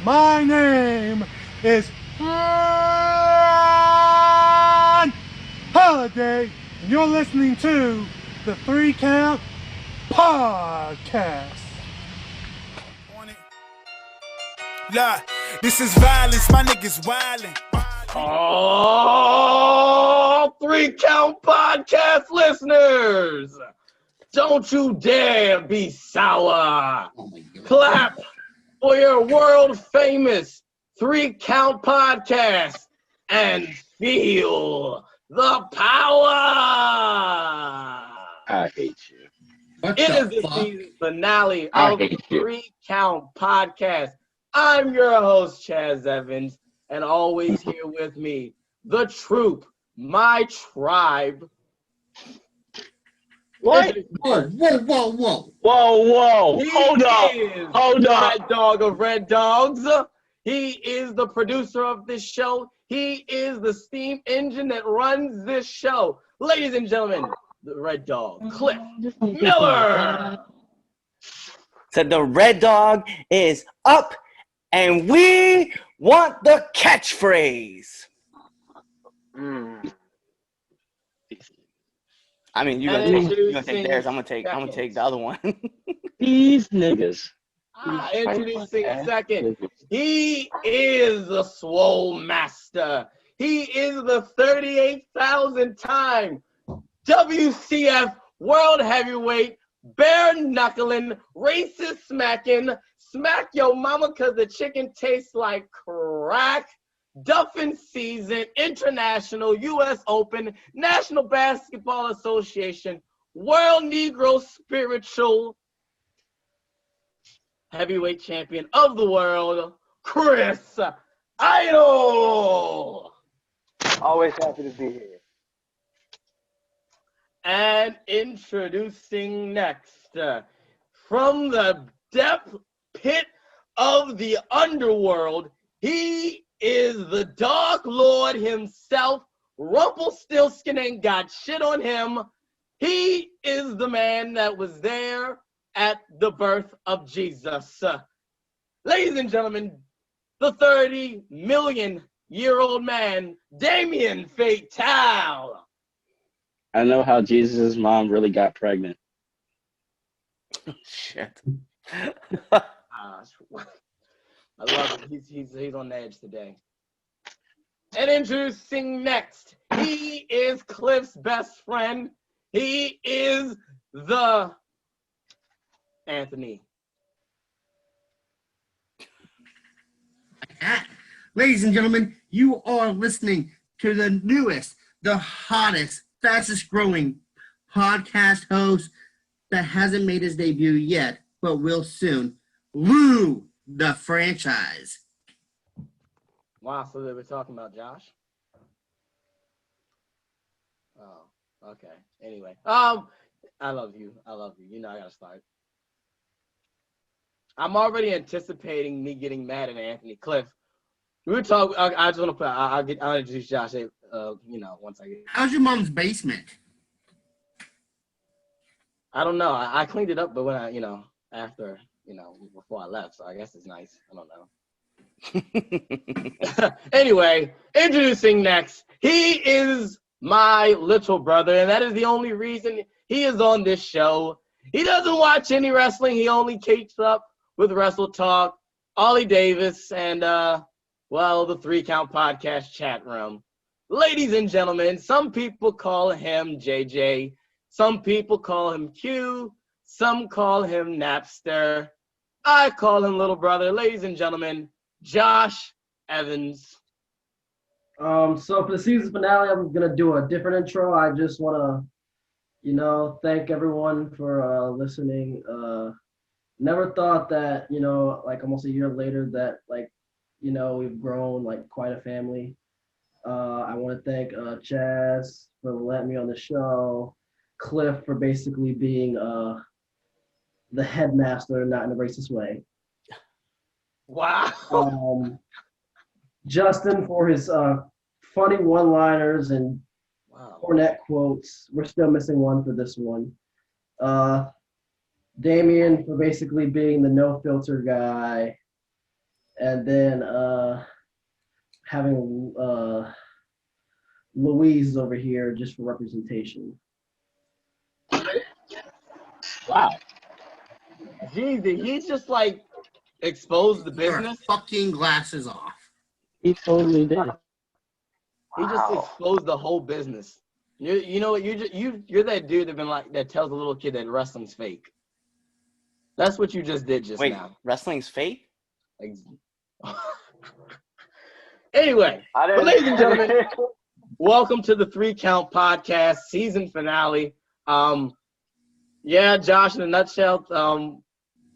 My name is Ron Holiday, and you're listening to the 3 Count Podcast. Look, this is violence, my niggas wildin'. Oh, 3 Count Podcast listeners, don't you dare be sour. Clap for your world famous 3 Count Podcast and feel the power. I hate you. It is the season finale of the 3 Count Podcast. I'm your host, Chaz Evans, and always here with me, the troop, my tribe. What? Whoa. Hold on. Red Dog of Red Dogs. He is the producer of this show. He is the steam engine that runs this show. Ladies and gentlemen, the Red Dog, Cliff Miller. So the Red Dog is up, and we want the catchphrase. I mean, you're gonna take theirs. I'm gonna take the other one. These niggas. Introducing second. He is the Swole Master. He is the 38,000 time WCF World Heavyweight, bare knuckling, racist smacking, smack your mama cause the chicken tastes like crack, Duffin season, international, U.S. Open, National Basketball Association, World Negro Spiritual Heavyweight Champion of the world, Chris Idol. Always happy to be here. And introducing next, from the depth pit of the underworld, he is the Dark Lord himself. Rumpelstiltskin ain't got shit on him. He is the man that was there at the birth of Jesus. Ladies and gentlemen, the 30-million-year-old man, Damien Fatale. I know how Jesus' mom really got pregnant. Shit. I love it. He's on the edge today. And introducing next, he is Cliff's best friend. He is the Anthony. Ladies and gentlemen, you are listening to the newest, the hottest, fastest growing podcast host that hasn't made his debut yet, but will soon. Lou, the franchise. Wow, so they were talking about Josh? Oh, okay. Anyway, I love you. You know I gotta start. I'm already anticipating me getting mad at Anthony. Cliff, we were talking. I just want to put. I'll introduce Josh. Once I get. How's your mom's basement? I don't know. I cleaned it up, but when after, before I left, so I guess it's nice. I don't know. Anyway, introducing next, he is my little brother, and that is the only reason he is on this show. He doesn't watch any wrestling. He only keeps up with Wrestle Talk, Ollie Davis, and the 3 Count Podcast chat room. Ladies and gentlemen, some people call him JJ. Some people call him Q. Some call him Napster. I call him little brother. Ladies and gentlemen, Josh Evans. So for the season finale, I'm gonna do a different intro. I just wanna, thank everyone for listening. Never thought that, like almost a year later that we've grown like quite a family. I want to thank Chaz for letting me on the show, Cliff for basically being the headmaster, not in a racist way. Wow. Justin for his funny one-liners and Cornette quotes. We're still missing one for this one. Damien for basically being the no-filter guy. and then having Louise over here just for representation. Wow. Jeez, he's just like exposed the Your business. fucking glasses off. He totally did. He just exposed the whole business. You know what? You're that dude that tells the little kid that wrestling's fake. That's what you just did just now. Wrestling's fake? Like, anyway, but ladies and gentlemen, welcome to the 3 Count Podcast season finale. Yeah, Josh, in a nutshell,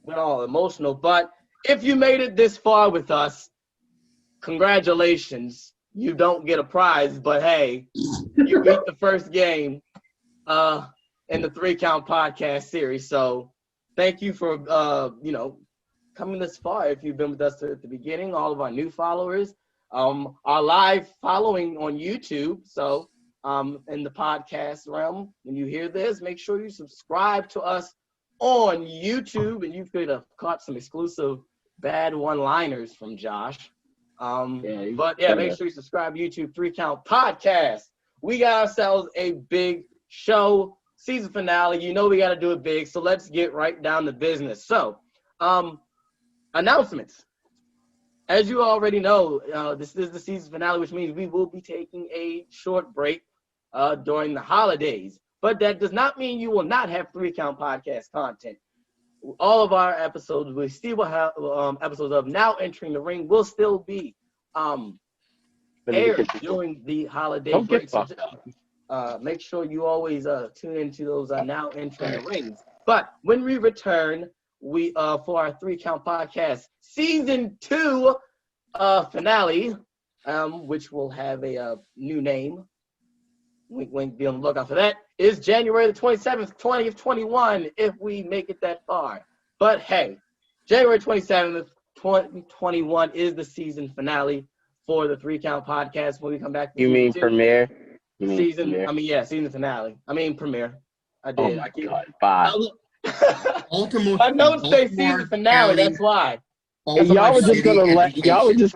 went all emotional. But if you made it this far with us, congratulations. You don't get a prize, but hey, you beat the first game in the 3 Count Podcast series. So thank you for coming this far. If you've been with us at the beginning, all of our new followers, our live following on YouTube. So in the podcast realm, when you hear this, make sure you subscribe to us on YouTube, and you could have caught some exclusive bad one-liners from Josh. Make sure you subscribe to YouTube 3 Count Podcast. We got ourselves a big show, season finale. You know we got to do it big, so let's get right down to business. So, announcements. As you already know, this is the season finale, which means we will be taking a short break during the holidays. But that does not mean you will not have 3 Count Podcast content. All of our episodes, we still will have episodes of Now Entering the Ring will still be aired during the holiday break. So, make sure you always tune into those Now Entering the Rings. But when we return, we for our 3 Count Podcast season 2 finale, which will have a new name. We be on the lookout for that. Is January the 27th, 2021, if we make it that far. But hey, January 27th, 2021 is the season finale for the 3 Count Podcast. When we come back to mean premiere? Season finale. I mean premiere. I did. Oh my God, bye. My notes say season finale. That's why. Y'all were just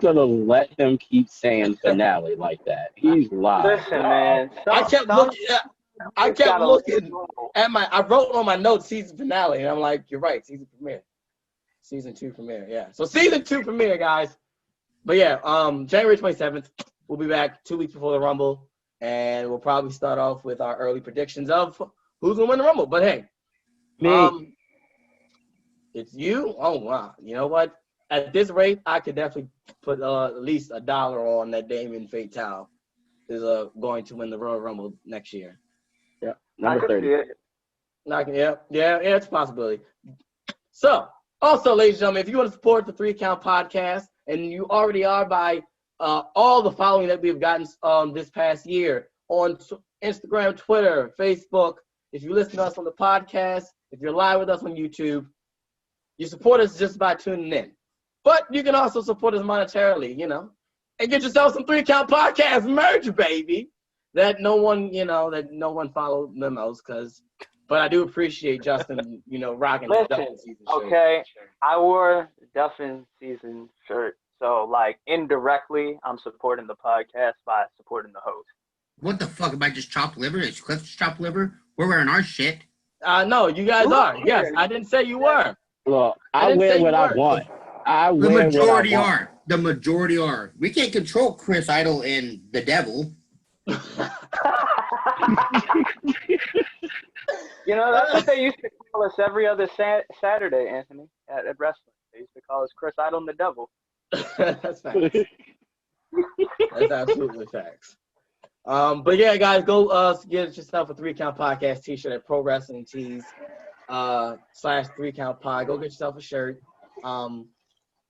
gonna let him keep saying finale like that. He's lying. Listen, man. I kept looking at I wrote on my notes season finale, and I'm like, you're right, season premiere. Season 2 premiere, yeah. So season 2 premiere, guys. But yeah, January 27th, we'll be back 2 weeks before the Rumble, and we'll probably start off with our early predictions of who's gonna win the Rumble. But hey, it's you. Oh wow, you know what? At this rate, I could definitely put at least $1 on that Damien Fatale is going to win the Royal Rumble next year. Yeah, number 30. It's a possibility. So, also, ladies and gentlemen, if you want to support the 3 Count Podcast, and you already are by all the following that we've gotten this past year on Instagram, Twitter, Facebook, if you listen to us on the podcast, if you're live with us on YouTube, you support us just by tuning in. But you can also support us monetarily, and get yourself some 3 Count Podcast merch, baby. That no one followed memos, but I do appreciate Justin, rocking the Duffin season shirt. Okay, I wore Duffin season shirt, so like indirectly, I'm supporting the podcast by supporting the host. What the fuck? Am I just chopped liver? Is Cliff's chopped liver? We're wearing our shit. No, you guys are. Yes, I didn't say you were. Well, I wear what I want. The majority are. The majority are. We can't control Chris Idol and the devil. That's what they used to call us every other Saturday, Anthony, at wrestling. They used to call us Chris Idol and the devil. That's facts. That's absolutely facts. But yeah, guys, go get yourself a 3 Count Podcast t-shirt at Pro Wrestling Tees /3 Count Pod. Go get yourself a shirt.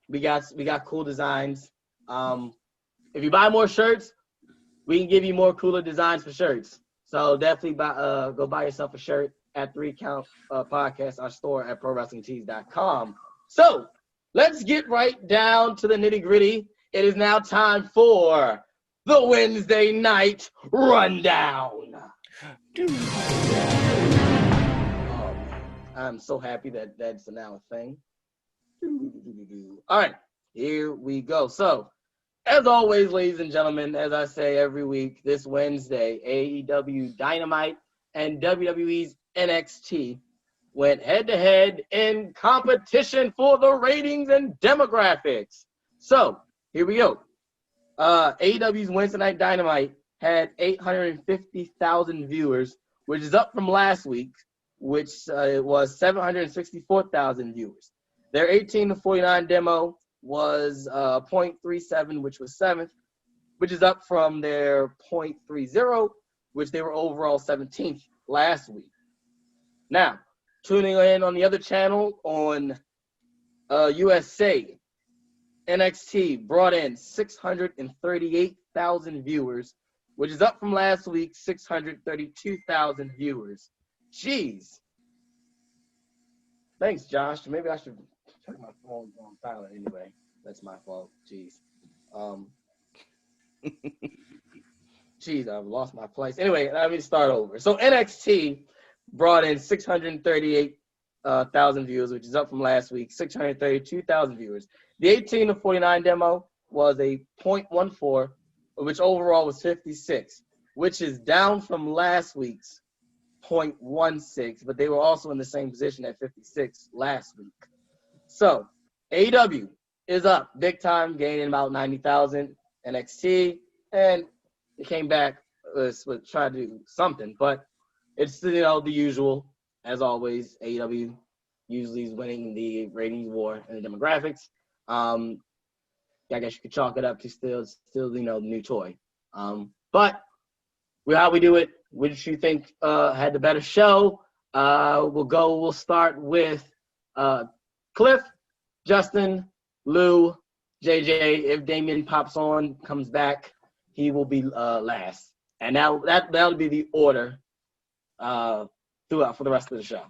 We got cool designs. If you buy more shirts, we can give you more cooler designs for shirts. So definitely go buy yourself a shirt at 3 Count Podcast, our store at ProWrestlingTees.com. So let's get right down to the nitty gritty. It is now time for the Wednesday Night Rundown. I'm so happy that that's now a thing. All right. here we go. So, as always, ladies and gentlemen, as I say every week, this Wednesday, AEW Dynamite and WWE's NXT went head-to-head in competition for the ratings and demographics. So, here we go. AEW's Wednesday Night Dynamite had 850,000 viewers, which is up from last week, which was 764,000 viewers. Their 18 to 49 demo was 0.37, which was 7th, which is up from their 0.30, which they were overall 17th last week. Now, tuning in on the other channel on USA, NXT brought in 638,000 viewers, which is up from last week's 632,000 viewers. Jeez. Thanks, Josh. Maybe I should check my phone on silent anyway. That's my fault. Jeez. Jeez, I've lost my place. Anyway, let me start over. So NXT brought in 638,000 viewers, which is up from last week, 632,000 viewers. The 18 to 49 demo was a 0.14, which overall was 56, which is down from last week's 0.16, but they were also in the same position at 56 last week. So AEW is up big time, gaining about 90,000. NXT, and it came back, tried to do something, but it's, you know, the usual, as always. AEW usually is winning the ratings war and the demographics. I guess you could chalk it up to still, you know, the new toy. But how we do it, which you think had the better show? We'll start with Cliff, Justin, Lou, JJ. If Damien pops on, comes back, he will be last. And that'll be the order throughout for the rest of the show.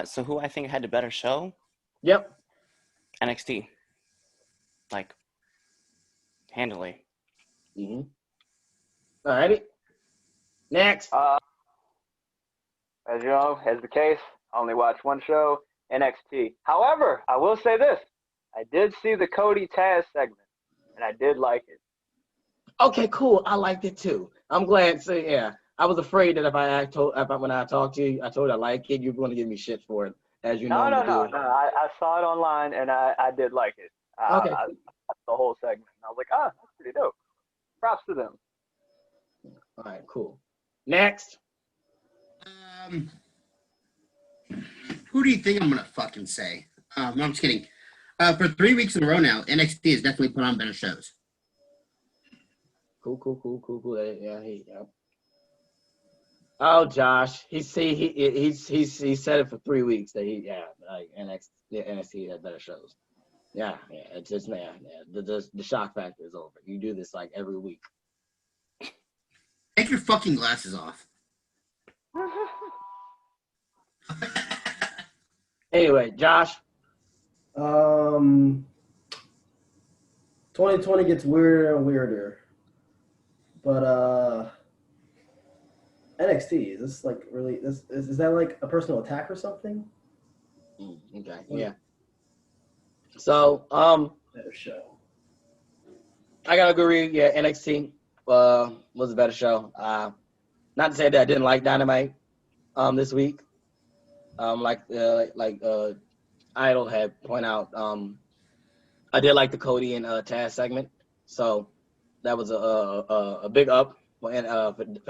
So who I think had the better show? Yep. NXT. Like, handily. Mm-hmm. All righty. Next. As you know, as the case, I only watch one show, NXT. However, I will say this. I did see the Cody Taz segment, and I did like it. Okay, cool. I liked it too. I'm glad. So yeah, I was afraid that when I talked to you, I told you I like it, you're going to give me shit for it, as you know. No. I saw it online, and I did like it. Okay. I the whole segment. I was like, that's pretty dope. Props to them. All right, cool. Next. Who do you think I'm gonna fucking say? No, I'm just kidding. For 3 weeks in a row now, NXT has definitely put on better shows. Cool. Yeah. Oh, Josh, he said it for 3 weeks that NXT had better shows. Yeah. It's just the shock factor is over. You do this like every week. Take your fucking glasses off. Anyway, Josh. 2020 gets weirder and weirder. But NXT, is this like really is that like a personal attack or something? Okay. Yeah. So Better show. I gotta agree. Yeah, NXT was a better show. Not to say that I didn't like Dynamite this week. Like Idol had pointed out, I did like the Cody and Taz segment, so that was a big up for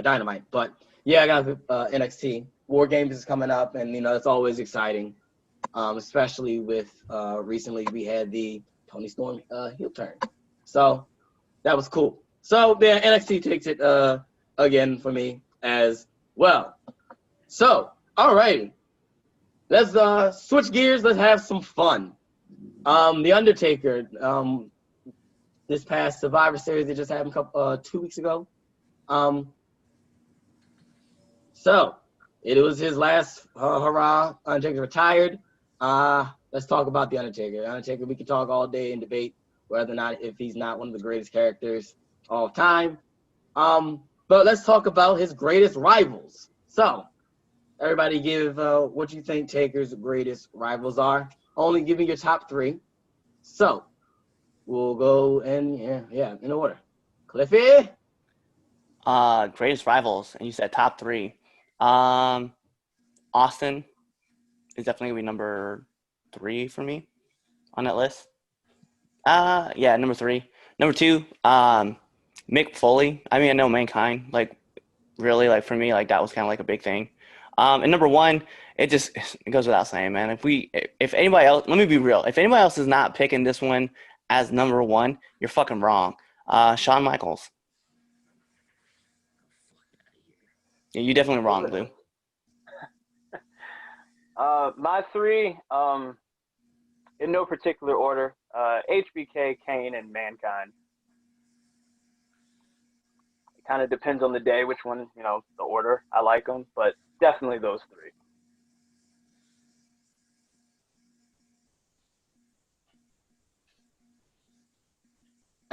Dynamite. But yeah, I got NXT. War Games is coming up, and you know it's always exciting, especially with recently we had the Tony Storm heel turn, so that was cool. So yeah, NXT takes it again for me as well. So alrighty. Let's switch gears. Let's have some fun. The Undertaker, this past Survivor Series that just happened 2 weeks ago. So it was his last hurrah. Undertaker retired. Let's talk about the Undertaker. Undertaker, we can talk all day and debate whether or not if he's not one of the greatest characters of time. But let's talk about his greatest rivals. So everybody give what you think Taker's greatest rivals are. Only giving your top 3. So we'll go in in order. Cliffy. Greatest rivals, and you said top 3. Austin is definitely gonna be number 3 for me on that list. Yeah, number 3. Number 2, Mick Foley. I mean, I know Mankind. Like, really, like for me, like that was kind of like a big thing. And number 1, it goes without saying, man. If anybody else, let me be real. If anybody else is not picking this one as number 1, you're fucking wrong. Shawn Michaels. Yeah, you're definitely wrong, Blue. My 3, in no particular order, HBK, Kane, and Mankind. It kind of depends on the day, which one, the order I like them, but definitely those 3.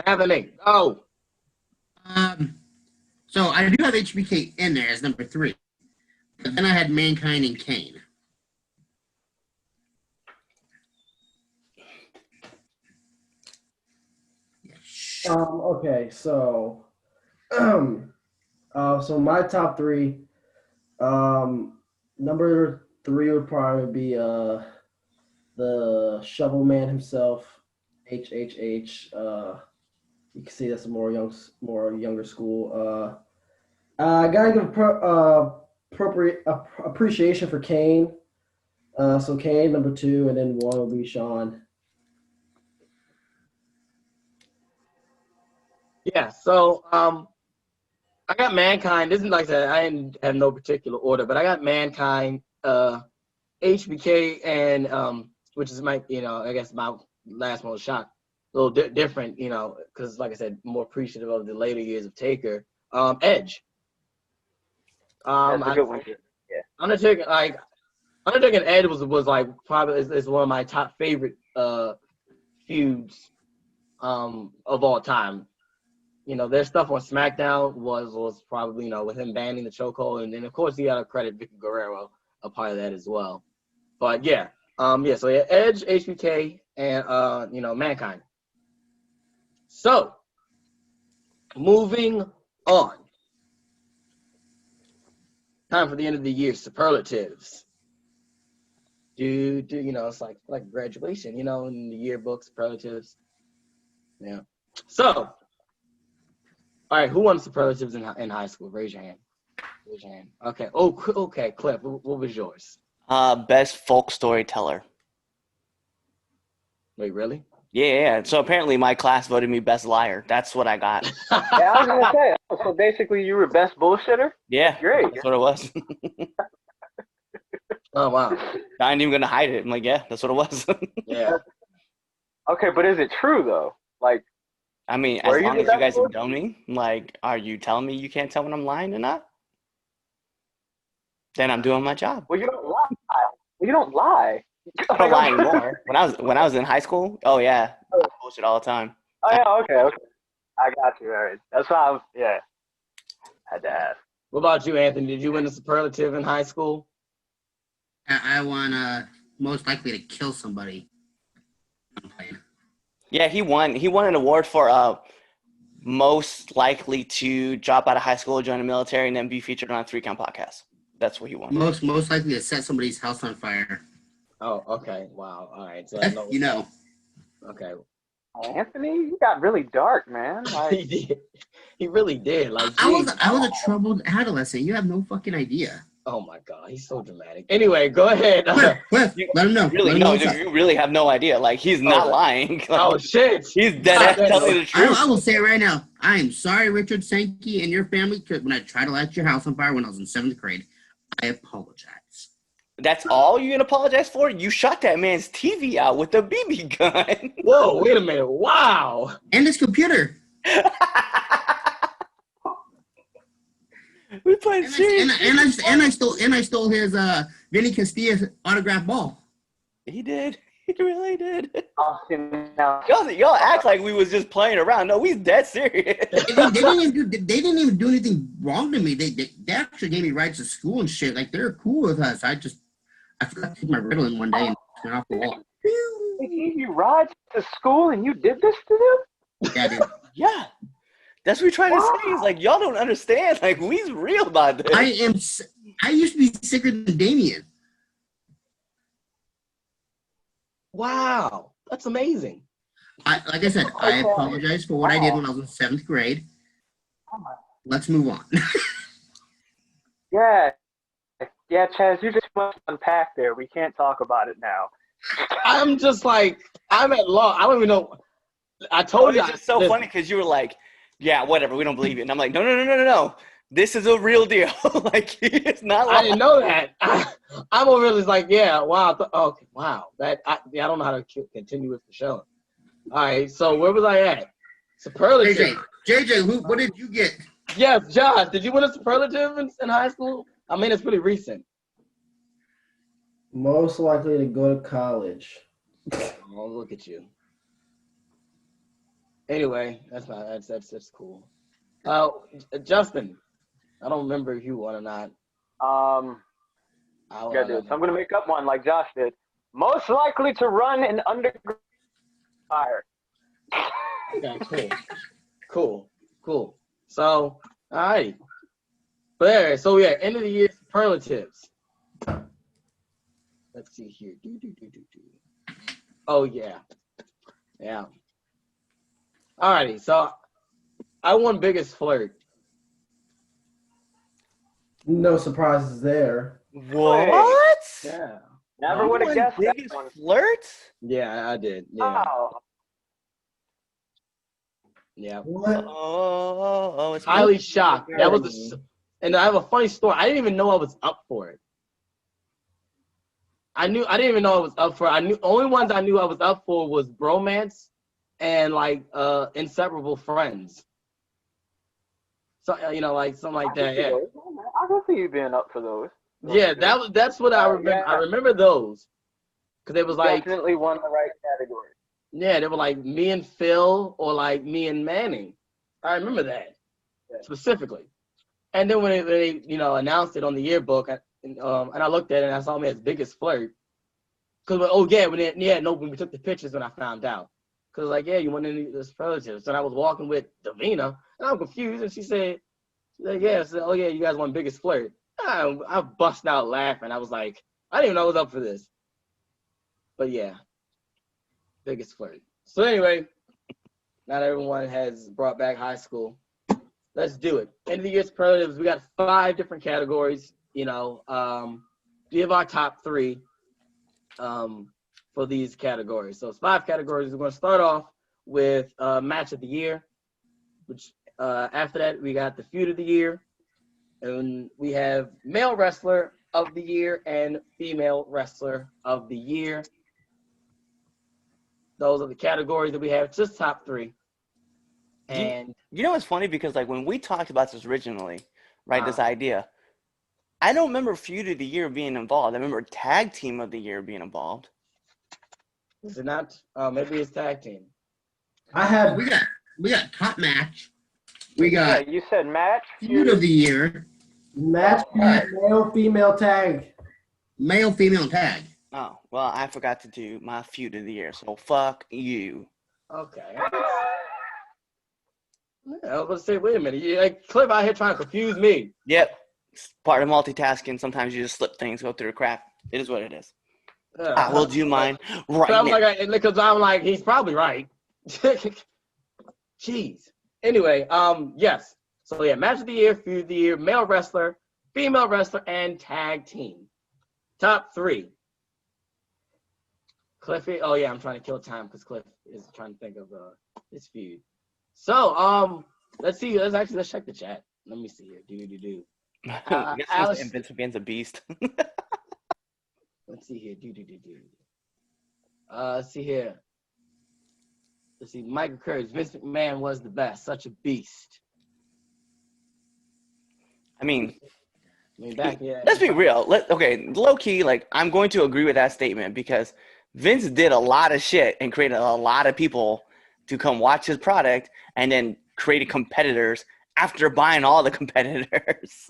Anthony, go. So I do have HBK in there as number 3, but then I had Mankind and Kane. Okay, so so my top 3, number 3 would probably be the Shovel Man himself, HHH. You can see that's a more younger school. I gotta give appropriate appreciation for Kane. So Kane number 2, and then 1 will be Sean. Yeah, so I got Mankind. This is like I said, I didn't have no particular order, but I got Mankind, HBK, and which is my, I guess my last most shot. A little different, because like I said, more appreciative of the later years of Taker. Edge. That's a good one. Yeah. Undertaker and Edge was like probably is one of my top favorite feuds of all time. Their stuff on SmackDown was probably, with him banning the chokehold, and then of course you gotta credit Vicky Guerrero a part of that as well. But yeah, so yeah, Edge, HBK, and Mankind. So moving on. Time for the end of the year superlatives. It's like graduation, in the yearbook superlatives. Yeah. So. All right, who won superlatives in high school? Raise your hand. Okay. Okay, Cliff, what was yours? Best folk storyteller. Wait, really? Yeah. So apparently my class voted me best liar. That's what I got. Yeah, I was gonna say. So basically, you were best bullshitter. Yeah, great. That's what it was. Oh wow. I ain't even gonna hide it. I'm like, yeah, that's what it was. Yeah. Okay, but is it true though? Like. I mean, as long as you guys have known me, like, are you telling me you can't tell when I'm lying or not? Then I'm doing my job. Well, you don't lie. I don't lie anymore. When I was in high school, oh yeah, I bullshit all the time. Oh yeah, okay. I got you. All right. That's why I had to ask. What about you, Anthony? Did you win a superlative in high school? I won most likely to kill somebody. Yeah, he won. He won an award for most likely to drop out of high school, join the military, and then be featured on a 3-count podcast. That's what he won. Most likely to set somebody's house on fire. Oh, okay. Wow. All right. So Okay. Anthony, you got really dark, man. Like, He did. He really did. Like I was a troubled adolescent. You have no fucking idea. Oh my God, he's so dramatic. Anyway, go ahead. Cliff, let him know. Really, no, you really have no idea. Like, he's not lying. Like, oh shit, he's dead ass telling the truth. I will say it right now. I am sorry, Richard Sankey and your family, because when I tried to light your house on fire when I was in 7th grade, I apologize. That's all you're gonna apologize for? You shot that man's TV out with a BB gun. Whoa, wait a minute. Wow. And his computer. We played serious. And I stole his Vinny Castilla autograph ball. He did. He really did. oh, now, Y'all act like we was just playing around. No, we dead serious. They didn't even do anything wrong to me. They actually gave me rides to school and shit. Like, they're cool with us. I forgot to take my Ritalin one day and went off the wall. They gave you rides to school and you did this to them? Yeah, dude. Yeah. That's what we're trying to say. Is like, y'all don't understand. Like, we's real about this. I used to be sicker than Damien. Wow, that's amazing. Like I said, I apologize for what I did when I was in 7th grade. Let's move on. Yeah, Chaz, you just must unpack there. We can't talk about it now. I'm just like, I'm at loss. I don't even know. I told you. It's just so funny because you were like, yeah, whatever, we don't believe it. And I'm like, no. This is a real deal. Like, it's not like. I didn't know that. I'm over here just like, yeah, wow. Okay, wow. I don't know how to continue with the show. All right, so where was I at? Superlative. JJ, what did you get? Yes, Josh, did you win a superlative in high school? I mean, it's pretty recent. Most likely to go to college. Oh, look at you. Anyway, that's cool. Justin, I don't remember if you won or not. Yeah, dude. So I'm gonna make up one like Josh did. Most likely to run an underground fire. Okay, cool. So, all right. But anyway, so yeah, end of the year superlatives. Let's see here. Oh yeah. Alrighty, so I won biggest flirt. No surprises there. What? Yeah. Never would have guessed that biggest one. flirt? Yeah, I did. Yeah. Oh. Yeah. What? Oh, it's Highly shocked. That was and I have a funny story. I didn't even know I was up for it. I didn't even know I was up for it. Only ones I knew I was up for was bromance and like inseparable friends. So like something like that. Yeah. I can see you being up for those. Yeah, that's what I remember. Yeah. I remember those because it was like Definitely won the right category. yeah, they were like me and Phil or like me and Manning. I remember that specifically. And then when they announced it on the yearbook, and I looked at it and I saw me as biggest flirt. Cause when we took the pictures when I found out. Cause like you went in the superlatives, and I was walking with Davina and I'm confused, and she said yeah, oh yeah, you guys won biggest flirt. I bust out laughing. I was like, I didn't even know I was up for this. But yeah, biggest flirt. So anyway, not everyone has brought back high school. Let's do it. End of the year superlatives. We got 5 different categories. We have our top 3 for these categories. So it's 5 categories. We're going to start off with match of the year, which after that we got the feud of the year, and we have male wrestler of the year and female wrestler of the year. Those are the categories that we have, just top 3. And you know what's funny? Because like when we talked about this originally, right, this idea, I don't remember feud of the year being involved. I remember tag team of the year being involved. is it not? Maybe it's tag team. We got top match. We got you said match. feud of the year. Match male female tag. Male female tag. Oh, well, I forgot to do my feud of the year, so fuck you. Okay. I was going to say, wait a minute. You like Cliff out here trying to confuse me. Yep. It's part of multitasking. Sometimes you just slip things, go through the crap. It is what it is. I will do mine right now. Because I'm like, he's probably right. Jeez. Anyway, yes. So yeah, match of the year, feud of the year, male wrestler, female wrestler, and tag team. Top 3. Cliffy. Oh yeah, I'm trying to kill time because Cliff is trying to think of his feud. So let's see. Let's check the chat. Let me see here. Alice Vince McMahon's a beast. Let's see here. Let's see here. Let's see. Michael Curtis. Vince McMahon was the best. Such a beast. I mean, yeah. Let's be real. Low key, like I'm going to agree with that statement because Vince did a lot of shit and created a lot of people to come watch his product, and then created competitors after buying all the competitors.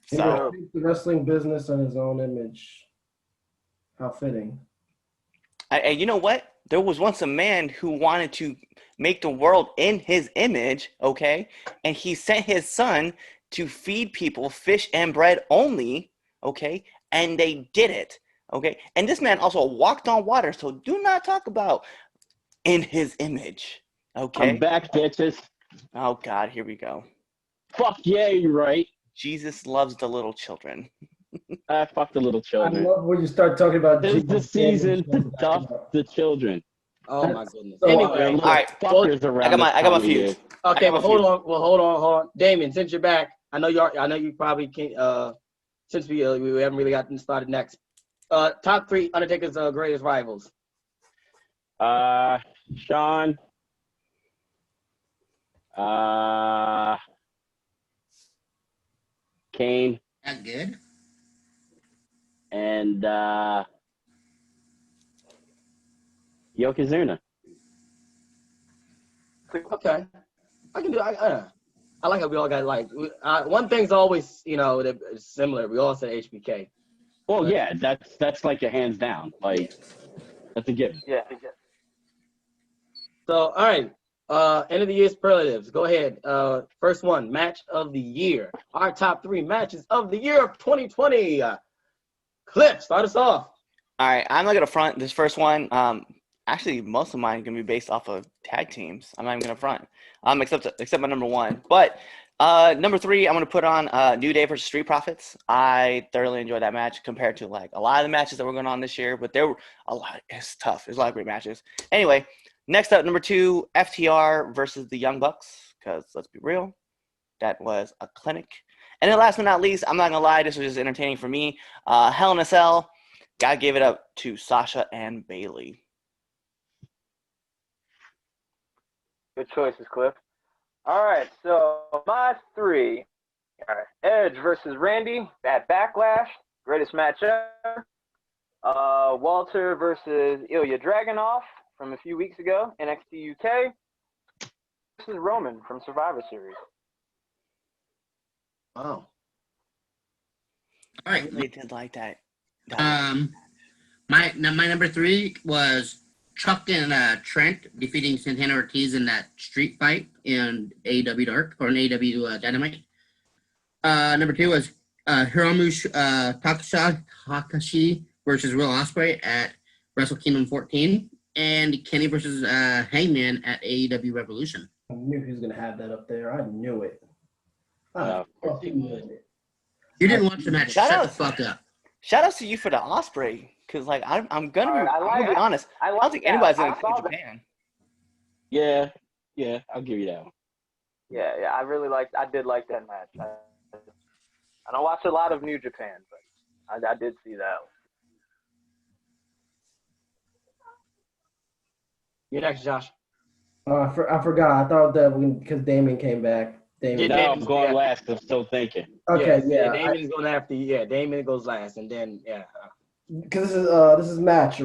So the wrestling business and his own image. How fitting. And you know what? There was once a man who wanted to make the world in his image, okay? And he sent his son to feed people fish and bread only, okay? And they did it, okay? And this man also walked on water, so do not talk about in his image, okay? I'm back, bitches. Oh, God, here we go. Fuck yeah, you're right. Jesus loves the little children. Fuck the little I children. love when you start talking about This is the Jesus. season to duff the children. Oh my goodness. So, Anyway, Little all right, fuckers around I got my feuds. okay, I got but my hold feuds. on. Well, hold on. Damon, since you're back, I know you probably can't. Since we haven't really gotten started next. Top 3 Undertaker's greatest rivals. Sean. Kane. That good? And Yokozuna. Okay, I can do. I like how we all got like one thing's always that is similar. We all said HBK. Well, yeah, that's like a hands down. Like that's a given. Yeah. So all right, end of the year superlatives. Go ahead. First one, match of the year. Our top 3 matches of the year of 2020. Cliff, start us off. All right, I'm not gonna front this first one. Actually, most of mine are gonna be based off of tag teams. I'm not even gonna front. Except my number 1. But number 3, I'm gonna put on New Day versus Street Profits. I thoroughly enjoyed that match compared to like a lot of the matches that were going on this year. But there were a lot. It's tough. There's a lot of great matches. Anyway, next up, number 2, FTR versus the Young Bucks. Because let's be real, that was a clinic. And then last but not least, I'm not gonna lie, this was just entertaining for me. Hell in a Cell. Gotta give it up to Sasha and Bayley. Good choices, Cliff. All right, so my 3. All right, Edge versus Randy at Backlash, greatest match ever. Walter versus Ilya Dragunov from a few weeks ago, NXT UK. Versus Roman from Survivor Series. Oh. All right. They did like that. My number 3 was Chuck and Trent defeating Santana Ortiz in that street fight in AEW Dark or in AEW Dynamite. Number 2 was Hiromu Takashi versus Will Ospreay at Wrestle Kingdom 14, and Kenny versus Hangman at AEW Revolution. I knew he was gonna have that up there. I knew it. Of course he would. You didn't watch the match. Shut the fuck up. Shout out to you for the Osprey, because like I'm gonna be honest. I don't think anybody's gonna take Japan. Yeah, I'll give you that one. Yeah, I did like that match. I don't watch a lot of New Japan, but I did see that one. You're next, Josh. I forgot. I thought that because Damon came back. Damon. No, I'm going last. I'm still thinking. Okay, yeah. Damon's going after you. Yeah, Damon goes last, and then Because this is match.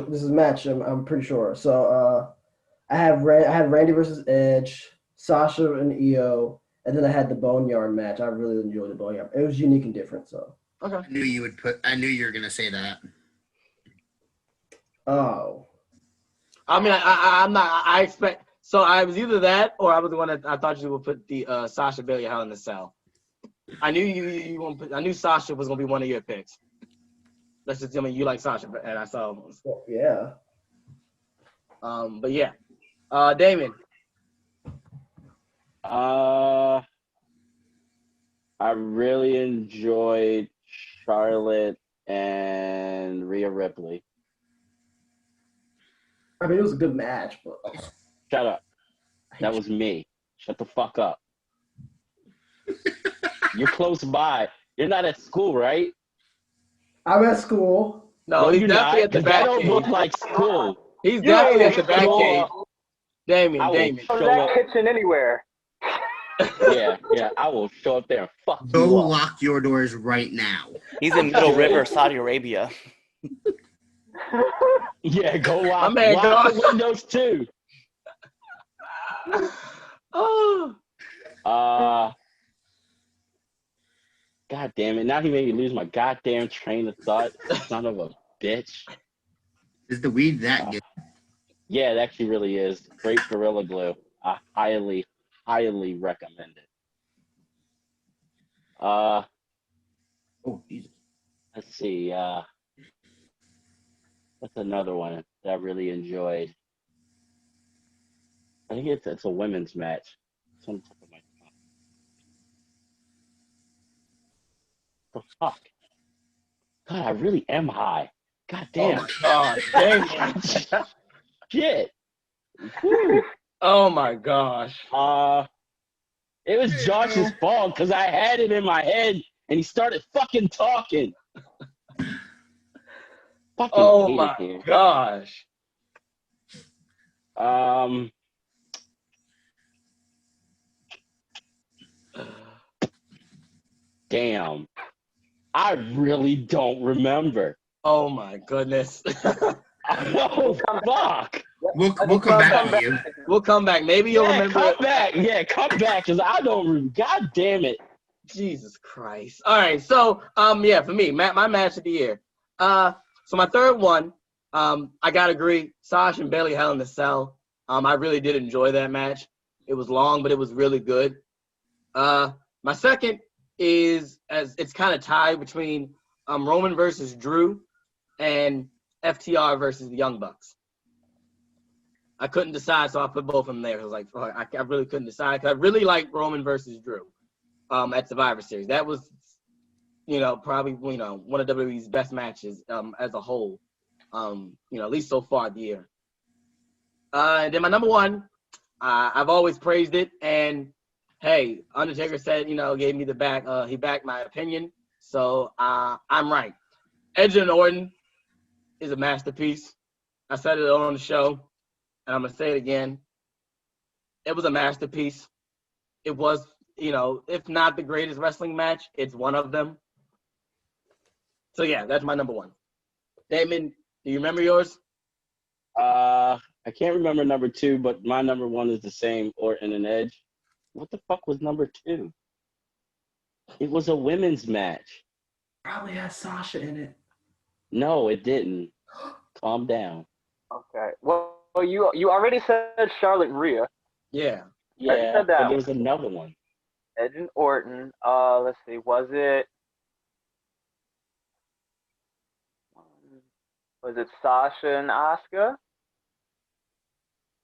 I'm pretty sure. So I had Randy versus Edge, Sasha and Io, and then I had the Boneyard match. I really enjoyed the Boneyard. It was unique and different. So okay. I knew you were gonna say that. Oh. I mean, I'm not. I expect. So I was either that, or I was the one that I thought you would put the Sasha Bayley Hell in the Cell. I knew you won't put. I knew Sasha was gonna be one of your picks. Let's just. I mean, you like Sasha, and I saw. Well, yeah. But yeah. Damon. I really enjoyed Charlotte and Rhea Ripley. I mean, it was a good match, but Shut up. That was me. Shut the fuck up. You're close by. You're not at school, right? I'm at school. No, he's you're definitely not, at the 'cause back that don't cave. look like school. He's definitely at the back show cave. up. Damon. Go to that kitchen anywhere. Yeah. I will show up there and fuck Go you up. lock your doors right now. He's in Middle River, Saudi Arabia. Yeah, go lock, My man, lock the God. windows too. Oh. God damn it. Now he made me lose my goddamn train of thought. Son of a bitch. Is the weed that good? Yeah, it actually really is. Great Gorilla Glue. I highly, highly recommend it. Oh, Jesus. Let's see. That's another one that I really enjoyed. I think it's a women's match. It's on the tip of my tongue. The fuck? God, I really am high. God Oh damn. my God. Dang it. Shit. Whew. Oh my gosh. It was Josh's fault because I had it in my head and he started fucking talking. Fucking Oh hate my it here. gosh. Damn. I really don't remember. Oh my goodness. Oh, fuck. We'll come back to you. We'll come back. Maybe you'll Yeah, remember come it. back. Yeah, come back because I don't remember. God damn it. Jesus Christ. All right. So, yeah, for me, my match of the year. So my third one, I gotta agree, Sasha and Bailey Hell in the Cell. I really did enjoy that match. It was long, but it was really good. My second is it's kind of tied between Roman versus Drew and FTR versus the Young Bucks. I couldn't decide, so I put both of them there. I was like, fuck, I really couldn't decide because I really like Roman versus Drew at Survivor Series. That was, probably, one of WWE's best matches as a whole, at least so far the year. And then my number one, I've always praised it. And, hey, Undertaker said, gave me the back. He backed my opinion. So I'm right. Edge and Orton is a masterpiece. I said it on the show. And I'm going to say it again. It was a masterpiece. It was, if not the greatest wrestling match, it's one of them. So, yeah, that's my number one. Damon, do you remember yours? I can't remember number two, but my number one is the same, Orton and Edge. What the fuck was number two? It was a women's match. Probably has Sasha in it. No, it didn't. Calm down. Okay. Well, you already said Charlotte and Rhea. Yeah. Yeah, said that but there was another one. Edge and Orton. Let's see. Was it Sasha and Asuka?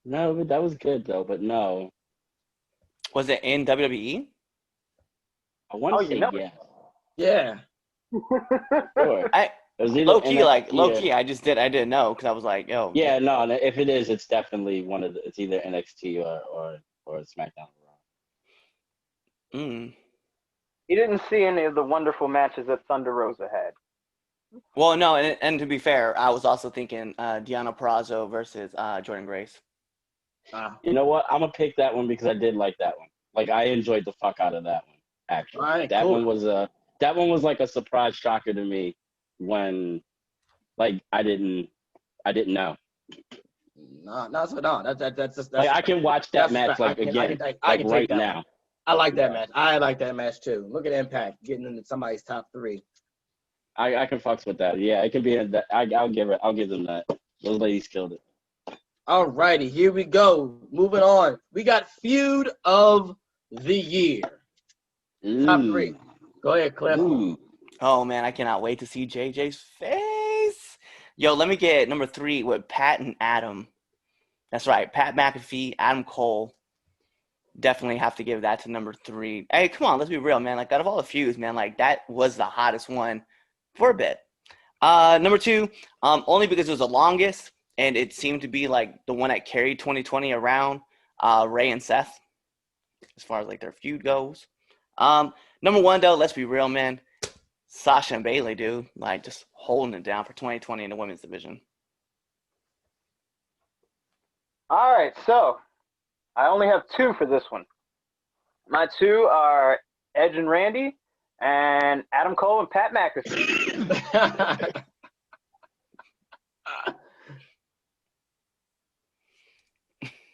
No, that was good though, but no. Was it in WWE? I want to say yes. Yeah. Sure. I low key, I didn't know because I was like, yo. Yeah, no. If it is, it's definitely one of it's either NXT or SmackDown. Mm. He didn't see any of the wonderful matches that Thunder Rosa had. Well, no, and to be fair, I was also thinking Deonna Purrazzo versus Jordan Grace. You know what? I'm gonna pick that one because I did like that one. Like I enjoyed the fuck out of that one. Actually, right, that cool. one was like a surprise shocker to me when, like, I didn't know. That's Like I can watch that match again right now. I like that match. I like that match too. Look at Impact getting into somebody's top three. I can fucks with that. Yeah, it can be. I'll give them that. Those ladies killed it. All righty, here we go. Moving on. We got Feud of the Year. Top three. Go ahead, Cliff. Ooh. Oh man, I cannot wait to see JJ's face. Yo, let me get number 3 with Pat and Adam. That's right, Pat McAfee, Adam Cole. Definitely have to give that to number 3. Hey, come on, let's be real, man. Like out of all the feuds, man, like that was the hottest one for a bit. Number 2, only because it was the longest, and it seemed to be like the one that carried 2020 around. Ray and Seth, as far as like their feud goes. Number 1 though, let's be real, man. Sasha and Bailey, dude, like just holding it down for 2020 in the women's division. All right, so I only have 2 for this one. My 2 are Edge and Randy, and Adam Cole and Pat McAfee.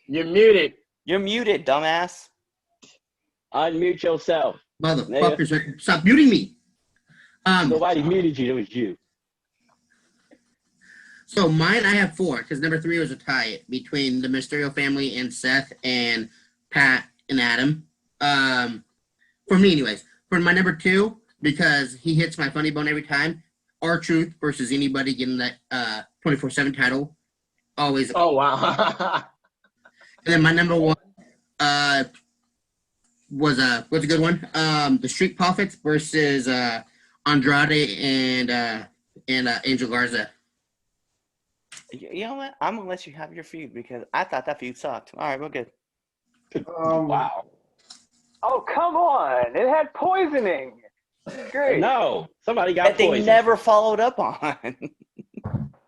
You're muted. You're muted, dumbass. Unmute yourself. Motherfuckers, stop muting me. Nobody muted you. It was you. So mine, I have 4 because number 3 was a tie between the Mysterio family and Seth and Pat and Adam. For me, anyways. For my number 2, because he hits my funny bone every time. R-Truth versus anybody getting that 24/7 title. Always. Oh wow. And then my number 1 was a good one. The Street Profits versus Andrade and Angel Garza. You know what? I'm gonna let you have your feud because I thought that feud sucked. All right, we're good. Wow. Oh, come on. It had poisoning. Great. No, somebody got That they poisoned. never followed up on.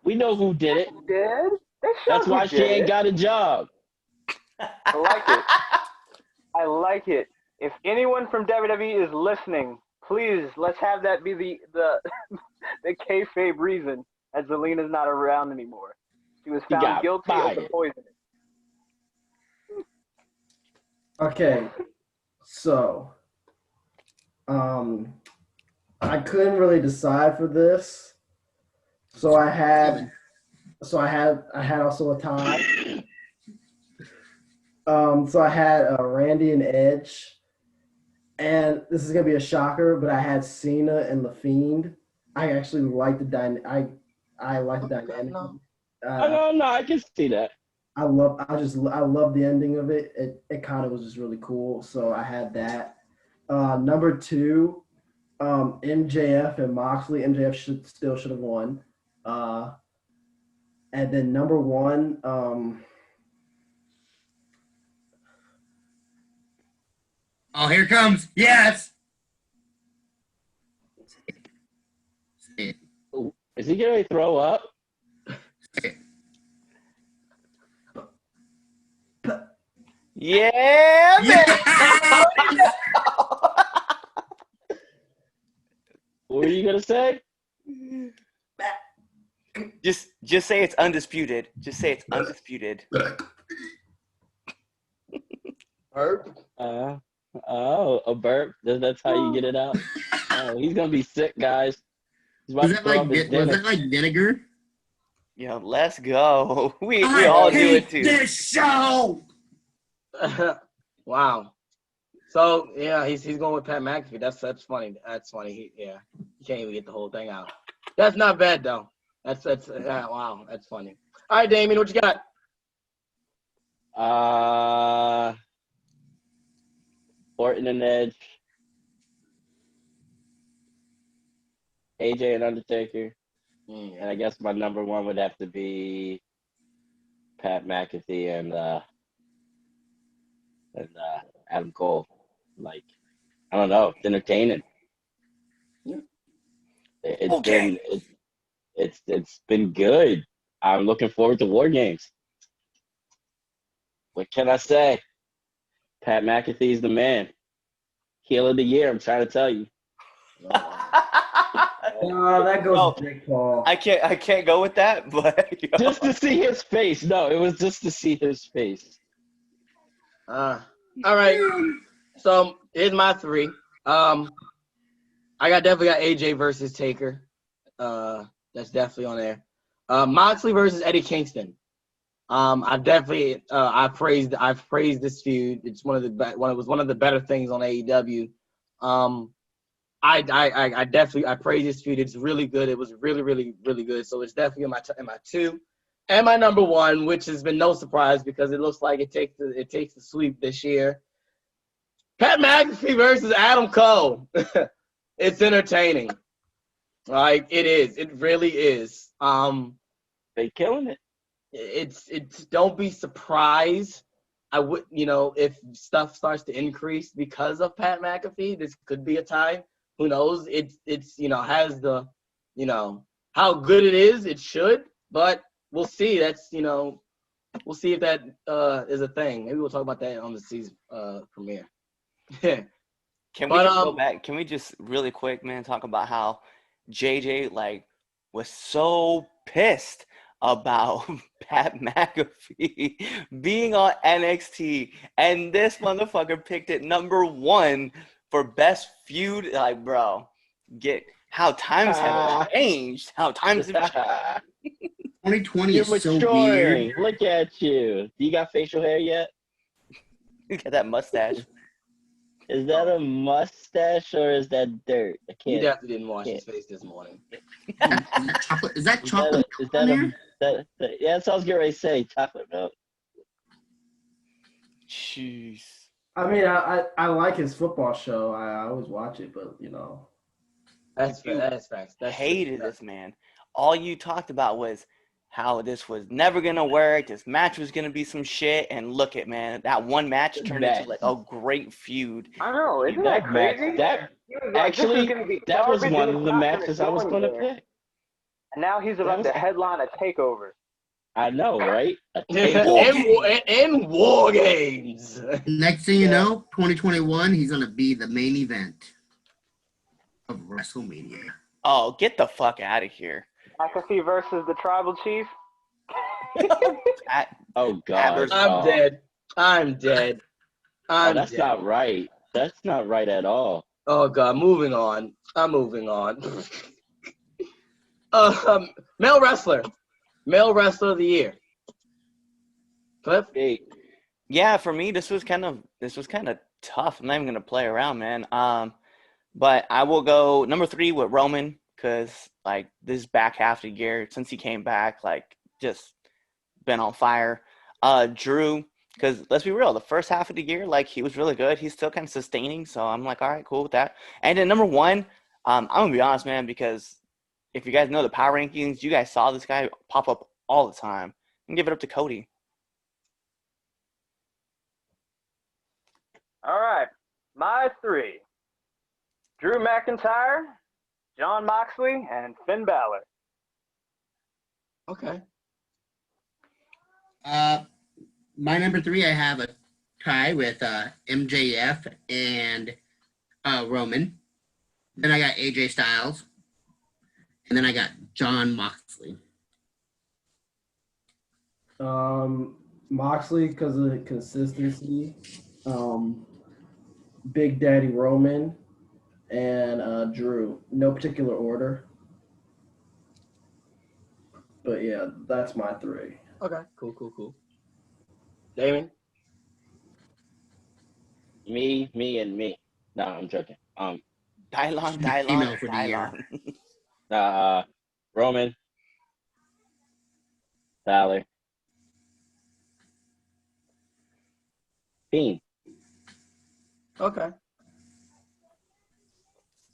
We know who did it. Did? They showed That's who why she did ain't it. got a job. I like it. I like it. If anyone from WWE is listening, please let's have that be the the kayfabe reason that Zelina's not around anymore. She was He found got guilty of the fired. poisoning. Okay, so I couldn't really decide for this, so I had also a tie. So I had Randy and Edge, and this is gonna be a shocker, but I had Cena and The Fiend. I actually like the I like the dynamic. No. No, I can see that. I love the ending of it. It kind of was just really cool. So I had that. Number 2, MJF and Moxley. MJF should have won. And then number 1, Oh, here it comes. Yes. Is he gonna throw up? Yeah, man. What were you gonna say? Just say it's undisputed. Just say it's undisputed. Burp. A burp. That's how you get it out. Oh, he's gonna be sick, guys. He's about Was to that throw up his was dinner. that like vinegar? Yo, let's go. We all do it too. This show. Wow. So yeah, he's going with Pat McAfee. That's funny. That's funny. He can't even get the whole thing out. That's not bad though. That's wow. That's funny. All right, Damien, what you got? Orton and Edge, AJ and Undertaker, and I guess my number 1 would have to be Pat McAfee and Adam Cole. Like, I don't know, it's entertaining. Yeah. It's been good. I'm looking forward to War Games. What can I say? Pat McAfee's the man. Heel of the year, I'm trying to tell you. that goes to Jake Paul. I can't go with that, but Just to see his face. No, it was just to see his face. All right. So here's my 3. I definitely got AJ versus Taker. That's definitely on there. Moxley versus Eddie Kingston. I've praised this feud. It's one of the better things on AEW. I praise this feud. It's really good. It was really, really, really good. So it's definitely in my 2, and my number 1, which has been no surprise because it looks like it takes the sweep this year. Pat McAfee versus Adam Cole. It's entertaining. Like it is. It really is. They killing it. It's don't be surprised. I would, if stuff starts to increase because of Pat McAfee, this could be a time. Who knows? It's has the, how good it is. It should, but we'll see. That's we'll see if that is a thing. Maybe we'll talk about that on the season premiere. Can we just go back? Can we just really quick, man, talk about how JJ was so pissed about Pat McAfee being on NXT, and this motherfucker picked it number 1 for best feud. Like, bro, get how times have changed. How times have changed. 2020 You're is so maturing. weird. Look at you. Do you got facial hair yet? You got that mustache. Is that a mustache or is that dirt? I He can't. definitely didn't wash can't. his face this morning. Is that chocolate? Is that chocolate Is on that there? yeah, that's what I was getting ready to say. Chocolate milk. Jeez. I mean, I like his football show. I always watch it, but you know, That's You facts. That's Hated true. this, man. All you talked about was how this was never gonna work. This match was gonna be some shit, and look at, man, that one match turned into like a great feud. I know, isn't that match, crazy? that He was like, this is actually, gonna be that was garbage and one it's of the not gonna matches I was go going to anywhere. pick. And now he's about to headline a takeover. I know, right? In War Games. Next thing you know, 2021, he's gonna be the main event of WrestleMania. Oh, get the fuck out of here. McAfee versus the Tribal Chief. Oh God, I'm dead. I'm dead. that's dead. not right. That's not right at all. Oh God, moving on. I'm moving on. Male wrestler of the year. Cliff? Hey, Yeah, for me, this was kind of tough. I'm not even gonna play around, man. But I will go number 3 with Roman, because like this back half of the year since he came back, like just been on fire. Drew, because let's be real, the first half of the year, like he was really good. He's still kind of sustaining, so I'm like, all right, cool with that. And then number 1, I'm gonna be honest, man, because if you guys know the power rankings, you guys saw this guy pop up all the time. And give it up to Cody. All right, my 3. Drew McIntyre, John Moxley, and Finn Balor. Okay. My number 3, I have a tie with MJF and Roman. Then I got AJ Styles. And then I got John Moxley. Moxley because of the consistency. Big Daddy Roman and Drew. No particular order. But yeah, that's my 3. Okay. Cool. Damon? me, and me. No, I'm joking. Dylon. for the year. Roman, Balor, Fiend. Okay.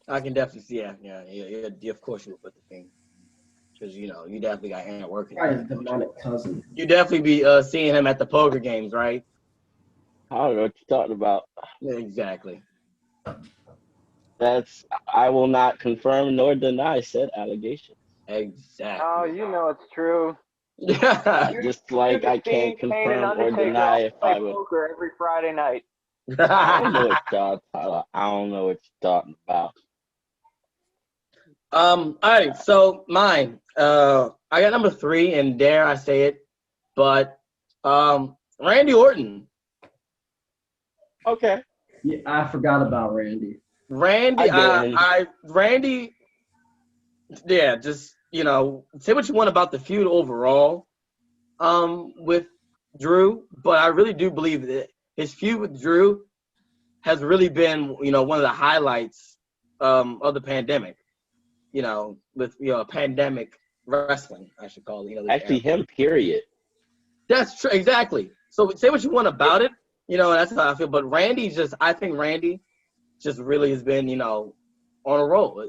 I can definitely see that. Yeah, of course you would put the thing. Because, you definitely got Aaron working. His demonic cousin. You definitely be seeing him at the poker games, right? I don't know what you're talking about. Yeah, exactly. I will not confirm nor deny said allegation. Exactly. Oh, you know it's true. Just like I can't confirm or deny if I would. Poker every Friday night. I don't know what you're talking about. All right, so mine. I got number 3, and dare I say it, but Randy Orton. Okay. Yeah, I forgot about Randy. Randy, yeah, just, say what you want about the feud overall with Drew, but I really do believe that his feud with Drew has really been, one of the highlights of the pandemic, with, pandemic wrestling, I should call it. Actually, him, period. That's true, exactly. So say what you want about it, that's how I feel, but I think Randy just really has been, on a roll.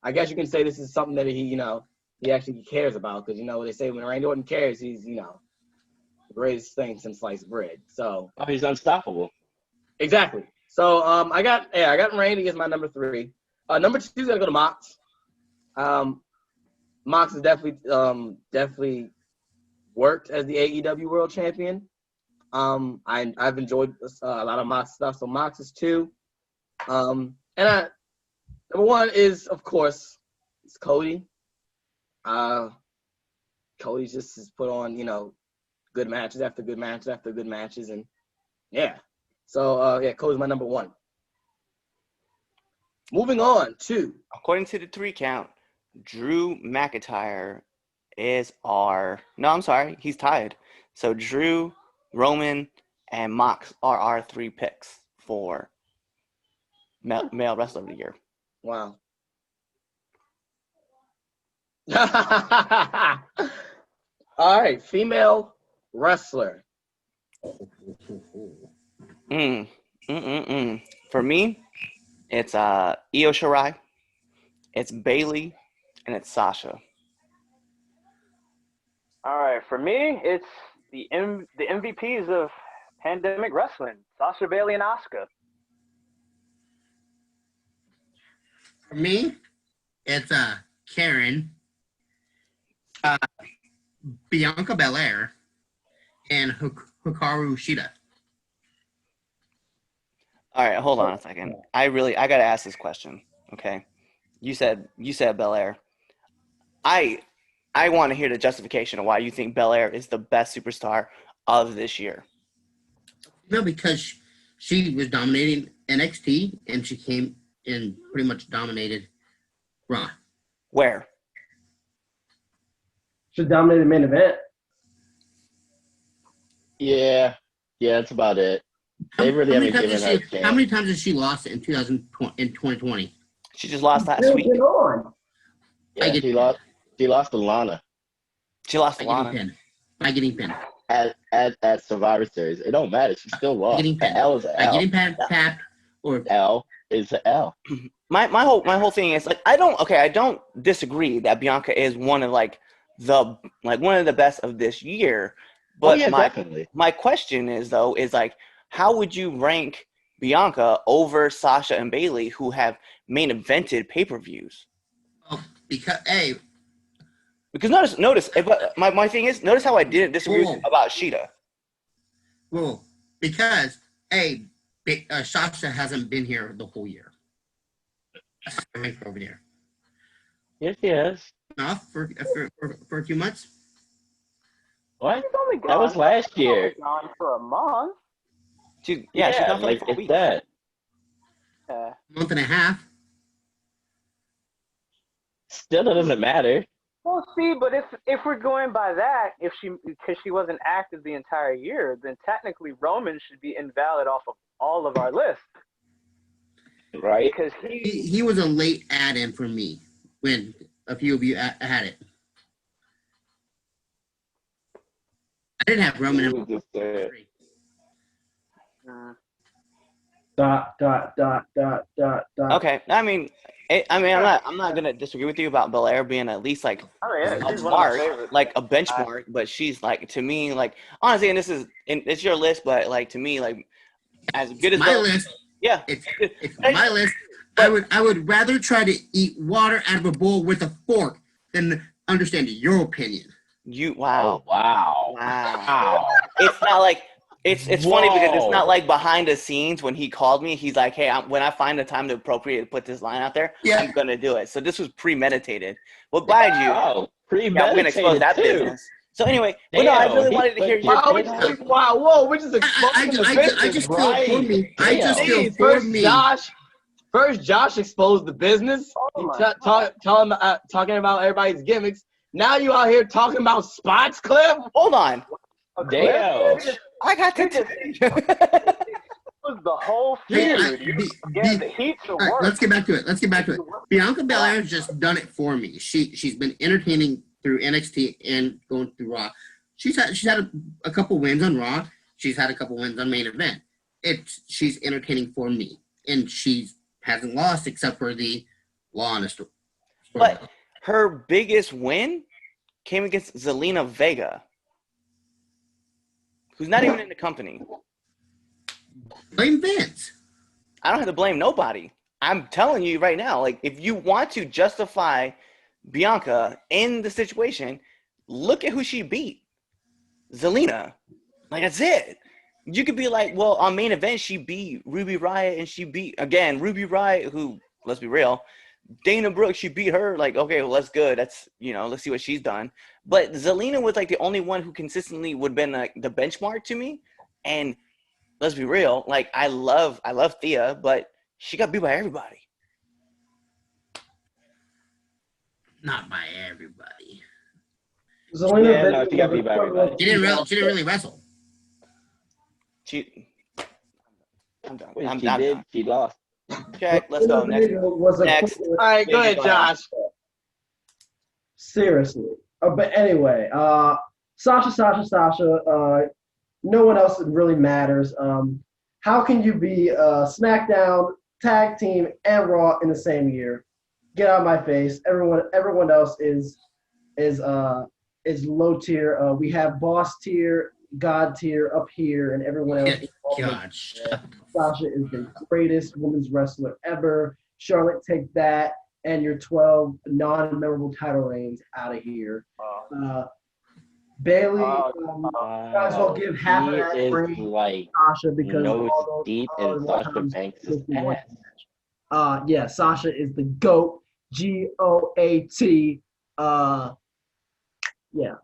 I guess you can say this is something that he actually cares about, because they say when Randy Orton cares, he's the greatest thing since sliced bread. So he's unstoppable. Exactly. So I got Randy as my number 3. Number 2 is gonna go to Mox. Mox has definitely worked as the AEW World Champion. I've enjoyed a lot of Mox stuff. So Mox is 2. And number 1 is, of course, it's Cody. Cody just has put on, good matches after good matches after good matches, and yeah. So Cody's my number 1. Moving on to, According to the 3 count, Drew McIntyre is our no, I'm sorry, he's tied. So Drew, Roman, and Mox are our 3 picks for male wrestler of the year. Wow. All right, female wrestler. For me, it's Io Shirai, it's Bailey, and it's Sasha. All right, for me, it's the MVPs of Pandemic Wrestling, Sasha, Bailey, and Asuka. For me, it's Karen, Bianca Belair, and Hikaru Shida. All right, hold on a second. I gotta ask this question. Okay, you said Belair. I want to hear the justification of why you think Belair is the best superstar of this year. No, because she was dominating NXT and she came and pretty much dominated Raw. Where? She dominated the main event. Yeah, that's about it. They really haven't given her a chance. How many times has she lost in 2020? She just lost last week. On. Yeah, she lost to Lana. She lost to Lana. By getting pinned. At Survivor Series. It don't matter. She still lost. L is an L. By getting tapped or L is an L. My whole thing is like I don't disagree that Bianca is one of one of the best of this year. But definitely. My question is how would you rank Bianca over Sasha and Bailey, who have main evented pay-per-views? Oh, because notice. My thing is, notice how I didn't disagree about Shida. Well, because Sasha hasn't been here the whole year. Over there. Yes, he has. Enough for a few months. What? That was last year. Gone for a month. She's gone for like a week. Yeah. Month and a half. Still doesn't matter. Well, see, but if we're going by that, because she wasn't active the entire year, then technically Roman should be invalid off of all of our lists. Right? Because he was a late add-in for me when a few of you had it. I didn't have Roman in three. Dot. Okay, I'm not gonna disagree with you about Belair being at least like a mark, like a benchmark, but she's like to me like honestly, and it's your list, but like to me like as good as my list. Yeah, it's my list. I would rather try to eat water out of a bowl with a fork than understand your opinion. Wow. Wow. It's not like it's funny because it's not like behind the scenes when he called me. He's like, hey, when I find the time to appropriate to put this line out there, I'm gonna do it. So this was premeditated. Well, by you, premeditated. We're gonna expose that business. So anyway, I really wanted to hear your opinion. Wow, we're just exposing the I just feel for me. I just feel for me. First, Josh exposed the business. Talking about everybody's gimmicks. Now you out here talking about spots, Cliff? Hold on. Damn. I got to was the whole feud. The heat's the worst. Let's get back to it. Bianca Belair has just done it for me. She's been entertaining through NXT and going through Raw. She's had a couple wins on Raw. She's had a couple wins on main event. She's entertaining for me, and she hasn't lost except for the Law on the story. But her biggest win came against Zelina Vega, who's not even in the company. Blame Vince. I don't have to blame nobody. I'm telling you right now, like, if you want to justify Bianca in the situation, look at who she beat. Zelina. Like, that's it. You could be like, well, on main event, she beat Ruby Riott, and she beat, again, Ruby Riott, who, let's be real, Dana Brooke, she beat her. Like, okay, well, that's good. That's, let's see what she's done. But Zelina was, like, the only one who consistently would have been, like, the benchmark to me. And let's be real, like, I love Thea, but she got beat by everybody. Not by everybody. Zelina Yeah, no, Vega she got was beat by equivalent everybody. She didn't really wrestle. I'm done. Wait, I'm she done. did. She lost. Check. Let's go. Zelina Next. Vega was Next. equivalent. All right, go ahead, Go ahead. Josh. Seriously. But anyway, Sasha, no one else really matters. How can you be SmackDown, Tag Team, and Raw in the same year? Get out of my face. Everyone else is low tier. We have boss tier, God tier up here, and everyone else is God, shut up. Sasha is the greatest women's wrestler ever. Charlotte, take that and your 12 non-memorable title reigns out of here. Bailey, might as well give half of that He is ring like Sasha because nose all those deep all in those Sasha times Banks' she won ass. the match. Yeah, Sasha is the GOAT. GOAT. Yeah.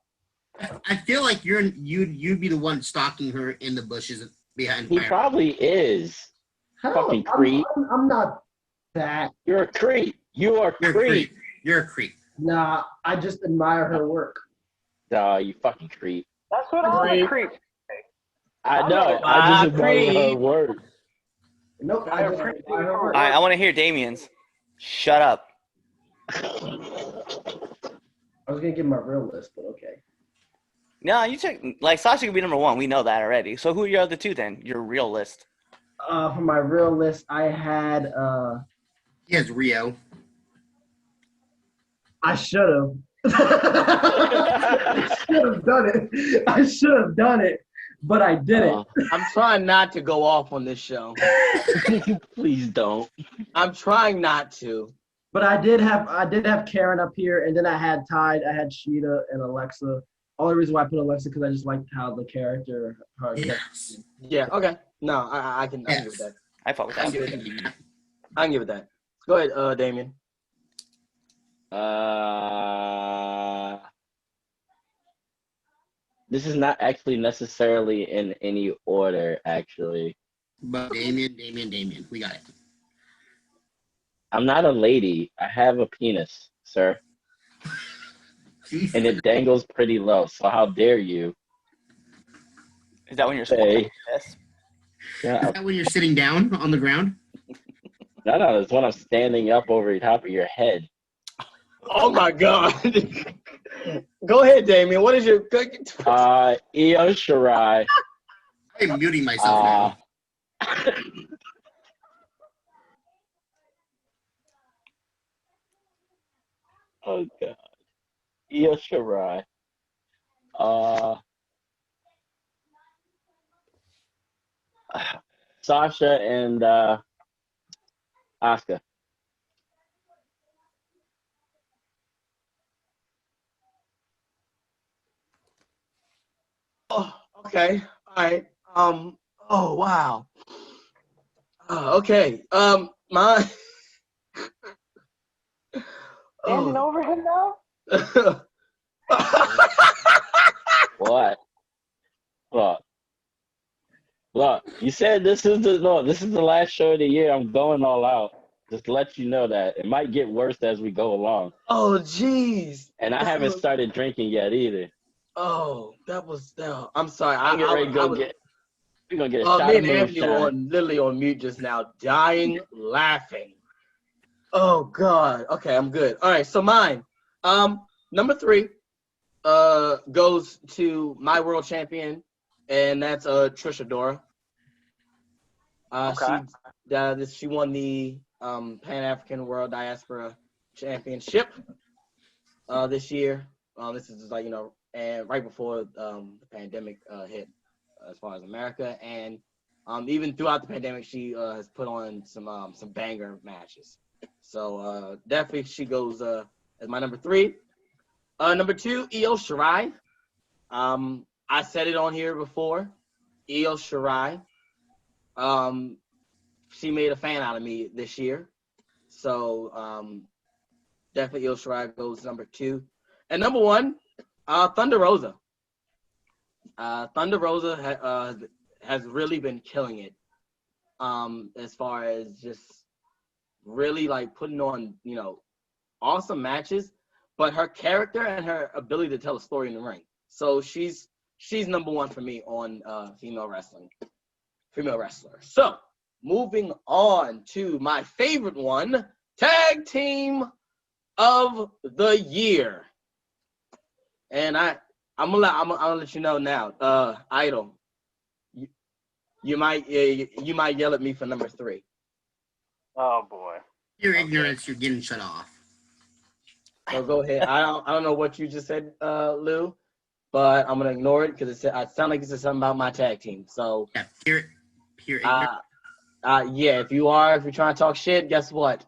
I feel like you'd be the one stalking her in the bushes behind He fire. probably is. Hell, Fucking creep. I'm not that. You're a creep. You are You're a creep. creep. You're a creep. Nah, I just admire her work. You fucking creep. That's what all the creeps. I know. I just admire her creep. word. Nope, I just admire her work. All right, I want to hear Damien's. Shut up. I was gonna give my real list, but okay. No, you took like Sasha could be number one. We know that already. So who are your other two then? Your real list. For my real list, I had He has Rio. I should have. I should have done it, but I didn't. I'm trying not to go off on this show. Please don't. I'm trying not to. But I did have Karen up here, and then I had Tide, I had Sheeta and Alexa. Only reason why I put Alexa because I just liked how the character. Yes. Yeah. Okay. No, I can give it that. I fuck with I that. can give it that. I can give it that. Go ahead, Damien. This is not actually necessarily in any order, actually. But Damien. We got it. I'm not a lady. I have a penis, sir. And it dangles pretty low, so how dare you? Is that when you're Hey. Yes. Yeah. Is that when you're sitting down on the ground? No, it's when I'm standing up over the top of your head. Oh my God. Go ahead, Damien. What is your? Io Shirai. I'm muting myself now. Oh God. Io Shirai. Sasha and Asuka. Oh, okay. All right. Oh wow. Okay. My. Standing over him now? What? Look, you said this is the last show of the year. I'm going all out. Just to let you know that it might get worse as we go along. Oh jeez. And I haven't started drinking yet either. Oh, that was. I'm sorry. I'm getting ready to go get. We're gonna get a shot Me of and Anthony were moonshine. literally on mute just now, dying laughing. Oh God. Okay, I'm good. All right, so mine. Number 3 goes to my world champion, and that's Trisha Dora. Okay. She won the Pan-African World Diaspora Championship this year. This is just and right before the pandemic hit, as far as America, and even throughout the pandemic, she has put on some banger matches. So definitely she goes as my number 3. Number 2, Io Shirai. I said it on here before. Io Shirai. She made a fan out of me this year. So definitely Io Shirai goes number 2. And number 1, Thunder Rosa. Thunder Rosa has really been killing it as far as just really like putting on, awesome matches, but her character and her ability to tell a story in the ring. So she's number one for me on female wrestler. So moving on to my favorite one, tag team of the year. And I'm gonna let you know now, Idol. You might yell at me for number 3. Oh boy. Your ignorance, you're getting shut off. So go ahead. I don't know what you just said, Lou, but I'm gonna ignore it because it sounds like it said something about my tag team. So Yeah, pure ignorance. yeah, if you're trying to talk shit, guess what?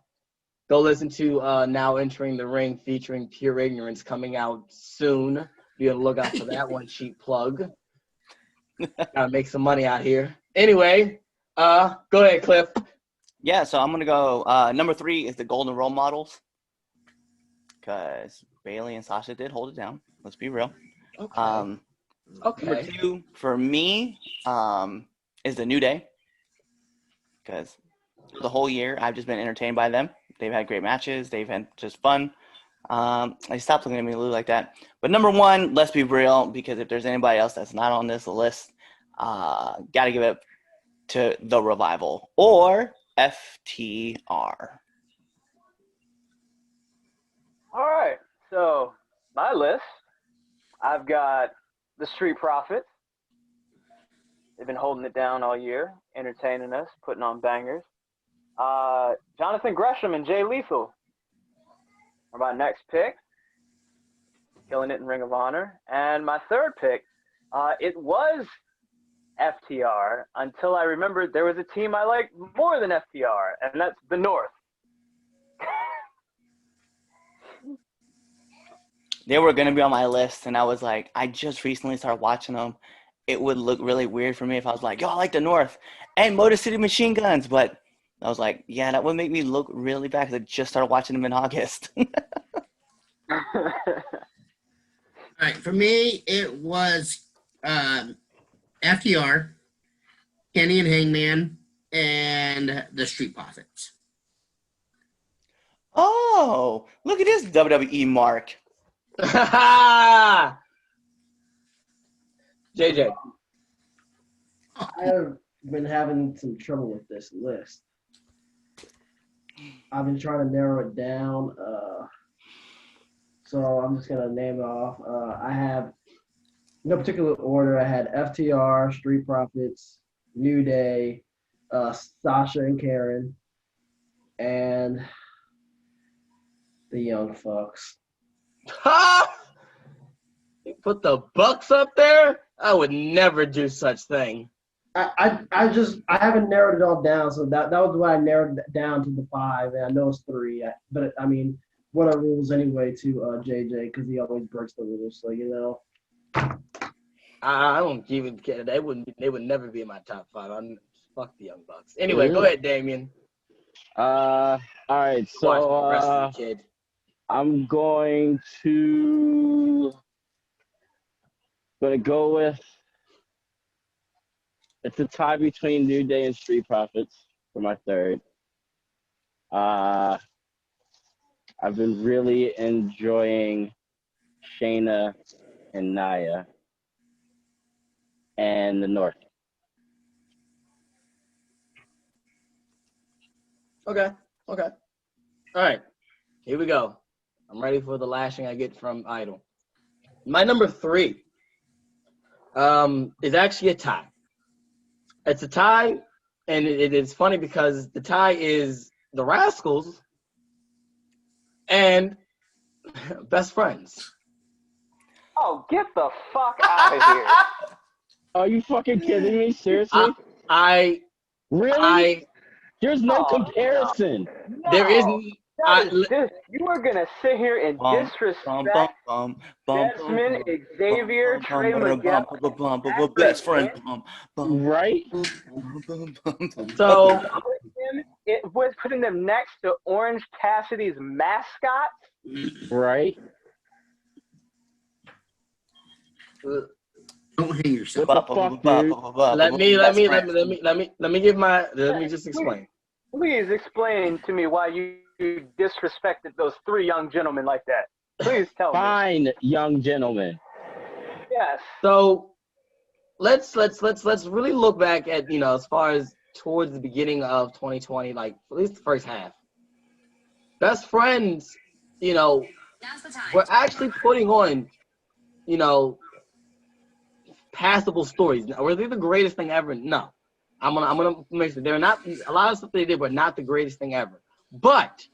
Go listen to Now Entering the Ring featuring Pure Ignorance coming out soon. Be on the lookout for that one, cheap plug. Gotta make some money out here. Anyway, go ahead, Cliff. Yeah, so I'm going to go number 3 is the Golden Role Models. Because Bailey and Sasha did hold it down. Let's be real. Okay. Number 2 for me is the New Day. Because the whole year I've just been entertained by them. They've had great matches. They've had just fun. I stopped looking at me, Lou, like that. But number 1, let's be real, because if there's anybody else that's not on this list, got to give it to The Revival or FTR. All right. So my list, I've got the Street Profits. They've been holding it down all year, entertaining us, putting on bangers. Jonathan Gresham and Jay Lethal are my next pick, killing it in Ring of Honor. And my third pick, it was FTR until I remembered there was a team I liked more than FTR, and that's the North. They were going to be on my list, and I was like, I just recently started watching them. It would look really weird for me if I was like, yo, I like the North and Motor City Machine Guns. But I was like, yeah, that would make me look really bad because I just started watching them in August. All right, for me, it was FTR, Kenny and Hangman, and the Street Profits. Oh, look at this WWE mark. JJ. I've been having some trouble with this list. I've been trying to narrow it down. So I'm just gonna name it off. I have no particular order. I had FTR, Street Profits, New Day, Sasha and Karen, and the Young Fucks. Ha! You put the Bucks up there? I would never do such thing. I haven't narrowed it all down, so that was why I narrowed it down to the 5, and I know it's 3. But I mean, what are rules anyway to JJ, because he always breaks the rules, so you know. I don't even care. They would never be in my top 5. Fuck the Young Bucks. Anyway, Go ahead, Damien. All right, so Wrestling kid. I'm going to go with, it's a tie between New Day and Street Profits for my third. I've been really enjoying Shayna and Nia and the North. Okay. All right. Here we go. I'm ready for the lashing I get from Idol. My number 3 is actually a tie. It's a tie, and it is funny because the tie is the Rascals and Best Friends. Oh, get the fuck out of here. Are you fucking kidding me? Seriously? Really? There's no comparison. No. There is. You are gonna sit here and disrespect Desmond, Xavier, Trey Miguel, Best Friend. Right? So it was putting them next to Orange Cassidy's mascot. Right? Don't hang yourself. let me just explain. Please explain to me why you disrespected those 3 young gentlemen like that. Please tell me. Fine, young gentlemen. Yes. So let's really look back at, you know, as far as towards the beginning of 2020, like at least the first half. Best friends, you know, we're actually putting on, you know, passable stories. Now, were they the greatest thing ever? No. I'm gonna mention they're not. A lot of stuff they did were not the greatest thing ever, but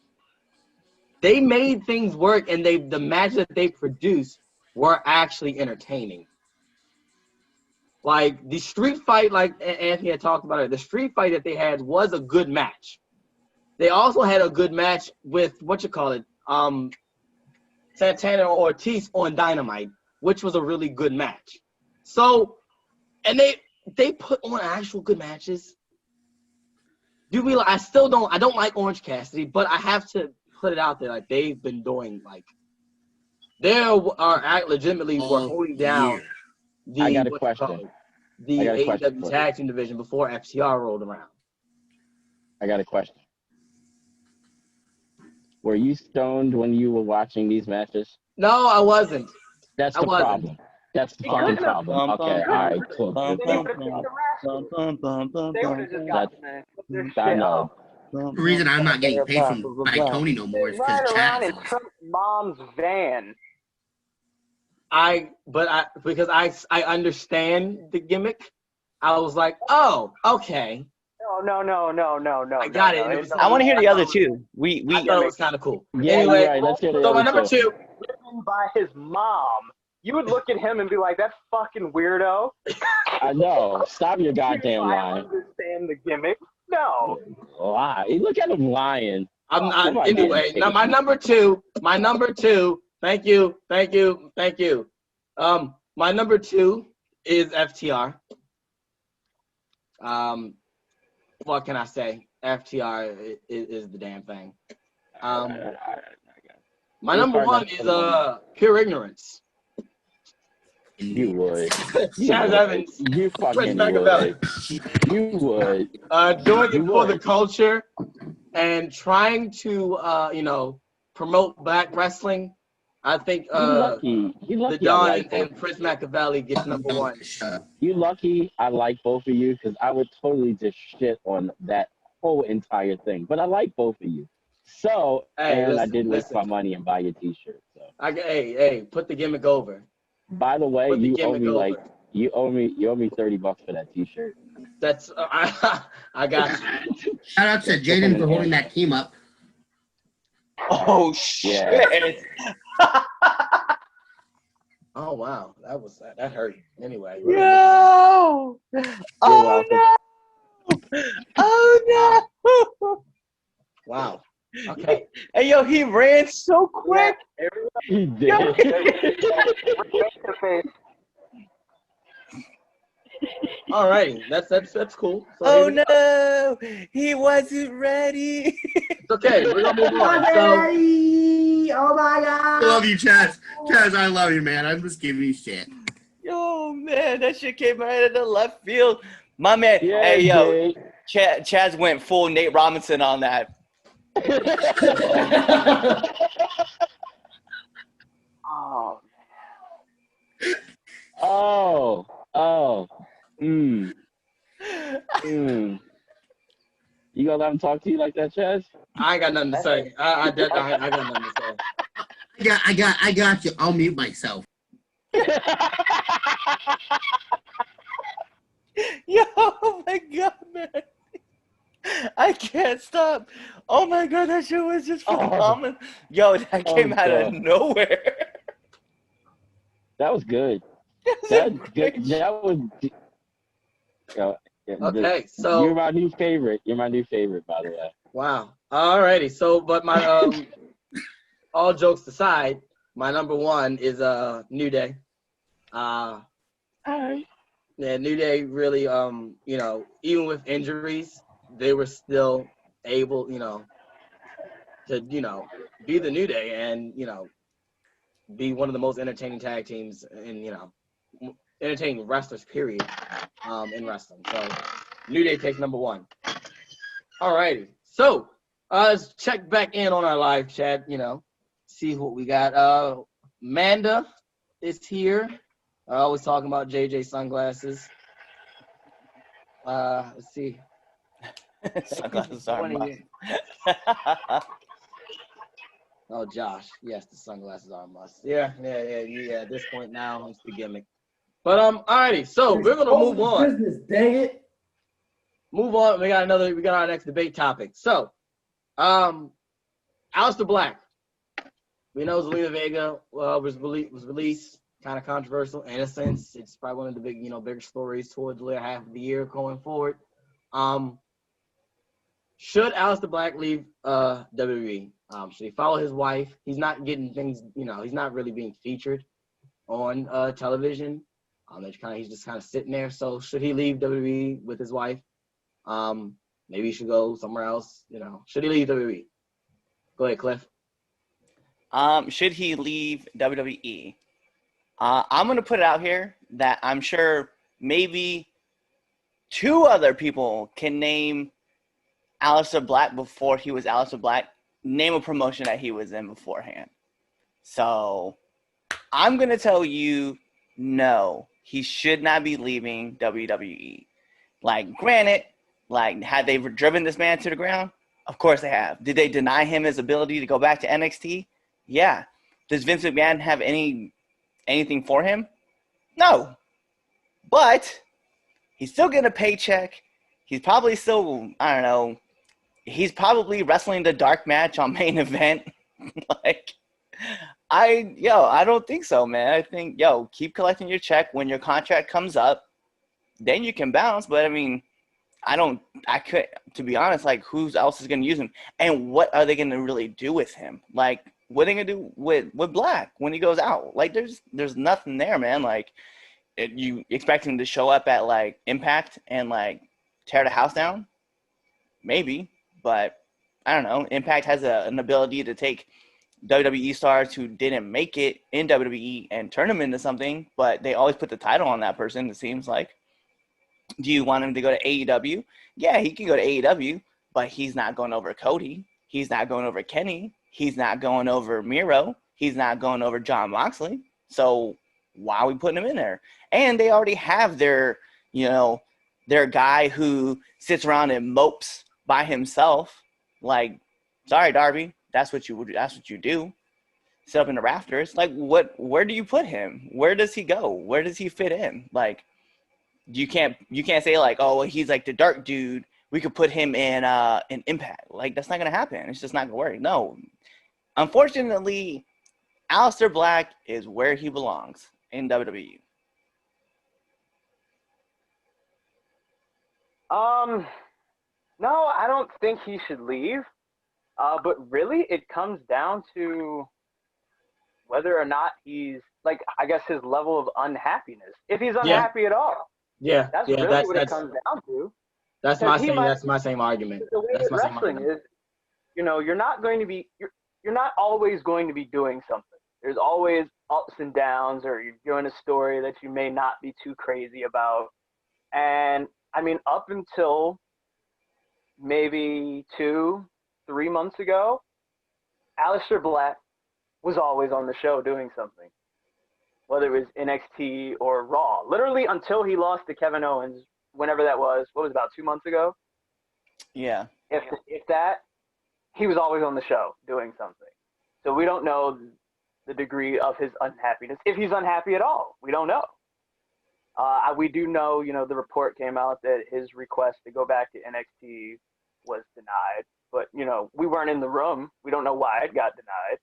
they made things work, and the matches that they produced were actually entertaining. Like the street fight, like Anthony had talked about it, the street fight that they had was a good match. They also had a good match with Santana or Ortiz on Dynamite, which was a really good match. So, and they put on actual good matches. I don't like Orange Cassidy, but I have to put it out there, like they've been doing, like they are legitimately were holding down the I got a question. The AEW tag team division before FTR rolled around. I got a question. Were you stoned when you were watching these matches? No, I wasn't. That's the problem. That's the fucking problem. Okay, all right, cool. They would have just got I know. The reason I'm not getting paid by Tony no more is because Ride around in Chad. Trump's mom's van. Because I understand the gimmick. I was like, oh, okay. No. I got it. I want to hear the other two. I thought it was kind of cool. Yeah, Anyway, right. Let's hear the so my other number two. Written by his mom. You would look at him and be like, that fucking weirdo. I know. Stop your goddamn I lying. understand the gimmick. No. Lie. Look at him lying. Anyway, now my number two. Thank you. My number two is FTR. What can I say? FTR is the damn thing. My number one is Pure Ignorance. You would. Chaz Evans. You fucking would. You would. Doing it for the culture and trying to, promote black wrestling. I think the Don and Prince Machiavelli gets number one. You lucky I like both of you because I would totally just shit on that whole entire thing. But I like both of you. So, I did waste my money and buy your t-shirt. So. Hey, put the gimmick over. By the way, you owe me $30 for that t-shirt. That's I got you. Shout out to Jaden for holding that team up. Oh shit! Oh wow, that hurt. Anyway. No! Oh no! Oh no! Wow. Okay. Hey yo, he ran so quick. He did. All right, that's cool. So Oh no, he wasn't ready. It's okay, we're gonna move on. So, Oh my god! I love you, Chaz. Chaz, I love you, man. I'm just giving you shit. Yo man, that shit came right in the left field. My man, Yeah, hey yo, Chaz went full Nate Robinson on that. Oh. You gonna let him talk to you like that, Chaz? I ain't got nothing to say. I got nothing to say. I got you. I'll mute myself. Yo, oh my god, man. I can't stop. Oh my god, that shit was just phenomenal. Yo, that came out of nowhere. That was good. That was Okay, so you're my new favorite. You're my new favorite, by the way. Wow. Alrighty. So, but my all jokes aside, my number one is New Day. Alright. Yeah, New Day really even with injuries, they were still able, to be the New Day and be one of the most entertaining tag teams in entertaining wrestlers period in wrestling. So New Day takes number one. All righty. So let's check back in on our live chat, see what we got. Amanda is here. Always talking about JJ sunglasses. Let's see. Sunglasses are a must. Oh, Josh. Yes, the sunglasses are a must. Yeah. At this point now, it's the gimmick. But alrighty. So we're gonna move on. Business, dang it. Move on. We got our next debate topic. So, Aleister Black. We know Zelina Vega was released. Kind of controversial in a sense. It's probably one of the bigger stories towards the later half of the year going forward. Should Aleister Black leave WWE? Should he follow his wife? He's not getting things, he's not really being featured on television. He's just kind of sitting there. So should he leave WWE with his wife? Maybe he should go somewhere else. Should he leave WWE? Go ahead, Cliff. Should he leave WWE? I'm going to put it out here that I'm sure maybe 2 other people can name Aleister Black before he was Aleister Black. Name a promotion that he was in beforehand. So I'm going to tell you, no, he should not be leaving WWE. Granted, had they driven this man to the ground? Of course they have. Did they deny him his ability to go back to NXT? Yeah. Does Vince McMahon have anything for him? No. But he's still getting a paycheck. He's probably still, I don't know, he's probably wrestling the dark match on main event. I don't think so, man. I think, keep collecting your check. When your contract comes up, then you can bounce. But to be honest, who else is going to use him? And what are they going to really do with him? What are they going to do with Black when he goes out? There's nothing there, man. You expect him to show up at, Impact and, tear the house down? Maybe. But, I don't know. Impact has an ability to take WWE stars who didn't make it in WWE and turn them into something, but they always put the title on that person, it seems like. Do you want him to go to AEW? Yeah, he can go to AEW, but he's not going over Cody. He's not going over Kenny. He's not going over Miro. He's not going over Jon Moxley. So why are we putting him in there? And they already have their guy who sits around and mopes by himself. Sorry, Darby, that's what you do. Sit up in the rafters. Where do you put him? Where does he go? Where does he fit in? You can't say he's the dark dude. We could put him in Impact. That's not gonna happen. It's just not gonna work. No. Unfortunately, Aleister Black is where he belongs in WWE. No, I don't think he should leave. But really, it comes down to whether or not he's I guess his level of unhappiness. If he's unhappy at all. Yeah, that's really what it comes down to. That's my same argument. The way that wrestling is, you're not always going to be doing something. There's always ups and downs, or you're doing a story that you may not be too crazy about. And up until maybe 2-3 months ago, Aleister Black was always on the show doing something. Whether it was NXT or Raw. Literally until he lost to Kevin Owens, whenever that was, about 2 months ago? Yeah. If that, he was always on the show doing something. So we don't know the degree of his unhappiness. If he's unhappy at all, we don't know. We do know, the report came out that his request to go back to NXT was denied. But, we weren't in the room. We don't know why it got denied.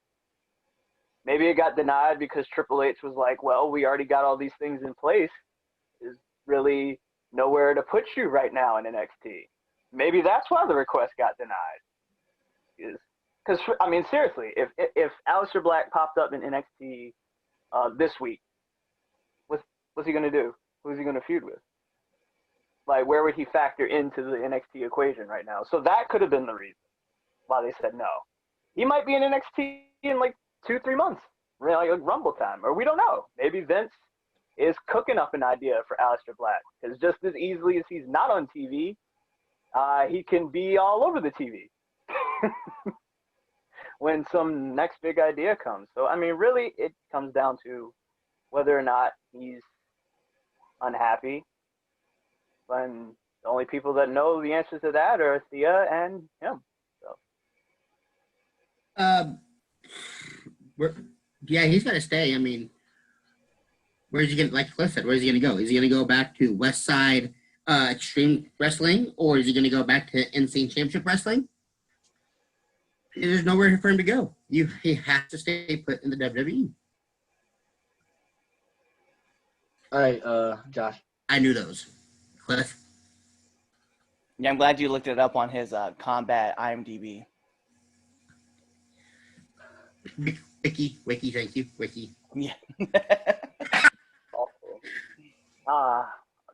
Maybe it got denied because Triple H was like, well, we already got all these things in place. There's really nowhere to put you right now in NXT. Maybe that's why the request got denied. Because, seriously, if Aleister Black popped up in NXT this week, what's he going to do? Who's he going to feud with? Where would he factor into the NXT equation right now? So that could have been the reason why they said no. He might be in NXT in 2-3 months, really, Rumble time, or we don't know. Maybe Vince is cooking up an idea for Aleister Black, because just as easily as he's not on TV, he can be all over the TV. when some next big idea comes. So I mean, really, it comes down to whether or not he's unhappy. When the only people that know the answer to that are Thea and him. So. Yeah, he's got to stay. I mean, where's he going to, like Cliff said, where's he going to go? Is he going to go back to West Side Extreme Wrestling, or is he going to go back to Insane Championship Wrestling? There's nowhere for him to go. He has to stay put in the WWE. All right, Josh. I knew those. Cliff? Yeah, I'm glad you looked it up on his combat IMDb. Wiki, thank you. Wiki. Yeah. Awful.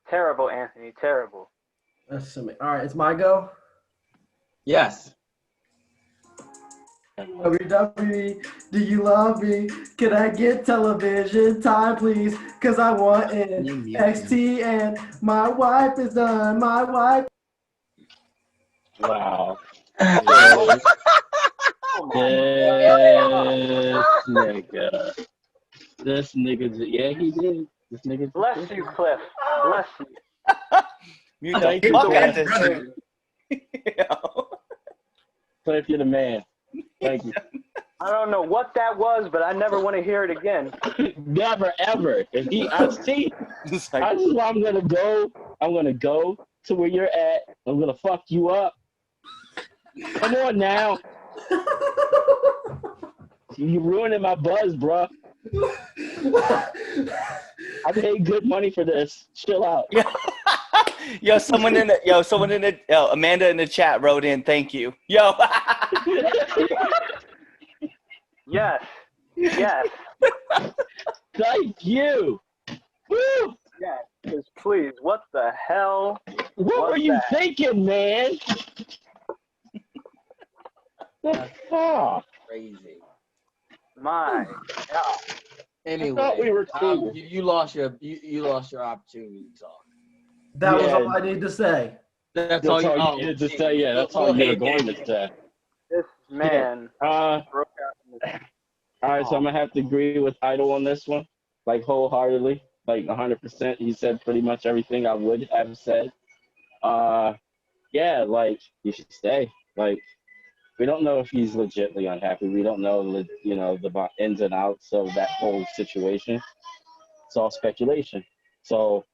Terrible, Anthony. Terrible. That's all right. It's my go. Yes. WWE, do you love me? Can I get television time, please? Cause I want NXT and my wife is done. My wife. Wow. This nigga, yeah, he did. This nigga. Bless you, Cliff. Bless you. You the fuck out of this shit. Cliff, you're the man. Thank you. I don't know what that was, but I never want to hear it again. Never ever. If he, I see. Just I like, just, I'm gonna go. I'm gonna go to where you're at. I'm gonna fuck you up. Come on now. You ruining my buzz, bro. I paid good money for this. Chill out. someone in the Amanda in the chat wrote in, thank you. Yo. Yes. Yes. Thank you. Woo! Yes. Just please. What the hell? What were you thinking, man? The fuck? Crazy. My God. Anyway, I thought we were cool. you lost your opportunity to talk. That was Yeah. all I need to say. That's That's all all you needed to say. Yeah, that's all you were going to say. This man broke out in this. All right, so I'm gonna have to agree with Idol on this one, like wholeheartedly, like 100%. He said pretty much everything I would have said. Yeah, like you should stay. Like we don't know if he's legitimately unhappy. We don't know, the ins and outs of that whole situation. It's all speculation. So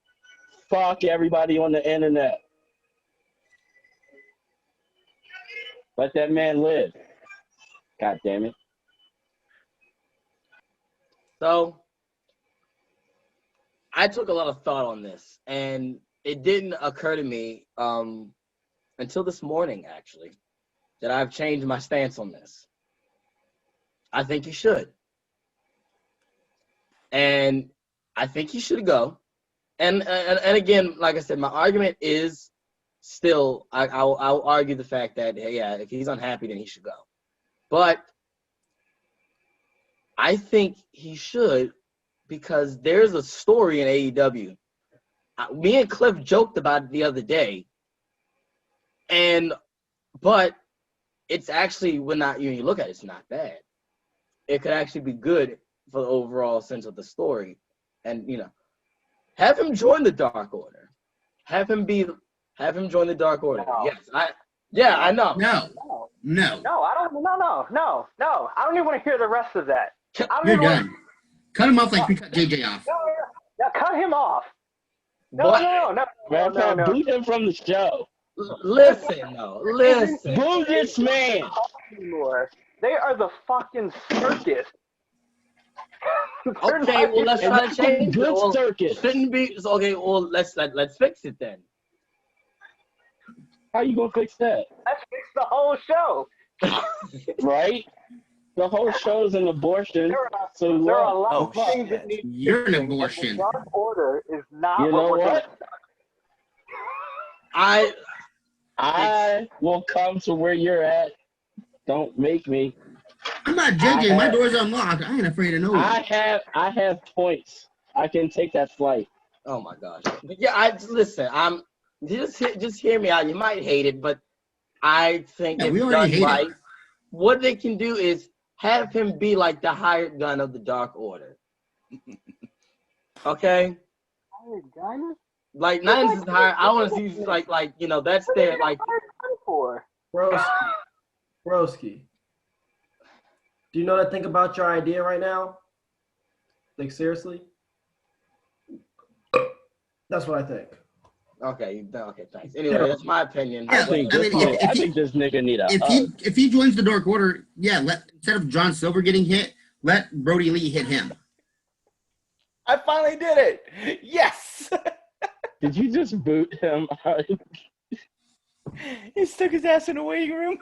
fuck everybody on the internet. Let that man live. God damn it. So I took a lot of thought on this, and it didn't occur to me until this morning, actually, that I've changed my stance on this. I think he should. And I think he should go. And again, like I said, my argument is still, I'll argue the fact that, hey, yeah, if he's unhappy, then he should go. But I think he should because there's a story in AEW. Me and Cliff joked about it the other day. But it's actually, when you look at it, it's not bad. It could actually be good for the overall sense of the story. And, have him join the Dark Order. Have him join the Dark Order. No. Yes, I know. No. No, I don't. No. I don't even want to hear the rest of that. I don't You're even wanna- done. Cut him off like we cut JJ off. No, cut him off. No. Boot him from the show. Listen. Boo this man. Anymore. They are the fucking circus. Okay, well, let's try to change it. Good Well, circus. shouldn't be okay. Well, let's fix it then. How you gonna fix that? Let's fix the whole show. Right? The whole show's an abortion. There are a lot Oh, of things that need. You're an abortion. The Dark Order is not You know what we're what? talking about. I will come to where you're at. Don't make me. I'm not JJ. My door's unlocked. I ain't afraid of no one. I have points. I can take that flight. Oh my gosh. Yeah, listen. Just hear me out. You might hate it, but I think Yeah, we it's already done hate right. it. what they can do is have him be like the hired gun of the Dark Order. Okay? Hired gun? Like, not as hired. I want to see, like, that's What their, is like, hired gun for? Broski. Do you know to think about your idea right now? Like, seriously? That's what I think. okay, thanks. Anyway, that's my opinion. Yeah, I think I mean, this nigga need a if he joins the Dark Order, yeah, instead of John Silver getting hit, let Brody Lee hit him. I finally did it. Yes. Did you just boot him? He stuck his ass in the waiting room.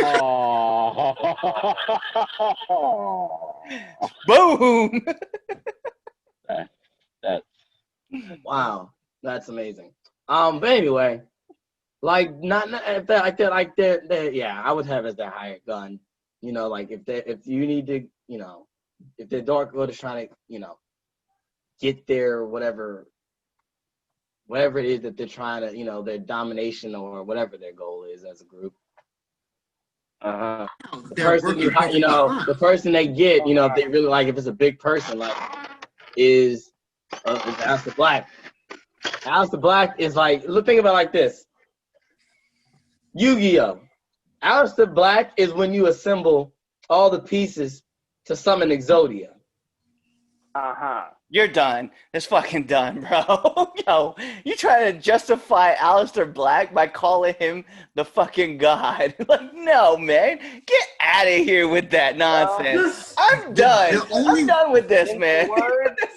Oh. Boom. That's Wow, that's amazing. But anyway, like if they're like they're yeah, I would have it as their hired gun. You know, like if you need to, you know, if the Dark Order is trying to, you know, get their whatever it is that they're trying to, you know, their domination or whatever their goal is as a group. uh-huh. The person the person they get, you know, if they really like, if it's a big person, like is Aleister Black. Aleister Black is like, think about it like this. Yu-Gi-Oh! Aleister Black is when you assemble all the pieces to summon Exodia. Uh-huh. You're done. It's fucking done, bro. Yo, you trying to justify Aleister Black by calling him the fucking god. Like, no, man. Get out of here with that nonsense. I'm done. I'm done with this, man.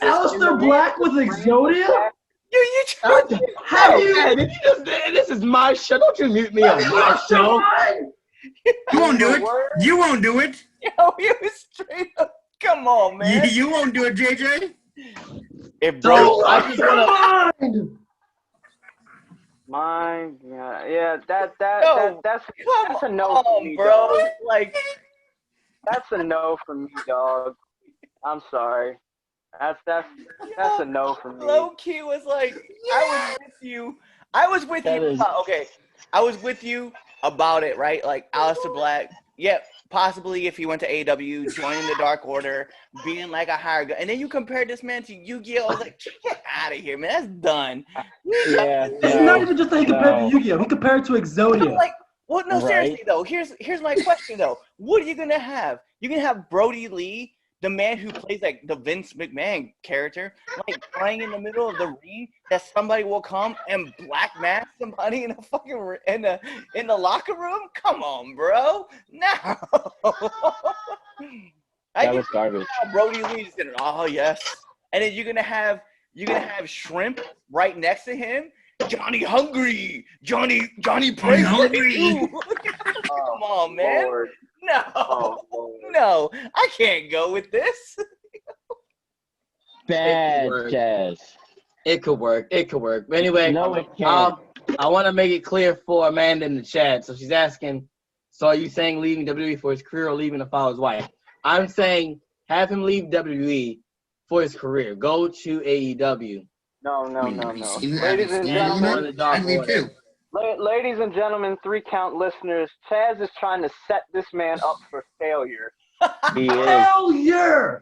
Aleister Black with Exodia? You tried to... Have you? Hey, did you just, this is my show. Don't you mute me on my show. You won't do it. You won't do it. Yo, you straight up... Come on, man. You won't do it, JJ. If So, I just want to... My God. Yeah, that's Come a no on, for me, bro. dog. Like, That's a no for me, dog. I'm sorry. That's a no for me. low key was like, I was with you. I was with That you. is- Okay, I was with you about it, right? Like Aleister Black. Yeah, possibly if he went to AEW, joining the Dark Order, being like a higher guy, and then you compared this man to Yu-Gi-Oh! I was like, get out of here, man. That's done. Yeah, It's not even just that he compared to Yu-Gi-Oh! He compared to Exodia. Like, well, no, Right. seriously though. Here's my question though. What are you gonna have? You're gonna have Brody Lee, the man who plays like the Vince McMahon character, like playing in the middle of the ring, that somebody will come and black mask somebody in a fucking in the locker room? Come on, bro. No. That was garbage. Brody Lee just did it. Oh yes. And then you're gonna have Shrimp right next to him. Johnny Hungry. Johnny Praise Hungry. Come on, man. Lord. No. Oh, Lord. No. I can't go with this. Bad Word. jazz. It could work. It could work. But anyway, No, it can't. I want to make it clear for Amanda in the chat. So she's asking, so are you saying leaving WWE for his career or leaving to follow his wife? I'm saying have him leave WWE for his career. Go to AEW. No. Ladies Ladies and gentlemen, I leave too. Ladies and gentlemen, 3 Count listeners, Chaz is trying to set this man up for failure. He is. Hell yeah!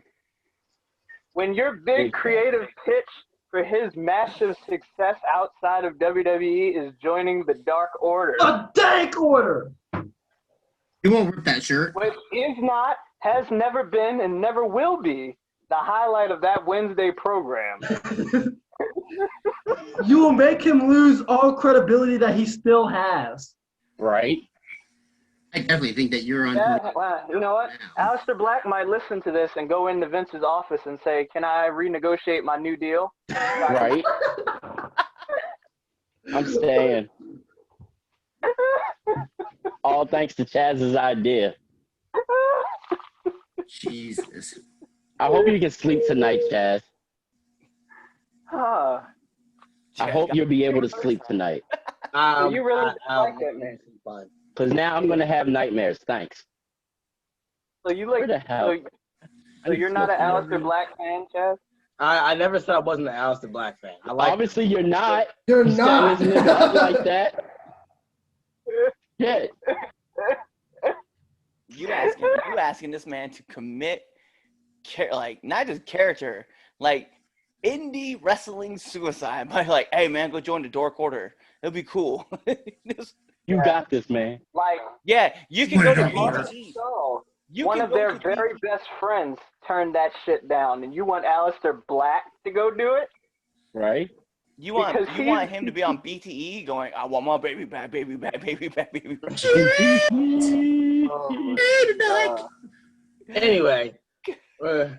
When your big creative pitch for his massive success outside of WWE is joining the Dark Order, A dank order! You won't rip that shirt. which is not, has never been, and never will be the highlight of that Wednesday program. You will make him lose all credibility that he still has. Right? I definitely think that you're on. Yeah, well, you know what? Aleister Black might listen to this and go into Vince's office and say, "Can I renegotiate my new deal?" Right? I'm staying. All thanks to Chaz's idea. Jesus. I hope you can sleep tonight, Chaz. Huh. I hope you'll be able to sleep tonight. You really like that, man. Because now I'm going to have nightmares. Thanks. So you Where like? the hell? So you're not an Aleister Black fan, Chaz? I never said I wasn't an Aleister Black fan. I like Obviously, you're not. You're You not. setting this nigga up like that. Shit. You asking this man to commit, like not just character, like indie wrestling suicide by like, hey man, go join the Dork Order. It'll be cool. You got this, man. Like, Yeah, you can go to Order. BTE. so You one can of go their to very BTE. best friends turned that shit down, and you want Aleister Black to go do it? Right? You want Because him to be on BTE going, I want my baby back, baby back, baby back, baby back. Oh, Anyway,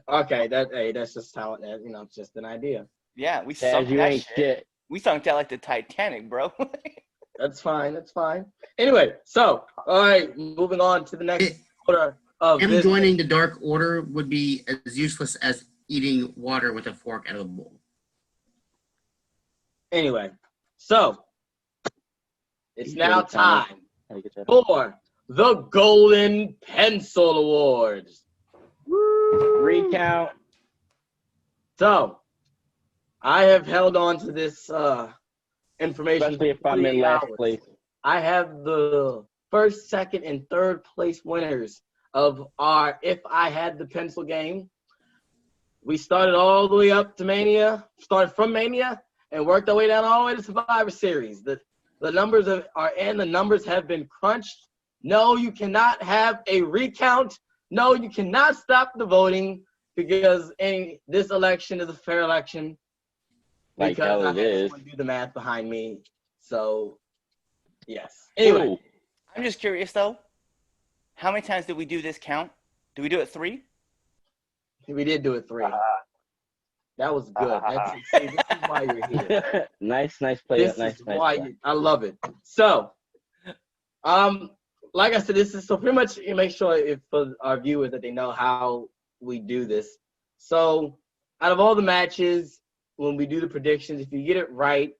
okay, that's just how it, it's just an idea. Yeah, we Taz, sunk you that ain't shit. shit. We sunk that like the Titanic, bro. That's fine. Anyway, so all right, moving on to the next order of Him business. joining the Dark Order would be as useless as eating water with a fork out of a bowl. Anyway, so it's You now dirty Thomas. time How you get that? for the Golden Pencil Awards. Recount. So I have held on to this information. Especially if for I'm in 48 last hours. place. I have the first, second, and third place winners of our If I Had the Pencil game. We started all the way up to Mania, started from Mania, and worked our way down all the way to Survivor Series. The numbers are in, the numbers have been crunched. No, you cannot have a recount. No, you cannot stop the voting because this election is a fair election. Like Because hell I it had is. someone do the math behind me. So, yes. Anyway, Ooh, I'm just curious though. How many times did we do this count? Did we do it 3? we did do it 3. That was good. See, this is why you're here. nice play. This Nice is play. why I love it. So, like I said, this is so pretty much you make sure for our viewers that they know how we do this. So, out of all the matches, when we do the predictions, if you get it right,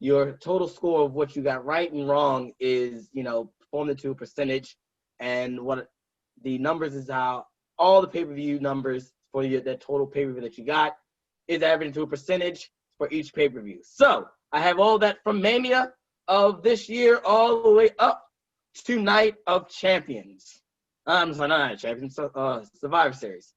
your total score of what you got right and wrong is, formed into a percentage, and what the numbers is how all the pay-per-view numbers for that total pay-per-view that you got is averaged into a percentage for each pay-per-view. So I have all that from Mania of this year all the way up to Night of Champions. I'm sorry, not Night of Champions, Survivor Series.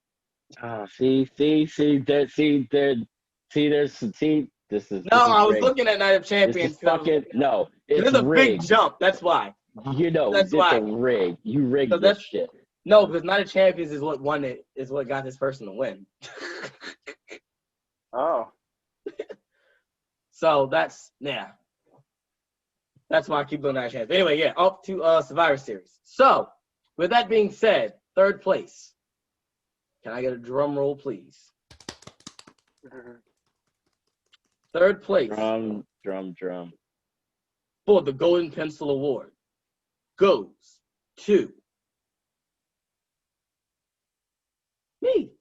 This is No, I was rigged. looking at Night of This Champions. is fucking no. There's It's a rigged. big jump. That's why. That's That's why. a rig. You rigged So this that's- shit. No, because Night of Champions is what won it. Is what got this person to win. oh. So that's That's why I keep doing Night of Champions. Anyway, yeah, up to Survivor Series. So with that being said, third place. Can I get a drum roll, please? Third place Drum. for the Golden Pencil Award goes to me.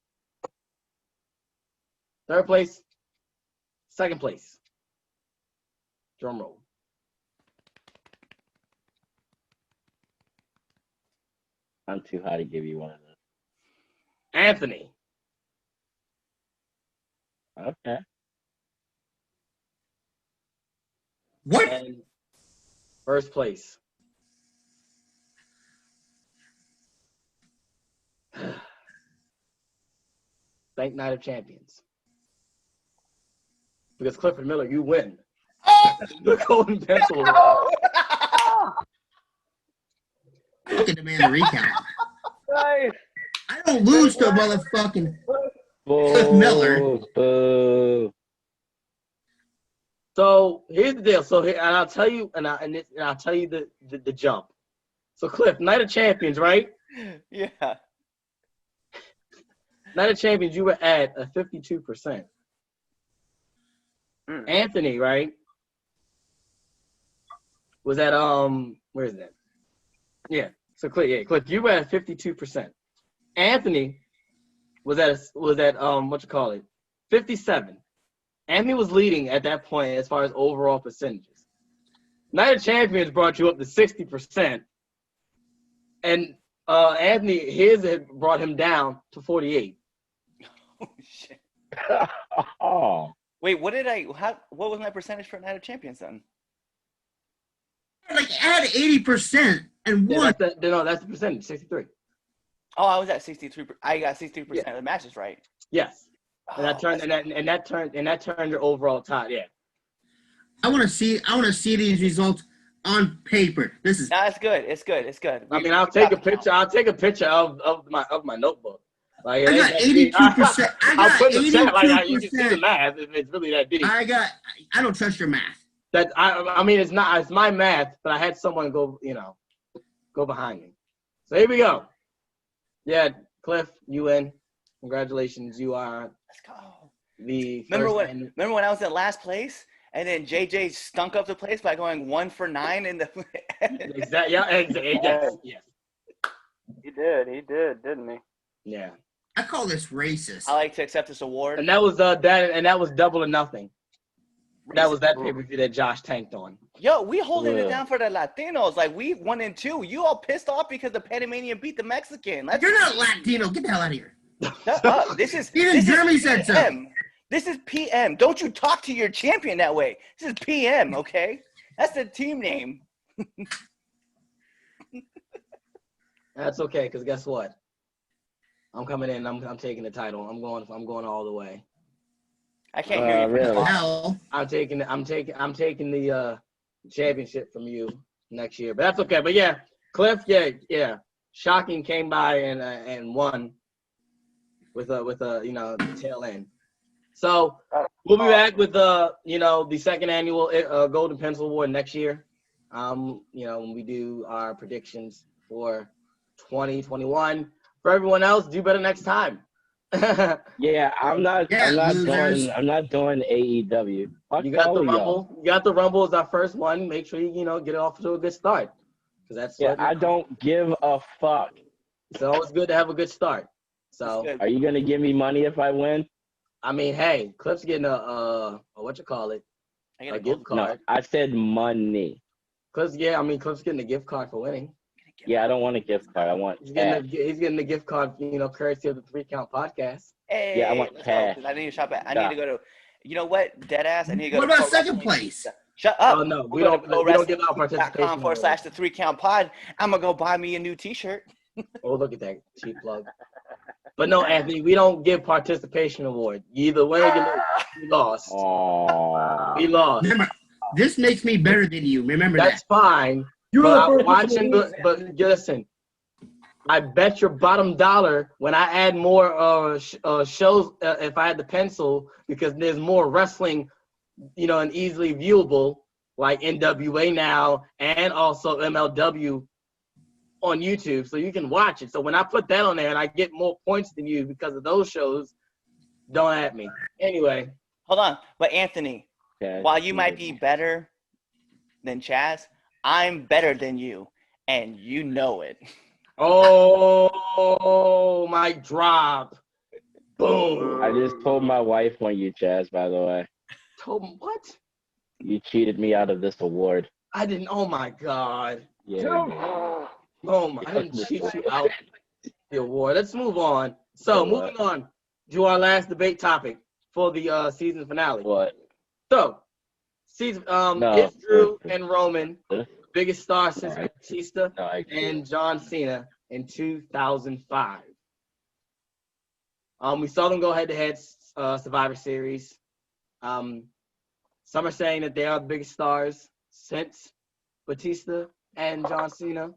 Third place. Second place. Drum roll. I'm too high to give you one of Anthony. those. Okay. What? And first place. Thank Night of Champions. Because Clifford Miller, you win. The Golden Pencil Award. I can demand a recount. Nice. I don't lose to motherfucking Boo, Miller. Boo. So here's the deal. So here, and I'll tell you, I'll tell you the jump. So Cliff, Night of Champions, right? Yeah. Night of Champions, you were at a 52%. Anthony, right? Was at where is that? Yeah. So Cliff, you were at 52%. Anthony was at what you call it, 57. Anthony was leading at that point as far as overall percentages. Night of Champions brought you up to 60%, and Anthony his had brought him down to 48. Oh shit. Oh. Wait, what was my percentage for Night of Champions then? Like add 80% and Yeah, one. that's the percentage, 63. Oh, I was at 63. I got 63% of the matches right. Yes. And that Oh, turned and that turned your overall tie. Yeah. I want to see these results on paper. This is no, it's good. It's good. It's good. I mean, I'll take a picture. I'll take a picture of my notebook. Like it I ain't got that deep. 82%. I I'll got put in the chat like you can see the 82%. math. It's really that deep. I don't trust your math. That I mean, it's not. It's my math, but I had someone go behind me. So here we go. Yeah, Cliff, you win. Congratulations, you are Let's go. the Remember first. when I was in last place and then JJ stunk up the place by going 1 for 9 in the Exactly. Yeah. Yes. He did, didn't he? Yeah. I call this racist. I like to accept this award. And that was that was Double or Nothing. That was that pay-per-view that Josh tanked on. Yo, we holding it down for the Latinos. Like we 1 and 2. You all pissed off because the Panamanian beat the Mexican. You're not Latino. Get the hell out of here. Shut up. This is Even Jeremy said so. PM. This is PM. Don't you talk to your champion that way. This is PM, okay? That's the team name. That's okay, because guess what? I'm coming in. I'm taking the title. I'm going all the way. I can't hear you. Really? Hell. I'm taking the championship from you next year. But that's okay. But yeah, Cliff, yeah. Shocking came by and won with the tail end. So we'll be back with the second annual Golden Pencil Award next year. When we do our predictions for 2021. For everyone else, do better next time. Yeah, I'm not losers. doing AEW. Fuck You got all the of y'all. Rumble. You got the Rumble as our first one. Make sure you get it off to a good start. Because that's Yeah, I don't give a fuck. It's always good to have a good start. So Good. Are you gonna give me money if I win? I mean, hey, Cliff's getting a I get a gift No, card. I said money. Cliff's getting a gift card for winning. Yeah, I don't want a gift card. I want He's cash. getting a gift card, courtesy of the 3 Count Podcast. Hey, Yeah, I want let's cash. go, 'cause I need to shop at. I need to go to. You know what? Deadass. I need to go. What to about Pro second Wrestling. place? Shut up. Oh no, we Go to don't give out participation. ProWrestling.com/, the 3 Count Pod. I'm gonna go buy me a new T-shirt. Oh, look at that cheap plug. But no, Anthony, we don't give participation award. You either win or you lose. We lost. Aww. We lost. Remember, this makes me better than you. Remember That's that. fine. You're But the I'm first watching. person to But listen, I bet your bottom dollar when I add more shows if I had the pencil because there's more wrestling, and easily viewable like NWA now and also MLW on YouTube, so you can watch it. So when I put that on there and I get more points than you because of those shows, don't at me. Anyway, Hold on, but Anthony, Okay. while you might be better than Chaz, I'm better than you, and you know it. oh my drop, boom. I just told my wife on you, Chaz, by the way. Told him what? You cheated me out of this award. I didn't. Oh my God. Yeah. Oh my! I didn't cheat you out the award. Let's move on. So moving on to our last debate topic for the season finale. What? So, season is Drew and Roman biggest star since Batista No, and John Cena in 2005. We saw them go head-to-head Survivor Series. Some are saying that they are the biggest stars since Batista and John Cena,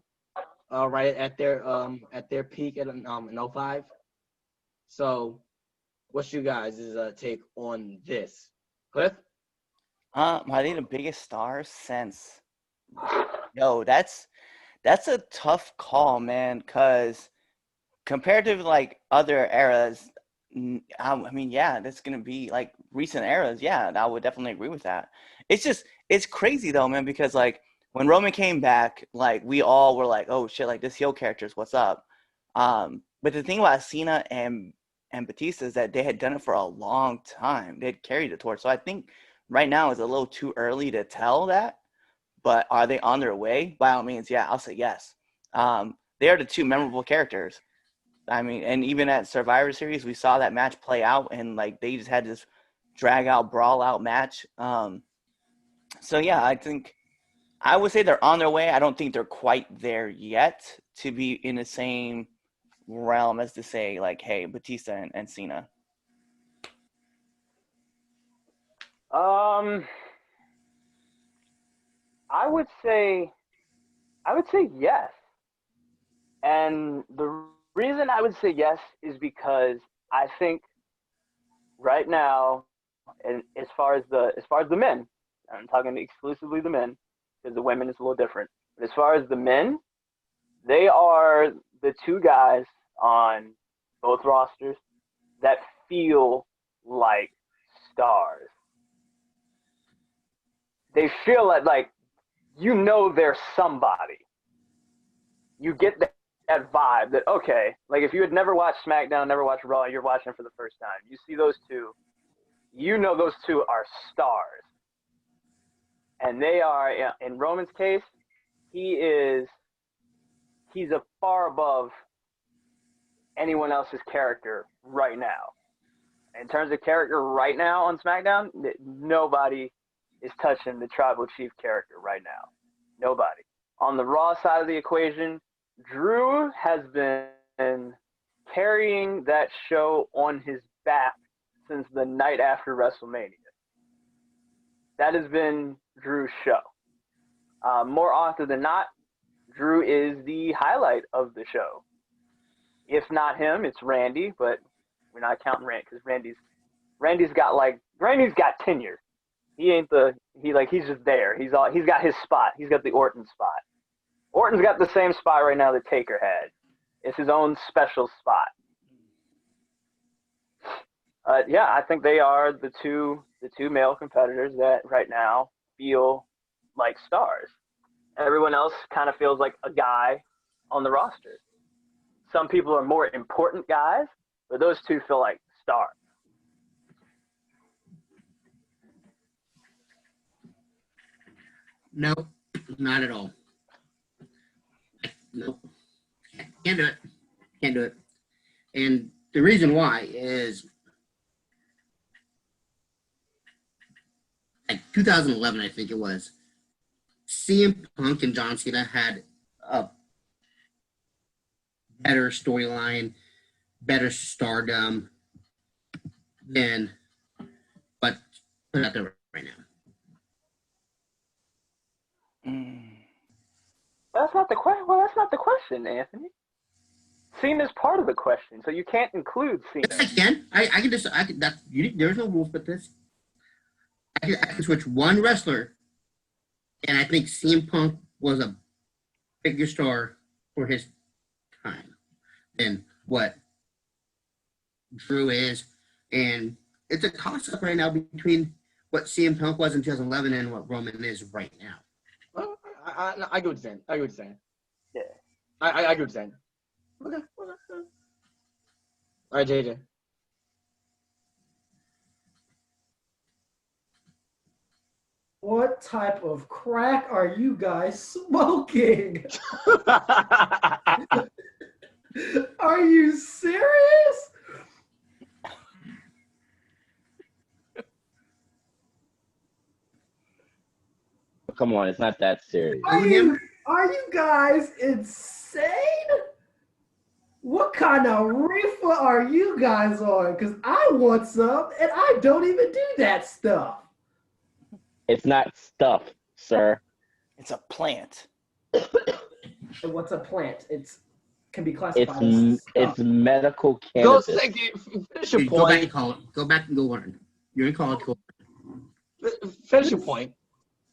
right at their peak in 05. So, what's you guys' take on this, Cliff? I think the biggest stars since. Yo, that's a tough call, man. Cause compared to like other eras, I mean, yeah, that's gonna be like recent eras. Yeah, I would definitely agree with that. It's crazy though, man, because like when Roman came back, like we all were like, oh shit, like this heel character's what's up. But the thing about Cena and Batista is that they had done it for a long time. They had carried the torch. So I think right now is a little too early to tell that. But are they on their way? By all means, yeah, I'll say yes. They are the two memorable characters. I mean, and even at Survivor Series, we saw that match play out, and like they just had this drag out, brawl out match. So yeah, I think I would say they're on their way. I don't think they're quite there yet to be in the same realm as to say, like, hey, Batista and Cena? I would say yes. And the reason I would say yes is because I think right now, and as far as the men, I'm talking exclusively the men, because the women is a little different. But as far as the men, they are the two guys on both rosters that feel like stars. They feel like they're somebody. You get that vibe that, okay, like if you had never watched SmackDown, never watched Raw, you're watching for the first time. You see those two, those two are stars. And they are, in Roman's case, he's a far above anyone else's character right now. In terms of character right now on SmackDown, nobody is touching the Tribal Chief character right now. Nobody. On the Raw side of the equation, Drew has been carrying that show on his back since the night after WrestleMania. That has been Drew's show. More often than not, Drew is the highlight of the show. If not him, it's Randy, but we're not counting Randy because Randy's got tenure. He's just there. He's got his spot. He's got the Orton spot. Orton's got the same spot right now that Taker had. It's his own special spot. I think they are the two male competitors that right now feel like stars. Everyone else kind of feels like a guy on the roster. Some people are more important guys, but those two feel like stars. No, not at all. No, can't do it. Can't do it. And the reason why is, like 2011, I think it was, CM Punk and John Cena had a better storyline, better stardom than what put out there right now. That's not the question. Well, that's not the question, Anthony. Cena's part of the question, so you can't include Cena. Yes, I can. I can just. I can. There's no rules with this. I can switch one wrestler, and I think CM Punk was a bigger star for his time than what Drew is, and it's a toss-up right now between what CM Punk was in 2011 and what Roman is right now. Well, I go with Zen. I go with Zen. Yeah. I go with Zen. Okay. All right, JJ. What type of crack are you guys smoking? Are you serious? Come on, it's not that serious. Are you guys insane? What kind of reefer are you guys on? Because I want some, and I don't even do that stuff. It's not stuff, sir. It's a plant. And what's a plant? Can be classified as stuff. It's medical Go cannabis. finish your Go back point. and call it. Go back and go learn. You're in college. Go. Finish your point.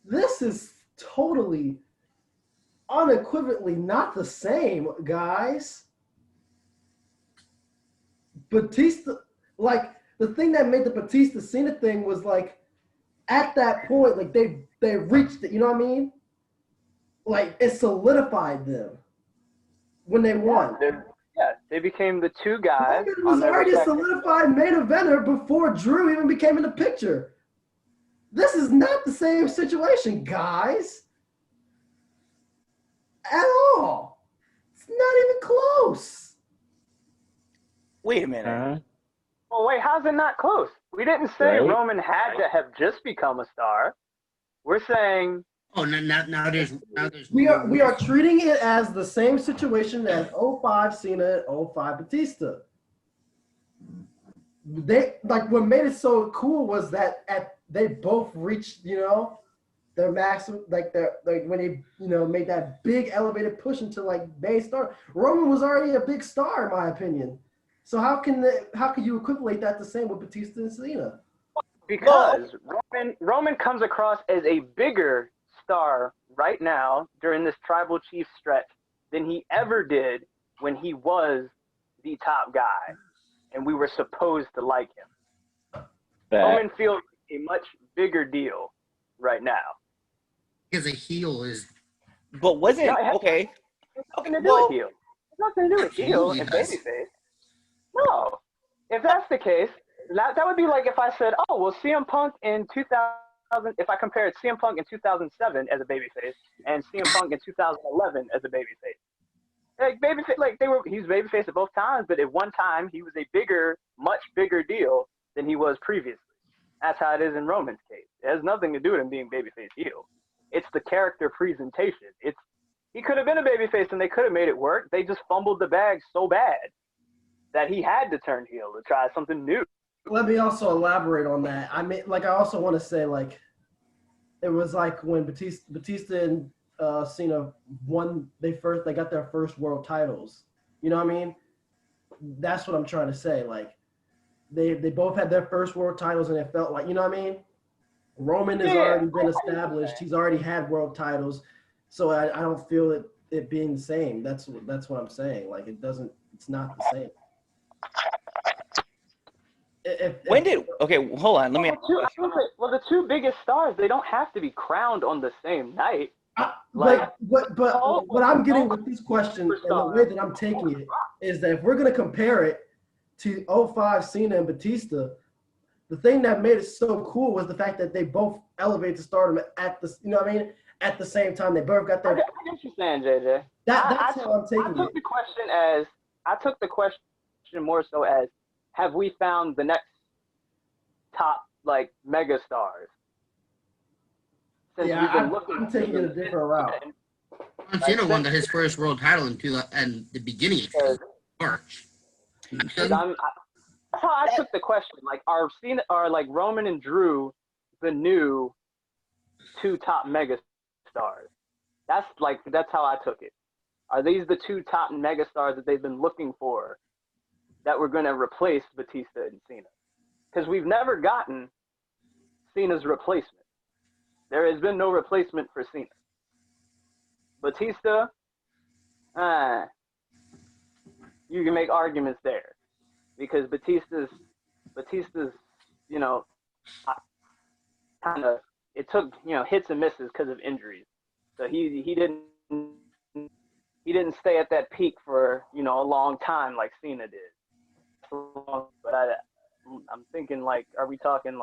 This is totally, unequivocally not the same, guys. Batista, like, the thing that made the Batista Cena thing was, like, at that point, like, they reached it, you know what I mean? Like, it solidified them when they won. They became the two guys. It was already a solidified main eventer before Drew even became in the picture. This is not the same situation, guys. At all. It's not even close. Wait a minute. Uh-huh. Well, wait, how's it not close? We didn't say Right. Roman had to have just become a star. We're saying Oh, now there's We are treating it as the same situation as 05 Cena and 05 Batista. They like what made it so cool was that they both reached, their maximum, like when they, made that big elevated push into like main star. Roman was already a big star in my opinion. So how can you equivalent that the same with Batista and Cena? Because Roman comes across as a bigger star right now during this Tribal Chief stretch than he ever did when he was the top guy and we were supposed to like him. Roman feels a much bigger deal right now. Because a heel is. But wasn't okay? Nothing to do with heel. It's nothing to do with heel and babyface. No. If that's the case, that would be like if I said, oh, well, CM Punk in 2000, if I compared CM Punk in 2007 as a babyface and CM Punk in 2011 as a babyface. Like babyface, he's babyface at both times, but at one time he was a much bigger deal than he was previously. That's how it is in Roman's case. It has nothing to do with him being babyface heel. It's the character presentation. He could have been a babyface and they could have made it work. They just fumbled the bag so bad that he had to turn heel to try something new. Let me also elaborate on that. I mean, I also want to say, it was like when Batista and Cena won, they got their first world titles. You know what I mean? That's what I'm trying to say. Like, they both had their first world titles, and it felt like, you know what I mean? Roman has already been established. He's already had world titles, so I don't feel it being the same. That's what I'm saying. Like, it's not the same. Hold on, let me. Well, the two biggest stars, they don't have to be crowned on the same night. But what I'm getting with these questions and the way that I'm taking it is that if we're going to compare it to 05 Cena and Batista, the thing that made it so cool was the fact that they both elevated to stardom at the same time. They both got their. I get what you're saying, JJ. That's how I'm taking it. I took the question more so as, have we found the next top mega stars? Yeah, I'm taking it a different route. Cena won his first world title in the beginning of March. That's how I took the question. Are Roman and Drew the new two top mega stars? That's how I took it. Are these the two top mega stars that they've been looking for that were going to replace Batista and Cena? Because we've never gotten Cena's replacement. There has been no replacement for Cena. Batista, you can make arguments there because Batista's, kind of, it took, hits and misses because of injuries. So he didn't stay at that peak for, a long time like Cena did. But I'm thinking, are we talking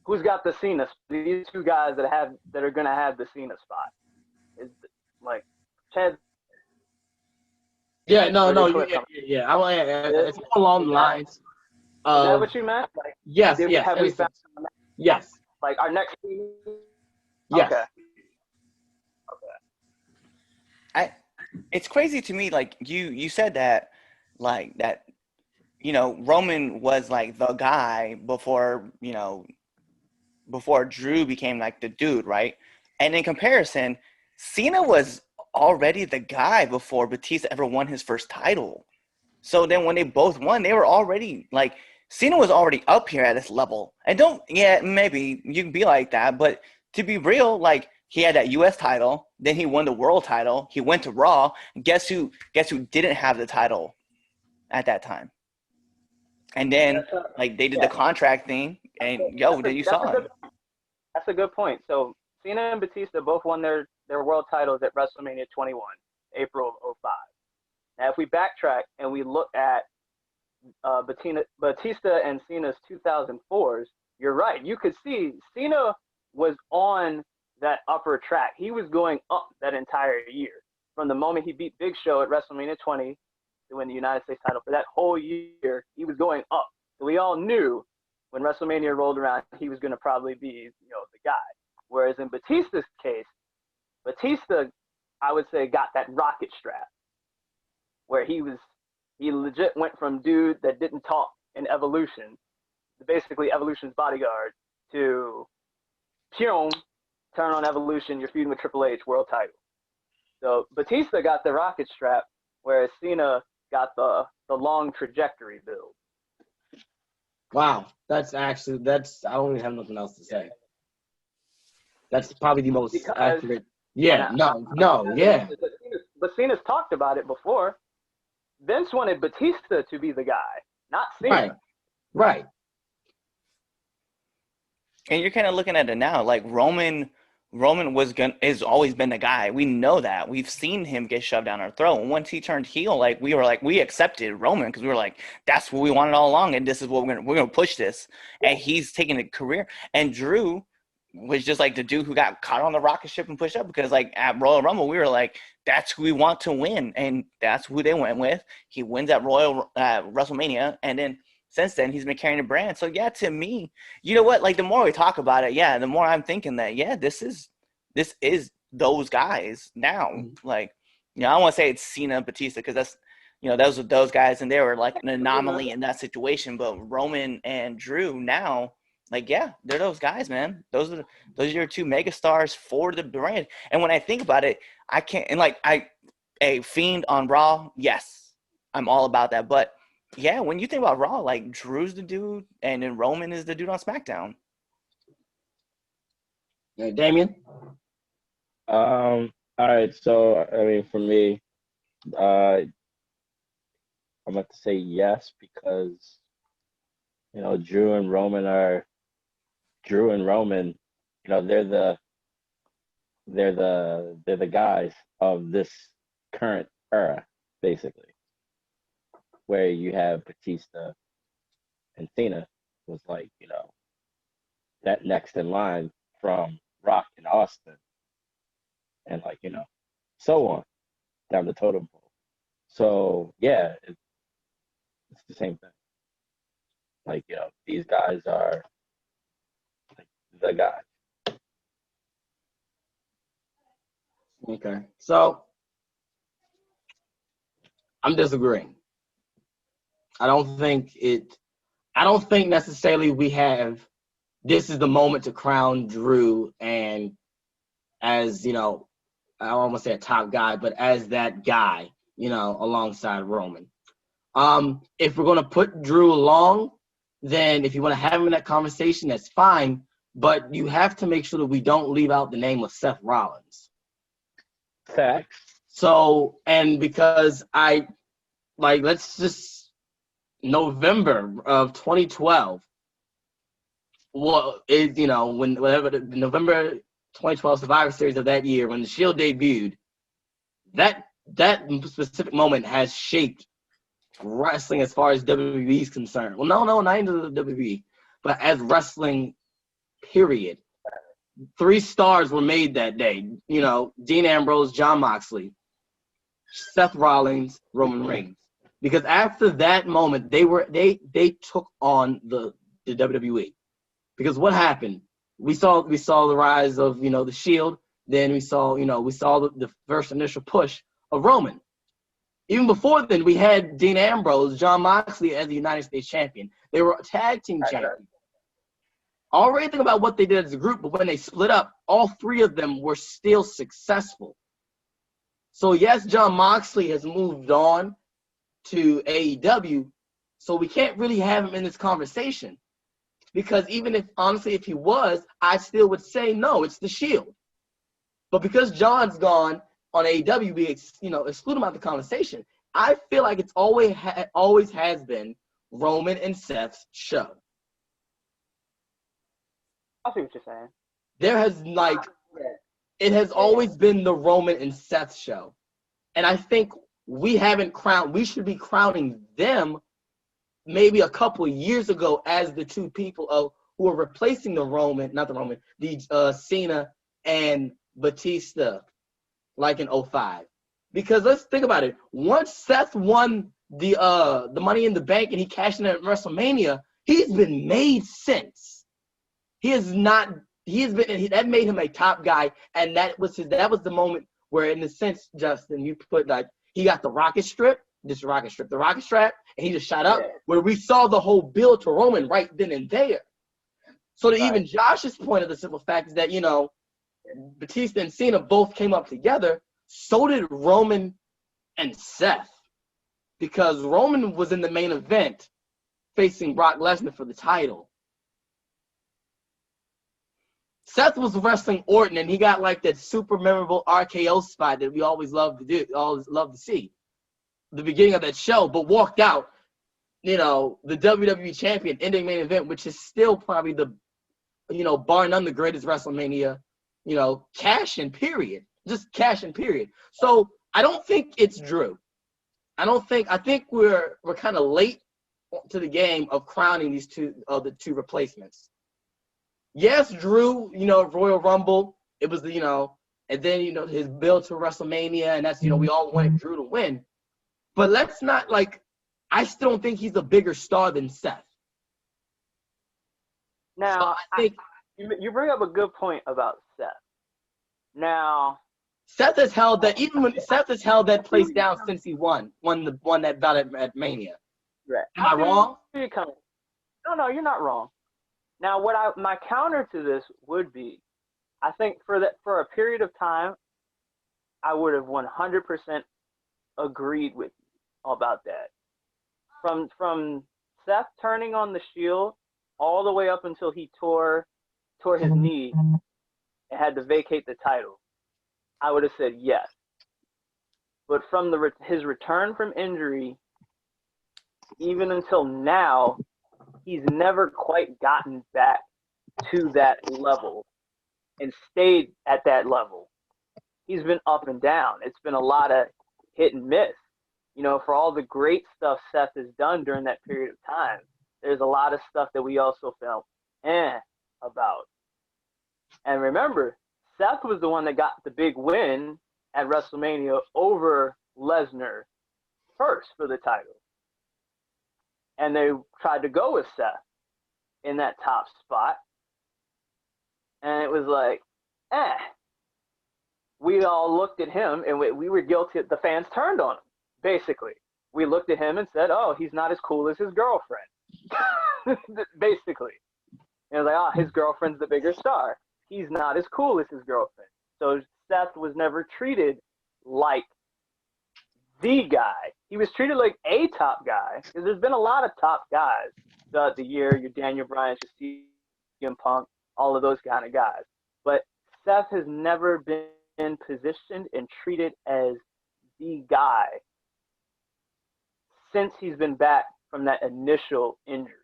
who's got the Cena? These two guys that are gonna have the Cena spot. Is Chad? Yeah, no. Yeah. It's along the lines. Is that what you meant? Yes. Have we found? Yes. Our next team. Yes. Okay. It's crazy to me. You said that, Roman was the guy before Drew became the dude, right? And in comparison, Cena was already the guy before Batista ever won his first title. So then when they both won, they were already Cena was already up here at this level. And maybe you can be like that, but to be real, he had that US title, then he won the world title, he went to Raw. Guess who didn't have the title at that time? And then they did the contract thing, and you saw it. That's a good point. So Cena and Batista both won their world titles at WrestleMania 21, April of 05. Now, if we backtrack and we look at Batista and Cena's 2004s, you're right. You could see Cena was on that upper track. He was going up that entire year. From the moment he beat Big Show at WrestleMania 20 to win the United States title, for that whole year, he was going up. So we all knew when WrestleMania rolled around, he was going to probably be, the guy. Whereas in Batista's case, Batista, I would say, got that rocket strap, where he legit went from dude that didn't talk in Evolution, basically Evolution's bodyguard, to turn on Evolution, you're feuding with Triple H world title. So Batista got the rocket strap, whereas Cena got the long trajectory build. Wow, I don't even have nothing else to say. That's probably the most accurate. Yeah, yeah. But Cena's talked about it before. Vince wanted Batista to be the guy, not Cena. Right. And you're kind of looking at it now, like Roman has always been the guy. We know that. We've seen him get shoved down our throat. And once he turned heel, we accepted Roman because we were like, that's what we wanted all along, and this is what we're gonna push this. And he's taking a career. And Drew was just like the dude who got caught on the rocket ship and pushed up because like at Royal Rumble, we were like, that's who we want to win. And that's who they went with. He wins at WrestleMania. And then since then, he's been carrying the brand. So, yeah, to me, you know what? Like, the more we talk about it, the more I'm thinking that, this is those guys now. Like, I don't want to say it's Cena and Batista because that's, those are those guys, and they were like an anomaly in that situation. But Roman and Drew now, like, they're those guys, man. Those are your two megastars for the brand. And when I think about it, I can't – and, like, a Fiend on Raw, yes, I'm all about that. But – yeah, when you think about Raw, like Drew's the dude, and then Roman is the dude on SmackDown. Yeah, Damien? All right, so I mean, for me, I'm about to say yes because Drew and Roman, they're the guys of this current era, basically. Where you have Batista and Cena was like, that next in line from Rock and Austin and like, so on down the totem pole. So yeah, it's the same thing. Like, these guys are like the guys. Okay. So I'm disagreeing. I don't think necessarily this is the moment to crown Drew and as, I don't want to say a top guy, but as that guy, alongside Roman. If we're going to put Drew along, then if you want to have him in that conversation, that's fine. But you have to make sure that we don't leave out the name of Seth Rollins. Facts. So, and because let's just, November of 2012. Whenever the November 2012 Survivor Series of that year, when the Shield debuted, that specific moment has shaped wrestling as far as WWE is concerned. Well, no, not into the WWE, but as wrestling, period. 3 stars were made that day. Dean Ambrose, Jon Moxley, Seth Rollins, Roman Reigns. Because after that moment, they took on the WWE. Because what happened? We saw the rise of the Shield. Then we saw the first initial push of Roman. Even before then, we had Dean Ambrose, Jon Moxley as the United States champion. They were tag team champions. Already think about what they did as a group, but when they split up, all 3 of them were still successful. So yes, Jon Moxley has moved on to AEW, so we can't really have him in this conversation. Because even if he was, I still would say no, it's the Shield. But because John's gone on AEW, we exclude him out of the conversation. I feel like it's always has been Roman and Seth's show. I see what you're saying. There has it has always been the Roman and Seth show. And I think we should be crowning them maybe a couple of years ago as the 2 people who are replacing the Cena and Batista, like in 2005. Because let's think about it. Once Seth won the Money in the Bank and he cashed in at WrestleMania, he's been made since. He has not that made him a top guy, and that was the moment where, in a sense, Justin, you put like he got the rocket strap, and he just shot up. Yeah. Where we saw the whole build to Roman right then and there. So to Right. even Josh's point of the simple fact is that, you know, Batista and Cena both came up together. So did Roman and Seth, because Roman was in the main event facing Brock Lesnar for the title. Seth was wrestling Orton, and he got like that super memorable RKO spot that we always love to see. The beginning of that show, but walked out, you know, the WWE champion, ending main event, which is still probably the, you know, bar none, the greatest WrestleMania, you know, cash-in period. Just cash-in period. So I don't think it's Drew. I think we're kind of late to the game of crowning these the two replacements. Yes, Drew, you know, Royal Rumble, it was the, you know, and then, you know, his build to WrestleMania, and that's, you know, we all wanted Drew to win. But let's not, like, I still don't think he's a bigger star than Seth. Now, So I think you bring up a good point about Seth. Now, Seth has held that place down since he won that bout at Mania. right. Am I wrong? No, you're not wrong. Now, my counter to this would be, I think for a period of time, I would have 100% agreed with you about that. From Seth turning on the Shield all the way up until he tore his knee and had to vacate the title, I would have said yes. But from his return from injury, even until now, he's never quite gotten back to that level and stayed at that level. He's been up and down. It's been a lot of hit and miss. You know, for all the great stuff Seth has done during that period of time, there's a lot of stuff that we also felt about. And remember, Seth was the one that got the big win at WrestleMania over Lesnar first for the title. And they tried to go with Seth in that top spot. And it was like, we all looked at him, and we were guilty. The fans turned on him, basically. We looked at him and said, oh, he's not as cool as his girlfriend. Basically. And it was like, oh, his girlfriend's the bigger star. He's not as cool as his girlfriend. So Seth was never treated like the guy. He was treated like a top guy, because there's been a lot of top guys throughout the year. Your Daniel Bryan, your CM Punk, all of those kind of guys. But Seth has never been positioned and treated as the guy since he's been back from that initial injury.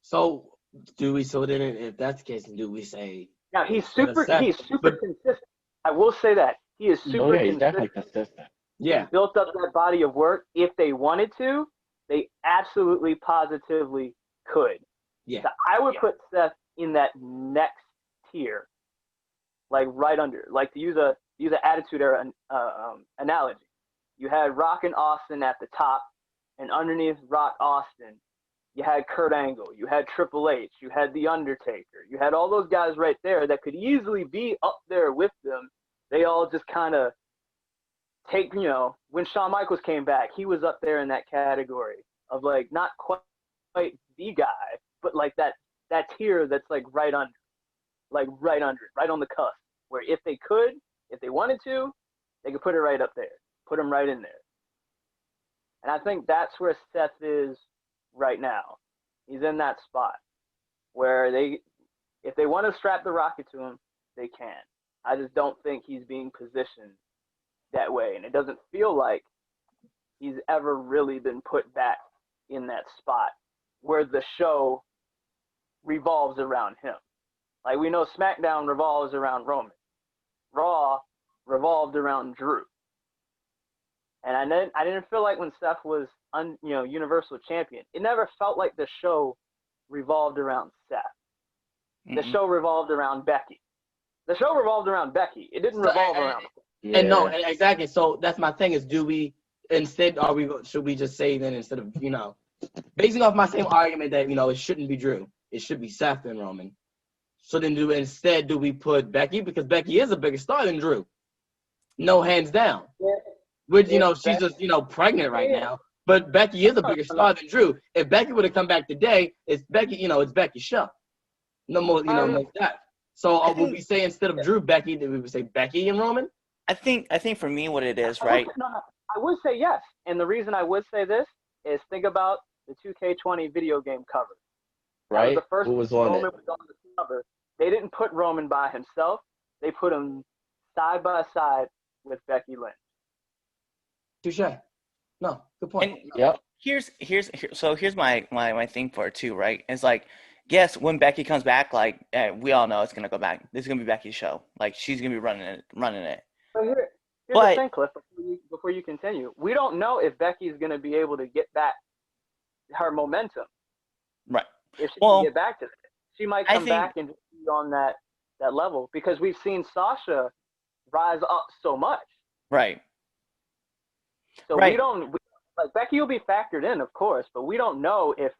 So then if that's the case, do we say now he's super consistent. I will say that he is super he's consistent. definitely consistent. yeah. He's built up that body of work. If they wanted to, they absolutely positively could. Yeah. So I would put Seth in that next tier, like right under, like to use a Attitude Era analogy. You had Rock and Austin at the top, and underneath Rock Austin, you had Kurt Angle, you had Triple H, you had The Undertaker, you had all those guys right there that could easily be up there with them. They all just kind of take, you know, when Shawn Michaels came back, he was up there in that category of like not quite the guy, but like that tier that's like right under, right on the cusp, where if they wanted to, they could put it right up there, put him right in there. And I think that's where Seth is right now. He's in that spot where if they want to strap the rocket to him, they can. I just don't think he's being positioned that way. And it doesn't feel like he's ever really been put back in that spot where the show revolves around him. Like we know SmackDown revolves around Roman. Raw revolved around Drew. And I didn't feel like when Seth was Universal Champion, it never felt like the show revolved around Seth. The show revolved around Becky. The show revolved around Becky. It didn't revolve around. Yeah. And no, exactly. So that's my thing is, should we just say then, instead of, you know, basing off my same argument that, you know, it shouldn't be Drew, it should be Seth and Roman. So then do we put Becky, because Becky is a bigger star than Drew? No, hands down. Which, she's just, pregnant right now. But Becky is a bigger star than Drew. If Becky would have come back today, it's Becky, it's Becky's show. No more, no that. So would we say instead of Drew, Becky, did we would say Becky and Roman? I think for me what it is, right? I would say yes. And the reason I would say this is think about the 2K20 video game cover. Right. The first Who was on Roman it? was on the cover. They didn't put Roman by himself. They put him side by side with Becky Lynch. Touche. No, good point. And here's my thing for it too, right? It's like, yes, when Becky comes back, like we all know it's gonna go back. This is gonna be Becky's show. Like she's gonna be running it. So here's the thing, Cliff. Before you continue, we don't know if Becky's gonna be able to get back her momentum. Right. If she can get back to it, she might come back and be on that level, because we've seen Sasha rise up so much. Right. So we don't like Becky will be factored in, of course, but we don't know if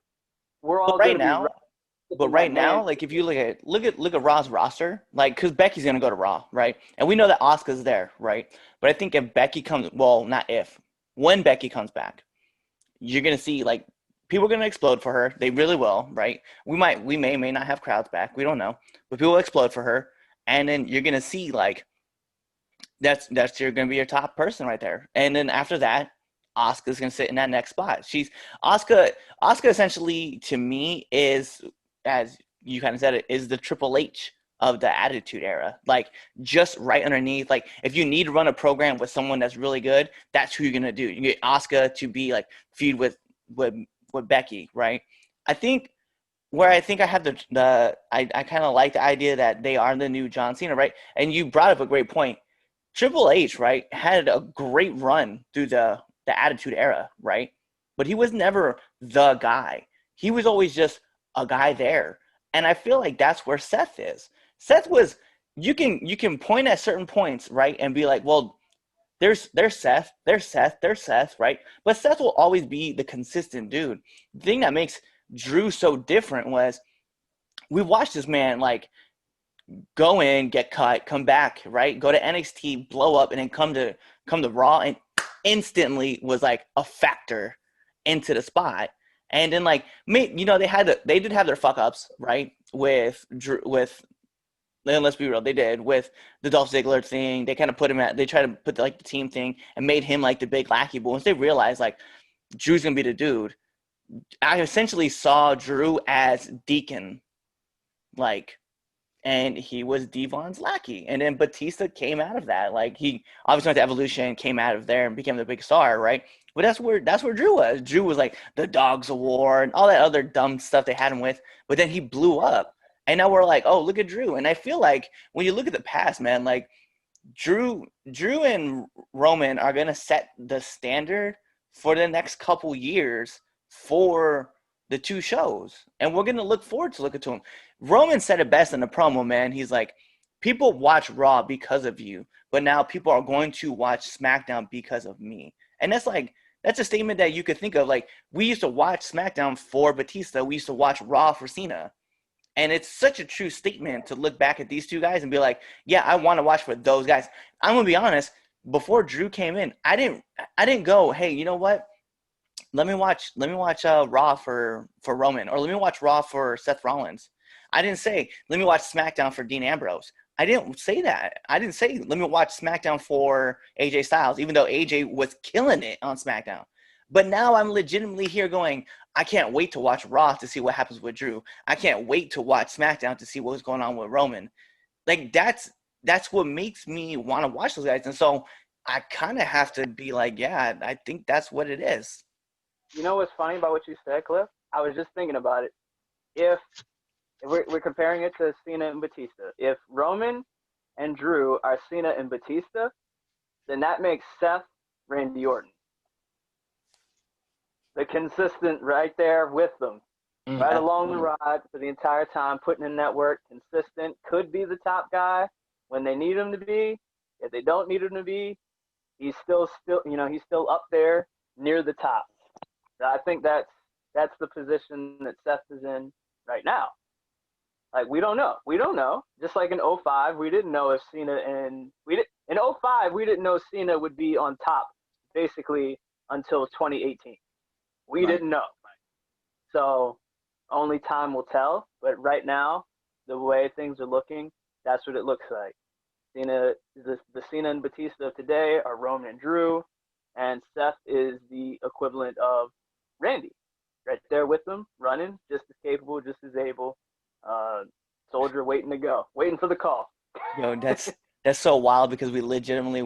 we're all right now. But right now, like if you look at Raw's roster, like because Becky's gonna go to Raw, right? And we know that Asuka's there, right? But I think if Becky comes, when Becky comes back, you're gonna see like people are gonna explode for her. They really will, right? We may not have crowds back. We don't know, but people will explode for her, and then you're gonna see like that's you're gonna be your top person right there. And then after that, Asuka's gonna sit in that next spot. Asuka essentially to me is, as you kind of said it, is the Triple H of the Attitude Era. Like just right underneath. Like if you need to run a program with someone that's really good, that's who you're gonna do. You get Asuka to be like feud with Becky, right? I think I have I kind of like the idea that they are the new John Cena, right? And you brought up a great point. Triple H, right, had a great run through the Attitude Era, right? But he was never the guy. He was always just a guy there. And I feel like that's where Seth is. Seth was, you can point at certain points, right, and be like, well, there's Seth, right? But Seth will always be the consistent dude. The thing that makes Drew so different was we watched this man like go in, get cut, come back, right? Go to NXT, blow up, and then come to Raw and instantly was like a factor into the spot. And then like they did have their fuck ups, right? With let's be real, they did with the Dolph Ziggler thing. They kind of they tried to put like the team thing and made him like the big lackey. But once they realized like Drew's gonna be the dude, I essentially saw Drew as Deacon, like, and he was Devon's lackey. And then Batista came out of that. Like he obviously went to Evolution, came out of there and became the big star, right? But that's where Drew was. Drew was like the Dogs of War and all that other dumb stuff they had him with. But then he blew up. And now we're like, oh, look at Drew. And I feel like when you look at the past, man, like Drew and Roman are going to set the standard for the next couple years for the two shows. And we're going to look forward to looking to him. Roman said it best in the promo, man. He's like, people watch Raw because of you, but now people are going to watch SmackDown because of me. And that's a statement that you could think of. Like, we used to watch SmackDown for Batista. We used to watch Raw for Cena. And it's such a true statement to look back at these two guys and be like, yeah, I want to watch for those guys. I'm going to be honest, before Drew came in, I didn't go, hey, you know what? Let me watch Raw for Roman, or let me watch Raw for Seth Rollins. I didn't say, let me watch SmackDown for Dean Ambrose. I didn't say that. I didn't say, let me watch SmackDown for AJ Styles, even though AJ was killing it on SmackDown. But now I'm legitimately here going, I can't wait to watch Raw to see what happens with Drew. I can't wait to watch SmackDown to see what's going on with Roman. Like, that's what makes me want to watch those guys. And so I kind of have to be like, yeah, I think that's what it is. You know what's funny about what you said, Cliff? I was just thinking about it. If we're comparing it to Cena and Batista, if Roman and Drew are Cena and Batista, then that makes Seth Randy Orton. The consistent right there with them, right along the ride for the entire time, putting in that work, consistent, could be the top guy when they need him to be. If they don't need him to be, he's still he's still up there near the top. So I think that's the position that Seth is in right now. Like, we don't know. We don't know. Just like in '05, we didn't know if Cena in '05, we didn't know Cena would be on top basically until 2018. We didn't know. So only time will tell. But right now, the way things are looking, that's what it looks like. The Cena and Batista of today are Roman and Drew, and Seth is the equivalent of Randy, right there with them, running, just as capable, just as able. Soldier waiting to go, waiting for the call. Yo, that's so wild because we legitimately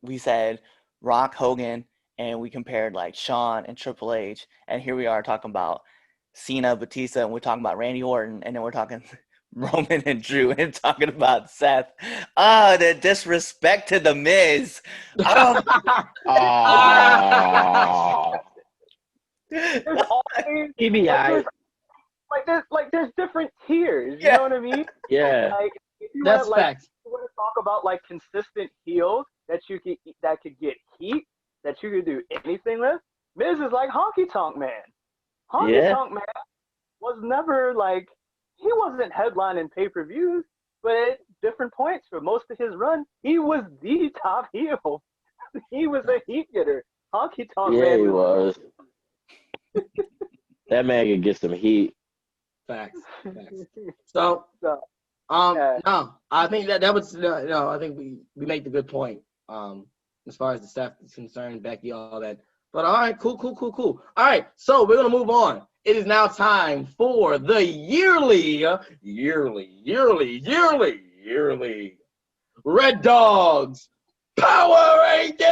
we said Rock, Hogan, and we compared like Shawn and Triple H, and here we are talking about Cena, Batista, and we're talking about Randy Orton, and then we're talking Roman and Drew, and talking about Seth. Oh, the disrespect to the Miz. Oh, There's always TBI. there's different tiers. You Yeah. know what I mean? Yeah. Like, if you That's wanna, facts. you want to talk about like consistent heels that could get heat, that you could do anything with. Miz is like Honky Tonk Man. Honky Tonk Man was never like, he wasn't headlining pay-per-views, but at different points for most of his run, he was the top heel. He was a heat getter. Honky Tonk Yeah, Man he was. That man could get some heat. Facts. So, So, no, I think that was no. I think we make the good point. As far as the staff is concerned, Becky, all that. But all right, cool. All right, so we're gonna move on. It is now time for the yearly Red Dogs Power Ranking.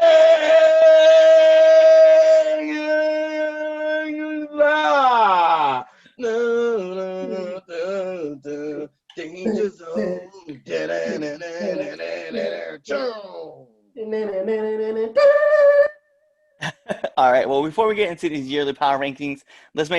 Danger zone. all right. Well, before we get into these yearly power rankings, let's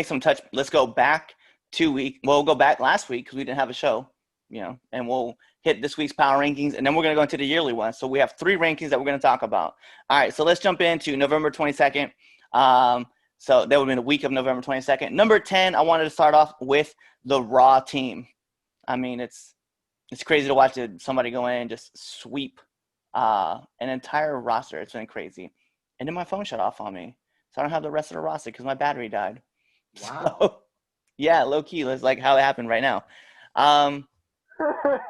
go back 2 weeks. We'll go back last week because we didn't have a show, and we'll hit this week's power rankings, and then we're going to go into the yearly one. So we have 3 rankings that we're going to talk about. All right. So let's jump into November 22nd. So that would have been the week of November 22nd. Number 10, I wanted to start off with the Raw team. I mean, it's crazy to watch somebody go in and just sweep an entire roster. It's been crazy. And then my phone shut off on me. So I don't have the rest of the roster because my battery died. Wow. So, yeah, low key. That's like how it happened right now.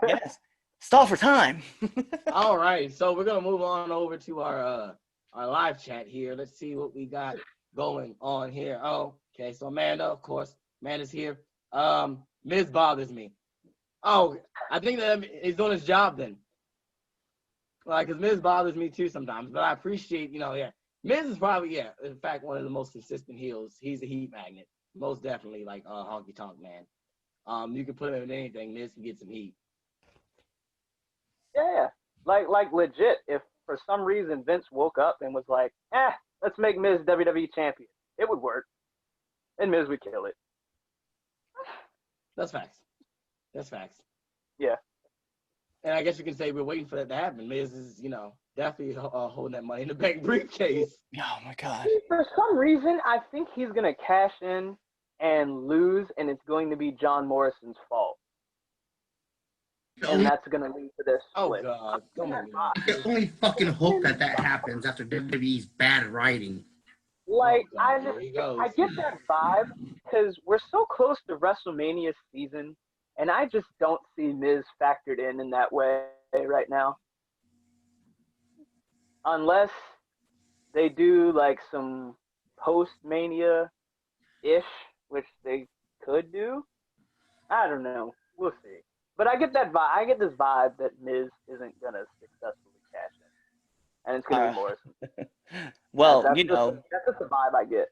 Yes. Stall for time. All right, so we're gonna move on over to our live chat here. Let's see what we got going on here. Oh, okay. So Amanda, of course, Amanda's here. Miz bothers me. Oh, I think that he's doing his job then. Like, because Miz bothers me too sometimes, but I appreciate, yeah. Miz is probably, in fact, one of the most consistent heels. He's a heat magnet, most definitely, like Honky Tonk Man. You can put him in anything, Miz can get some heat. yeah, like legit. If for some reason Vince woke up and was like, let's make Miz WWE champion, it would work, and Miz would kill it. That's facts. Yeah. And I guess you can say we're waiting for that to happen. Miz is, definitely holding that Money in the Bank briefcase. Oh, my God. For some reason, I think he's going to cash in and lose, and it's going to be John Morrison's fault. And that's going to lead to this Oh, split. God. Don't make me I can only fucking hope that happens after WWE's bad writing. Like, Oh, God, here he goes. I get that vibe because we're so close to WrestleMania season, and I just don't see Miz factored in that way right now. Unless they do like some post-Mania-ish, which they could do. I don't know. We'll see. But I get that vibe. I get this vibe that Miz isn't gonna successfully cash in, and it's gonna be Morrison. Well, that's just the vibe I get.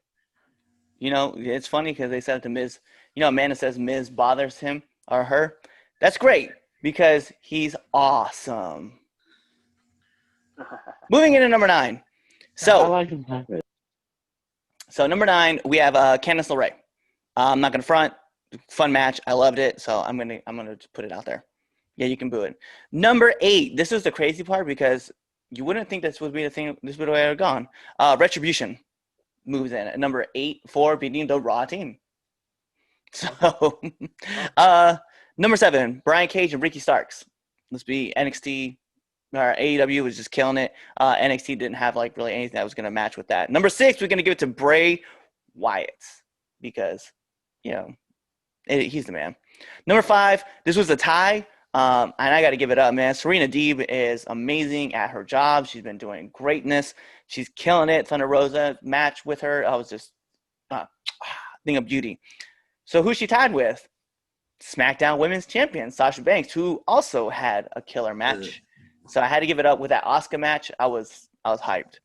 It's funny because they said it to Miz. Amanda says Miz bothers him or her. That's great because he's awesome. Moving into number 9. I So, like him happen. number 9, we have Candice LeRae. I'm not gonna front. Fun match. I loved it. So I'm gonna just put it out there. Yeah, you can boo it. Number 8. This is the crazy part because you wouldn't think this would be the thing. This would have gone. Retribution moves in at number 8 for beating the Raw team. So, Number 7, Brian Cage and Ricky Starks. Let's be NXT or AEW was just killing it. NXT didn't have like really anything that was going to match with that. Number 6, we're going to give it to Bray Wyatt because, he's the man. Number 5, this was a tie. And I got to give it up, man. Serena Deeb is amazing at her job. She's been doing greatness. She's killing it. Thunder Rosa match with her. I was just thing of beauty. So who's she tied with? SmackDown Women's Champion Sasha Banks, who also had a killer match. So I had to give it up with that Asuka match. I was hyped.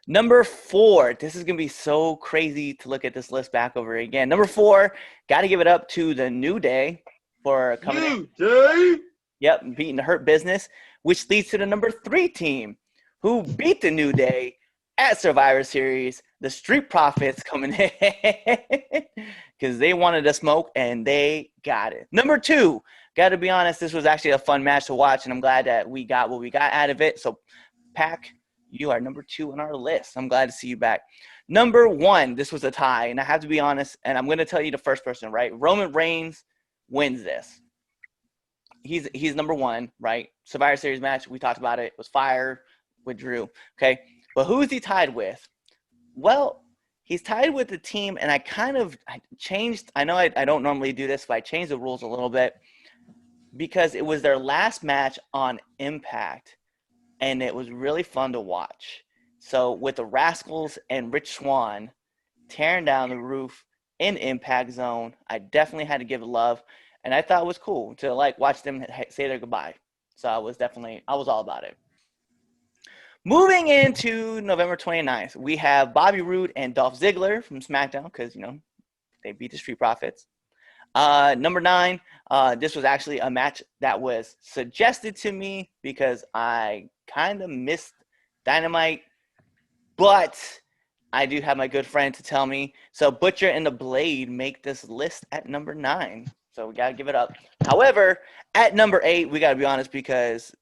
Number 4, this is gonna be so crazy to look at this list back over again. Number 4, got to give it up to the New Day for coming in. Day. Yep, beating the Hurt Business, which leads to the number 3 team, who beat the New Day at Survivor Series. The Street Profits coming in because they wanted to smoke and they got it. Number 2, got to be honest, this was actually a fun match to watch, and I'm glad that we got what we got out of it. So, Pac, you are number 2 on our list. I'm glad to see you back. Number 1, this was a tie, and I have to be honest, and I'm going to tell you the first person, right? Roman Reigns wins this. He's number 1, right? Survivor Series match, we talked about it. It was fire with Drew, okay? But who is he tied with? Well, he's tied with the team, and I changed. I know I don't normally do this, but I changed the rules a little bit because it was their last match on Impact, and it was really fun to watch. So with the Rascals and Rich Swann tearing down the roof in Impact Zone, I definitely had to give it love, and I thought it was cool to like watch them say their goodbye. So I was all about it. Moving into November 29th, we have Bobby Roode and Dolph Ziggler from SmackDown because, they beat the Street Profits. Number 9, this was actually a match that was suggested to me because I kind of missed Dynamite, but I do have my good friend to tell me. So Butcher and the Blade make this list at number 9. So we got to give it up. However, at number 8, we got to be honest because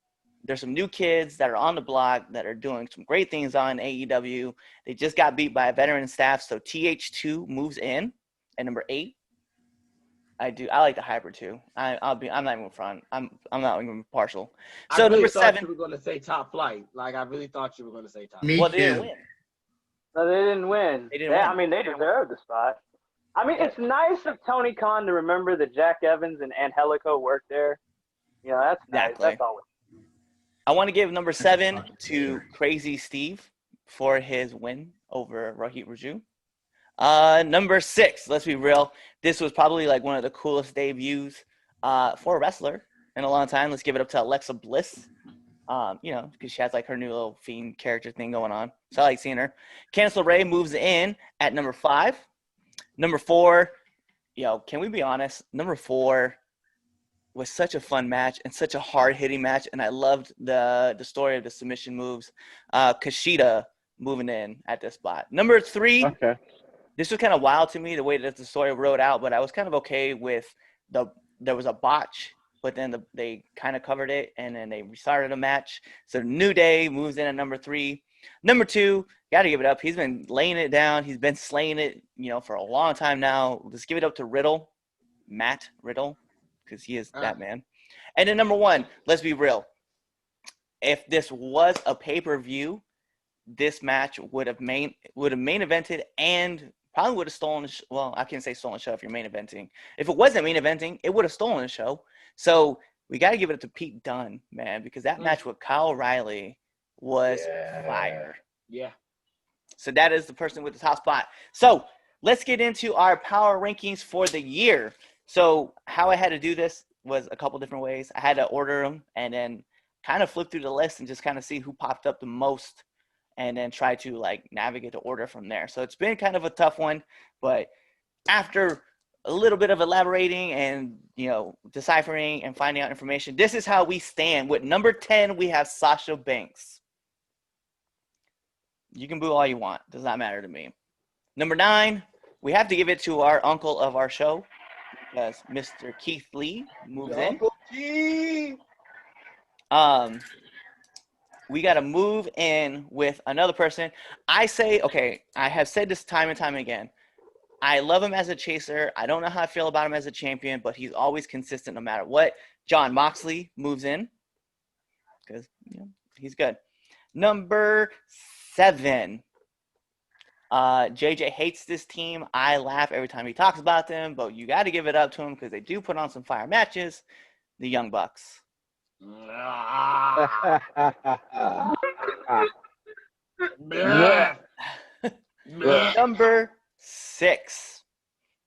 there's some new kids that are on the block that are doing some great things on AEW. They just got beat by a veteran staff, so TH2 moves in at number 8. I like the hybrid too. I'm not even front. I'm not even partial. So I really number thought 7. you were going to say Top Flight. Like I really thought you were going to say Top. Me Well, too. they didn't win. No, they didn't win. They didn't win. I mean, they deserved the spot. I mean, it's nice of Tony Khan to remember that Jack Evans and Angelico worked there. That's nice. Exactly. That's always. I want to give number 7 to Crazy Steve for his win over Rohit Raju. Number 6, let's be real. This was probably like one of the coolest debuts for a wrestler in a long time. Let's give it up to Alexa Bliss. Because she has like her new little Fiend character thing going on. So I like seeing her. Candice LeRae moves in at number 5. Number 4, can we be honest? Number 4 was such a fun match and such a hard-hitting match, and I loved the story of the submission moves. Kushida moving in at this spot. Number 3, Okay. This was kind of wild to me, the way that the story wrote out, but I was kind of okay with there was a botch, but then they kind of covered it, and then they restarted a match. So New Day moves in at number 3. Number 2, got to give it up. He's been laying it down. He's been slaying it, for a long time now. Let's give it up to Riddle, Matt Riddle, because he is that man. And then number 1, let's be real. If this was a pay-per-view, this match would have main evented and probably would have stolen the well, I can't say stolen the show if you're main eventing. If it wasn't main eventing, it would have stolen the show. So we got to give it up to Pete Dunne, man, because that match with Kyle O'Reilly was fire. Yeah. So that is the person with the top spot. So let's get into our power rankings for the year. So how I had to do this was a couple different ways. I had to order them and then kind of flip through the list and just kind of see who popped up the most and then try to like navigate the order from there. So it's been kind of a tough one, but after a little bit of elaborating and, deciphering and finding out information, this is how we stand. With number 10, we have Sasha Banks. You can boo all you want. Does not matter to me. Number 9, we have to give it to our uncle of our show, because Mr. Keith Lee moves in. Uncle G. We got to move in with another person. I say, okay, I have said this time and time again. I love him as a chaser. I don't know how I feel about him as a champion, but he's always consistent no matter what. John Moxley moves in because he's good. Number 7. JJ hates this team. I laugh every time he talks about them, but you got to give it up to him because they do put on some fire matches. The Young Bucks. Number 6.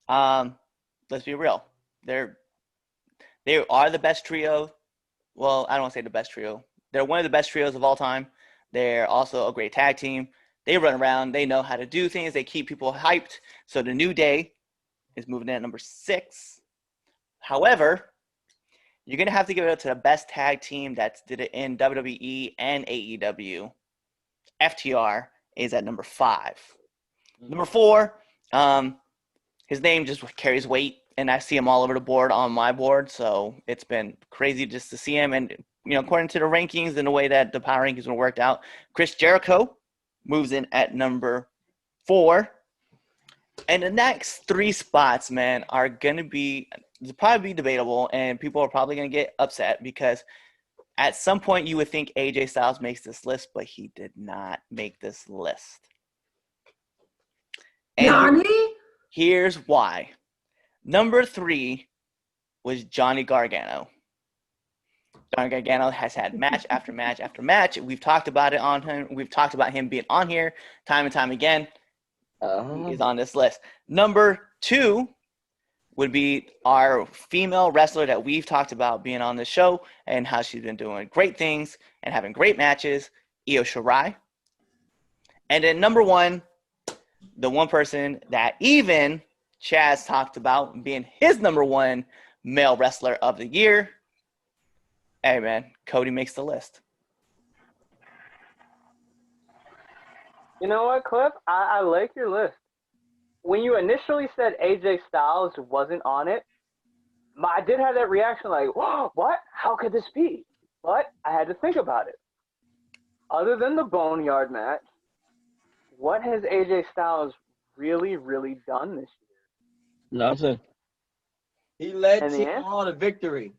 Let's be real. They are the best trio. Well, I don't want to say the best trio. They're one of the best trios of all time. They're also a great tag team. They run around. They know how to do things. They keep people hyped. So the New Day is moving in at number 6. However, you're going to have to give it up to the best tag team that did it in WWE and AEW. FTR is at number 5. Number 4, his name just carries weight, and I see him all over the board on my board, so it's been crazy just to see him. And, according to the rankings and the way that the power rankings were worked out, Chris Jericho moves in at number 4. And the next 3 spots, man, are going to probably be debatable, and people are probably going to get upset because at some point you would think AJ Styles makes this list, but he did not make this list. And here's why. Number 3 was Johnny Gargano. Johnny Gargano has had match after match after match. We've talked about it on him. We've talked about him being on here time and time again. He is on this list. Number 2 would be our female wrestler that we've talked about being on the show and how she's been doing great things and having great matches, Io Shirai. And then number 1, the one person that even Chaz talked about being his number 1 male wrestler of the year. Hey, man, Cody makes the list. You know what, Cliff? I like your list. When you initially said AJ Styles wasn't on it, I did have that reaction like, whoa, what? How could this be? But I had to think about it. Other than the Boneyard match, what has AJ Styles really, really done this year? Nothing. He led And the Team answer? Raw to victory.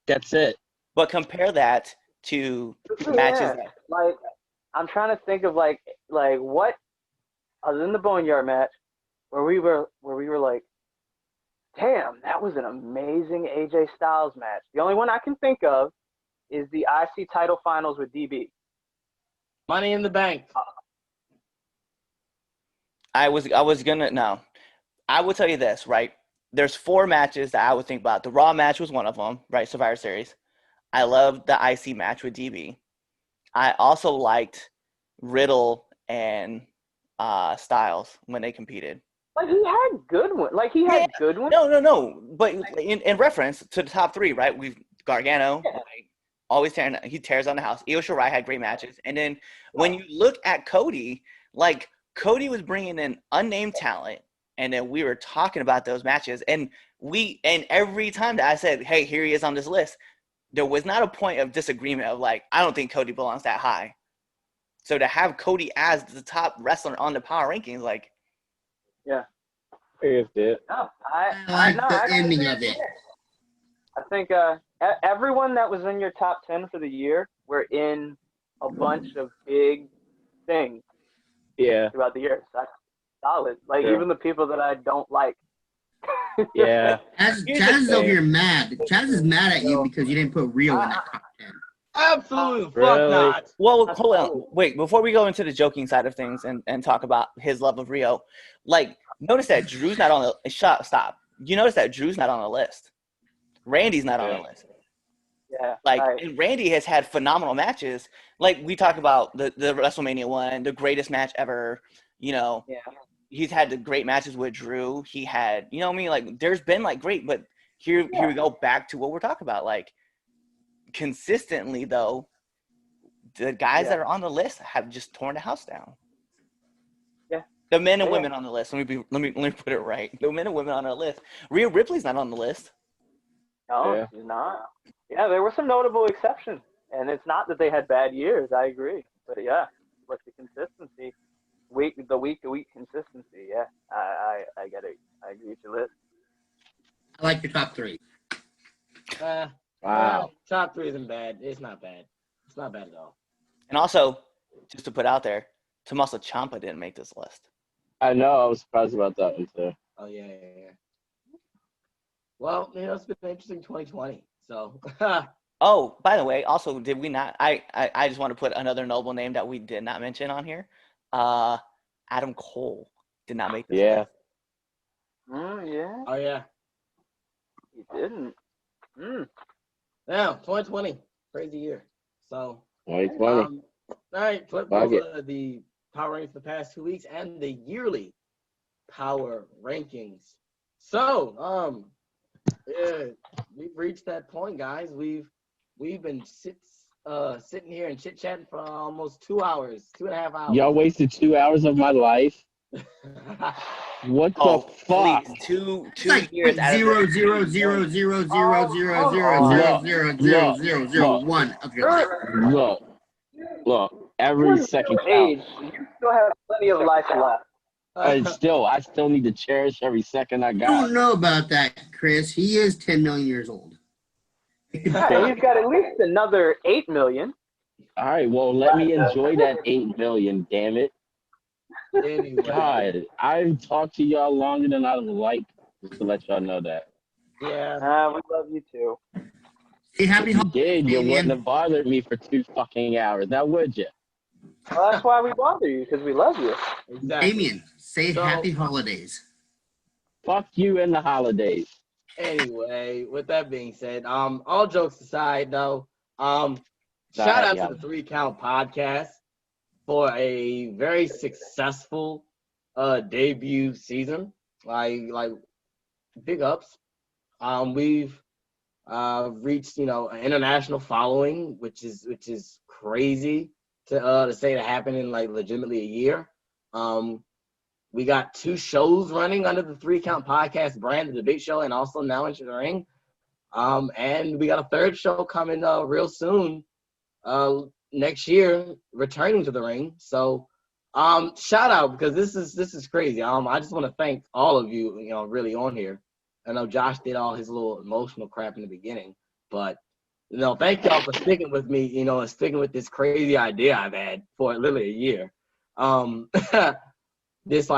That's it. But compare that to matches. Yeah. Like, I'm trying to think of like what, other than the Boneyard match, where we were like, damn, that was an amazing AJ Styles match. The only one I can think of is the IC title finals with DB. Money in the Bank. I will tell you this, right? There's 4 matches that I would think about. The Raw match was one of them, right? Survivor Series. I loved the IC match with DB. I also liked Riddle and Styles when they competed. Like, he had good ones. Good ones. No. But in reference to the top 3, right? We've Gargano, right? Always he tears on the house. Io Shirai had great matches. And then when you look at Cody, like Cody was bringing in unnamed talent. And then we were talking about those matches. And every time that I said, hey, here he is on this list, there was not a point of disagreement of like, I don't think Cody belongs that high. So to have Cody as the top wrestler on the power rankings, like, yeah. Here's it. No, I like the ending of it. I think everyone that was in your top 10 for the year were in a bunch of big things throughout the year. So that's solid. Like, even the people that I don't like. Yeah. Chaz is over here mad. Chaz is mad at you because you didn't put Rio in that top 10. Absolutely. Really? Fuck not. well, hold on. Wait, before we go into the joking side of things and talk about his love of Rio, like, notice that Drew's not on the stop. You notice that Drew's not on the list. Randy's not on the list. Yeah. Like, and Randy has had phenomenal matches. Like, we talk about the WrestleMania one, the greatest match ever, Yeah. He's had the great matches with Drew. He had, what I mean? Like, there's been, like, great, but here we go back to what we're talking about. Like, consistently, though, the guys that are on the list have just torn the house down. Yeah. The men and women on the list. Let me put it right. The men and women on the list. Rhea Ripley's not on the list. No, she's not. Yeah, there were some notable exceptions. And it's not that they had bad years. I agree. But, yeah, with the consistency. week to week consistency. Yeah, I get it. I agree with your list. I like your top three. Wow. Top three isn't bad. It's not bad. It's not bad at all. And also, just to put out there, Tommaso Ciampa didn't make this list. I know. I was surprised about that one too. Oh yeah. Well, it's been an interesting 2020. So. Oh, by the way, also, did we not? I just want to put another noble name that we did not mention on here. Adam Cole did not make this Yeah. list. Yeah. Oh yeah. He didn't. Yeah, 2020, crazy year. So. 2020. All right, flip over the power rankings for the past 2 weeks and the yearly power rankings. So, yeah, we've reached that point, guys. We've been sitting here and chit chatting for almost 2 hours, 2.5 hours. Y'all wasted 2 hours of my life. What the fuck? Please, two Like years out of zero this. zero zero zero zero zero zero zero zero zero zero one of your life. Look. Every second Age, counts. you still have plenty of life left. I still need to cherish every second I I got. don't know about that, Chris. He is 10 million years old. Yeah, he's got at least another 8 million. All right, well, let me enjoy that 8 million, damn it. Anyway. God, I've talked to y'all longer than I would like, just to let y'all know that. Yeah. We love you too. Hey, happy If you holidays, did, you wouldn't Damien. have bothered me for 2 fucking hours, now would you? Well, that's why we bother you, because we love you. Exactly. Damien, say So- happy holidays. Fuck you and the holidays. Anyway, with that being said, all jokes aside, though, shout out to the 3 Count Podcast for a very successful debut season. Like big ups. We've reached an international following, which is crazy to say that happened in like legitimately a year. We got 2 shows running under the 3 Count Podcast brand, the debate show, and also Now Into the Ring. And we got a 3rd show coming real soon, next year, returning to the ring. So, shout out, because this is crazy. I just want to thank all of you, really on here. I know Josh did all his little emotional crap in the beginning, but thank y'all for sticking with me, and sticking with this crazy idea I've had for literally a year. This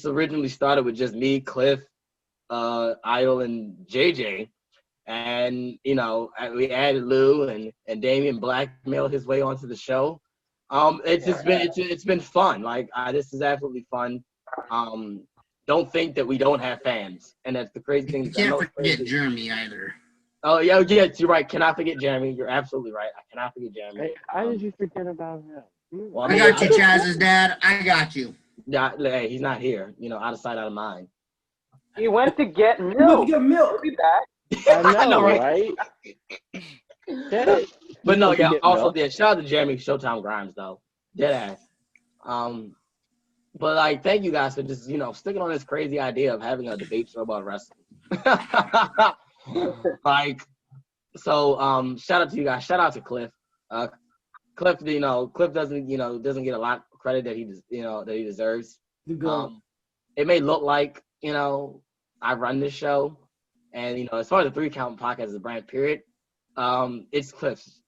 originally started with just me, Cliff, Idol, and JJ, and we added Lou and Damien blackmailed his way onto the show. It's been fun. This is absolutely fun. Don't think that we don't have fans, and that's the crazy thing. You can't forget Jeremy either. Oh yeah, you're right. Cannot forget Jeremy. You're absolutely right. I cannot forget Jeremy. Hey, how did you forget about him? Well, I got you, Chaz's dad. I got you. Hey, he's not here. Out of sight, out of mind. He went to get milk. Get milk. He'll be back. I know, right? Yeah. But no, yeah. Get Also, milk. yeah. Shout out to Jeremy Showtime Grimes, though. Dead ass. But thank you guys for just sticking on this crazy idea of having a debate show about wrestling. Shout out to you guys. Shout out to Cliff. Cliff, Cliff doesn't get a lot of credit that he deserves. It may look like I run this show, and as far as the 3 Count Podcast is a brand, period. It's Cliff's.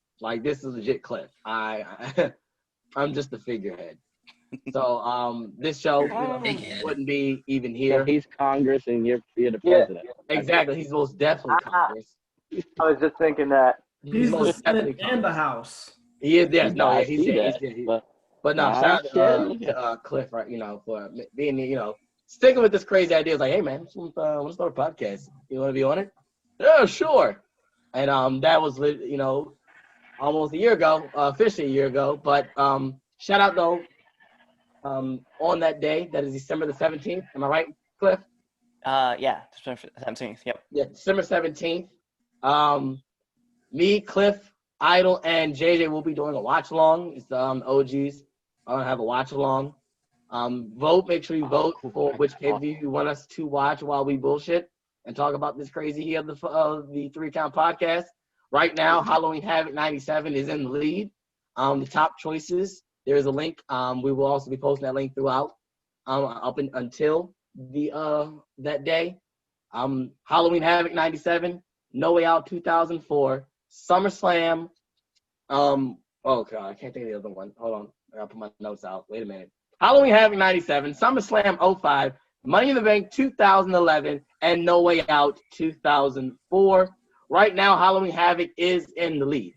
This is legit Cliff. I'm just the figurehead. So this show wouldn't be even here. So he's Congress and you're the president. Exactly. He's most definitely Congress. I was just thinking that. He's the most Senate definitely and the Congress. House. He is there. No, I yeah, he's see there. that, He's there. but- But no, shout out to Cliff, right? For being, sticking with this crazy idea. It's like, hey man, I want to start a podcast. You want to be on it? Yeah, sure. And that was, almost a year ago, officially a year ago. But shout out though, on that day, that is December the 17th. Am I right, Cliff? Yeah, December 17th. Yep. Yeah, December 17th. Me, Cliff, Idol, and JJ will be doing a watch along. It's the OGs. I'm gonna have a watch along. Vote. Make sure you vote for which pay-per-view you want us to watch while we bullshit and talk about this crazy here of the 3 Count Podcast. Right now, Halloween Havoc 97 is in the lead. The top choices there is a link. We will also be posting that link throughout until the that day. Halloween Havoc 97, No Way Out 2004, SummerSlam. Oh god, I can't think of the other one. Hold on, I gotta put my notes out. Wait a minute. Halloween Havoc 97, SummerSlam 05, Money in the Bank 2011, and No Way Out 2004. Right now, Halloween Havoc is in the lead.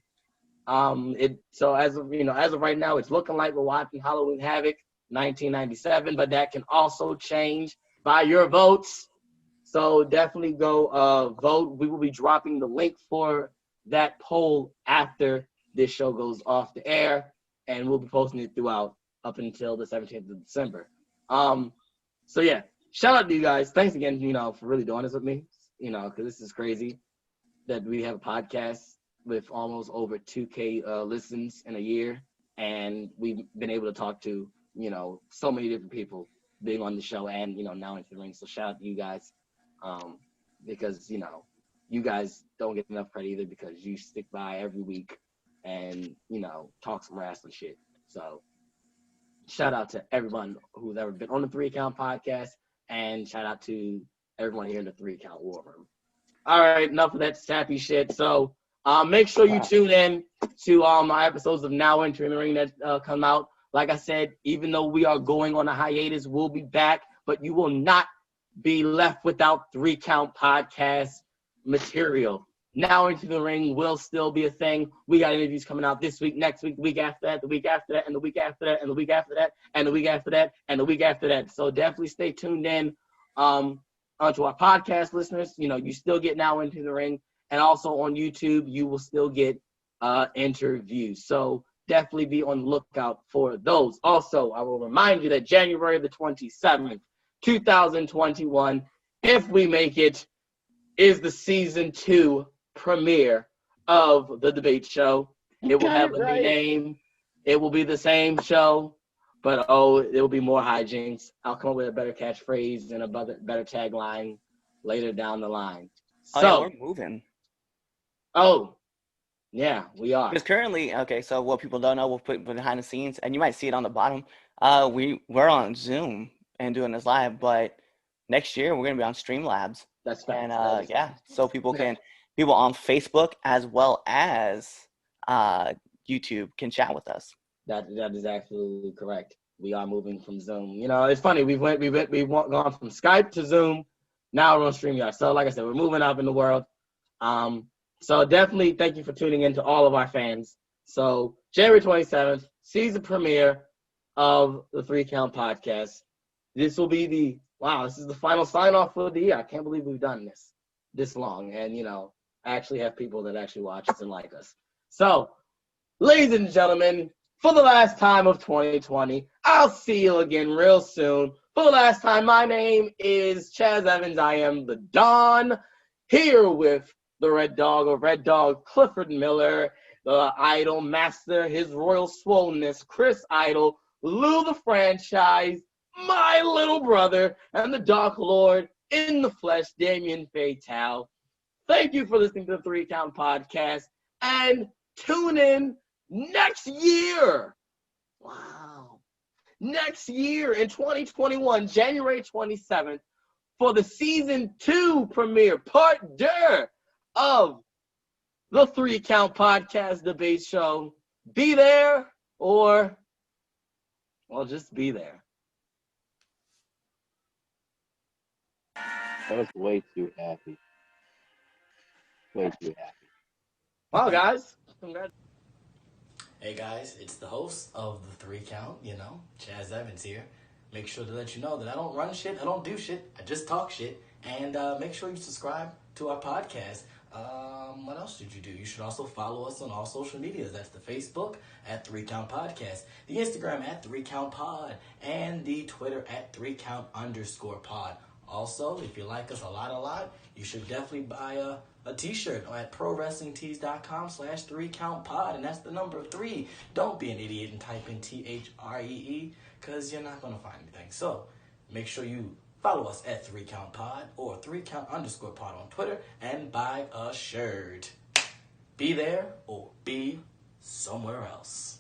So as of right now, it's looking like we're watching Halloween Havoc 1997, but that can also change by your votes. So definitely go vote. We will be dropping the link for that poll after this show goes off the air, and we'll be posting it throughout up until the 17th of December. So yeah, shout out to you guys. Thanks again, for really doing this with me, because this is crazy that we have a podcast with almost over 2K listens in a year, and we've been able to talk to, so many different people being on the show and, now into the ring. So shout out to you guys, because, you guys don't get enough credit either because you stick by every week and, talk some wrestling shit. So shout out to everyone who's ever been on the 3 Count podcast, and shout out to everyone here in the 3 Count War Room. All right, enough of that sappy shit. So make sure you tune in to my episodes of Now Entering the Ring that come out. Like I said, even though we are going on a hiatus, we'll be back, but you will not be left without 3 Count podcast material. Now Into the Ring will still be a thing. We got interviews coming out this week, next week, the week after that, the week after that, and the week after that, and the week after that, and the week after that, and the week after that. So definitely stay tuned in onto our podcast listeners. You still get Now Into the Ring, and also on YouTube, you will still get interviews. So definitely be on the lookout for those. Also, I will remind you that January the 27th, 2021, if we make it, is the season 2 premiere of the debate show. It will have a new name. It will be the same show, but it will be more hijinks. I'll come up with a better catchphrase and a better tagline later down the line. We're moving. Oh, yeah, we are. Because currently, so what people don't know, we'll put behind the scenes, and you might see it on the bottom. We're on Zoom and doing this live, but next year we're gonna be on Streamlabs. That's fine. And so people on Facebook as well as YouTube can chat with us. That is absolutely correct. We are moving from Zoom. It's funny. We've gone from Skype to Zoom. Now we're on StreamYard. So like I said, we're moving up in the world. So definitely thank you for tuning in to all of our fans. So January 27th, season premiere of the 3 Count podcast. This will be this is the final sign off for the year. I can't believe we've done this long, and actually have people that actually watch us and like us. So, ladies and gentlemen, for the last time of 2020, I'll see you again real soon. For the last time, my name is Chaz Evans. I am the Don, here with the Red Dog, Clifford Miller, the Idol Master, His Royal Swollenness, Chris Idol, Lou the Franchise, my little brother, and the Dark Lord in the flesh, Damien Fatal. Thank you for listening to the 3 Count podcast, and tune in next year. Wow. Next year in 2021, January 27th, for the season 2 premiere, part 2 of the 3 Count podcast debate show. Be there, or, just be there. That was way too happy. Way too happy. Wow, guys. Congrats. Hey guys, it's the host of the 3 Count, Chaz Evans here. Make sure to let you know that I don't run shit, I don't do shit, I just talk shit. And make sure you subscribe to our podcast. What else did you do? You should also follow us on all social medias. That's the Facebook at 3 Count Podcast, the Instagram at 3 Count Pod, and the Twitter at 3Count_pod. Also, if you like us a lot, you should definitely buy a t-shirt at prowrestlingtees.com/3countpod, and that's the number 3. Don't be an idiot and type in THREE, because you're not going to find anything. So make sure you follow us at 3CountPod or 3Count_pod on Twitter and buy a shirt. Be there or be somewhere else.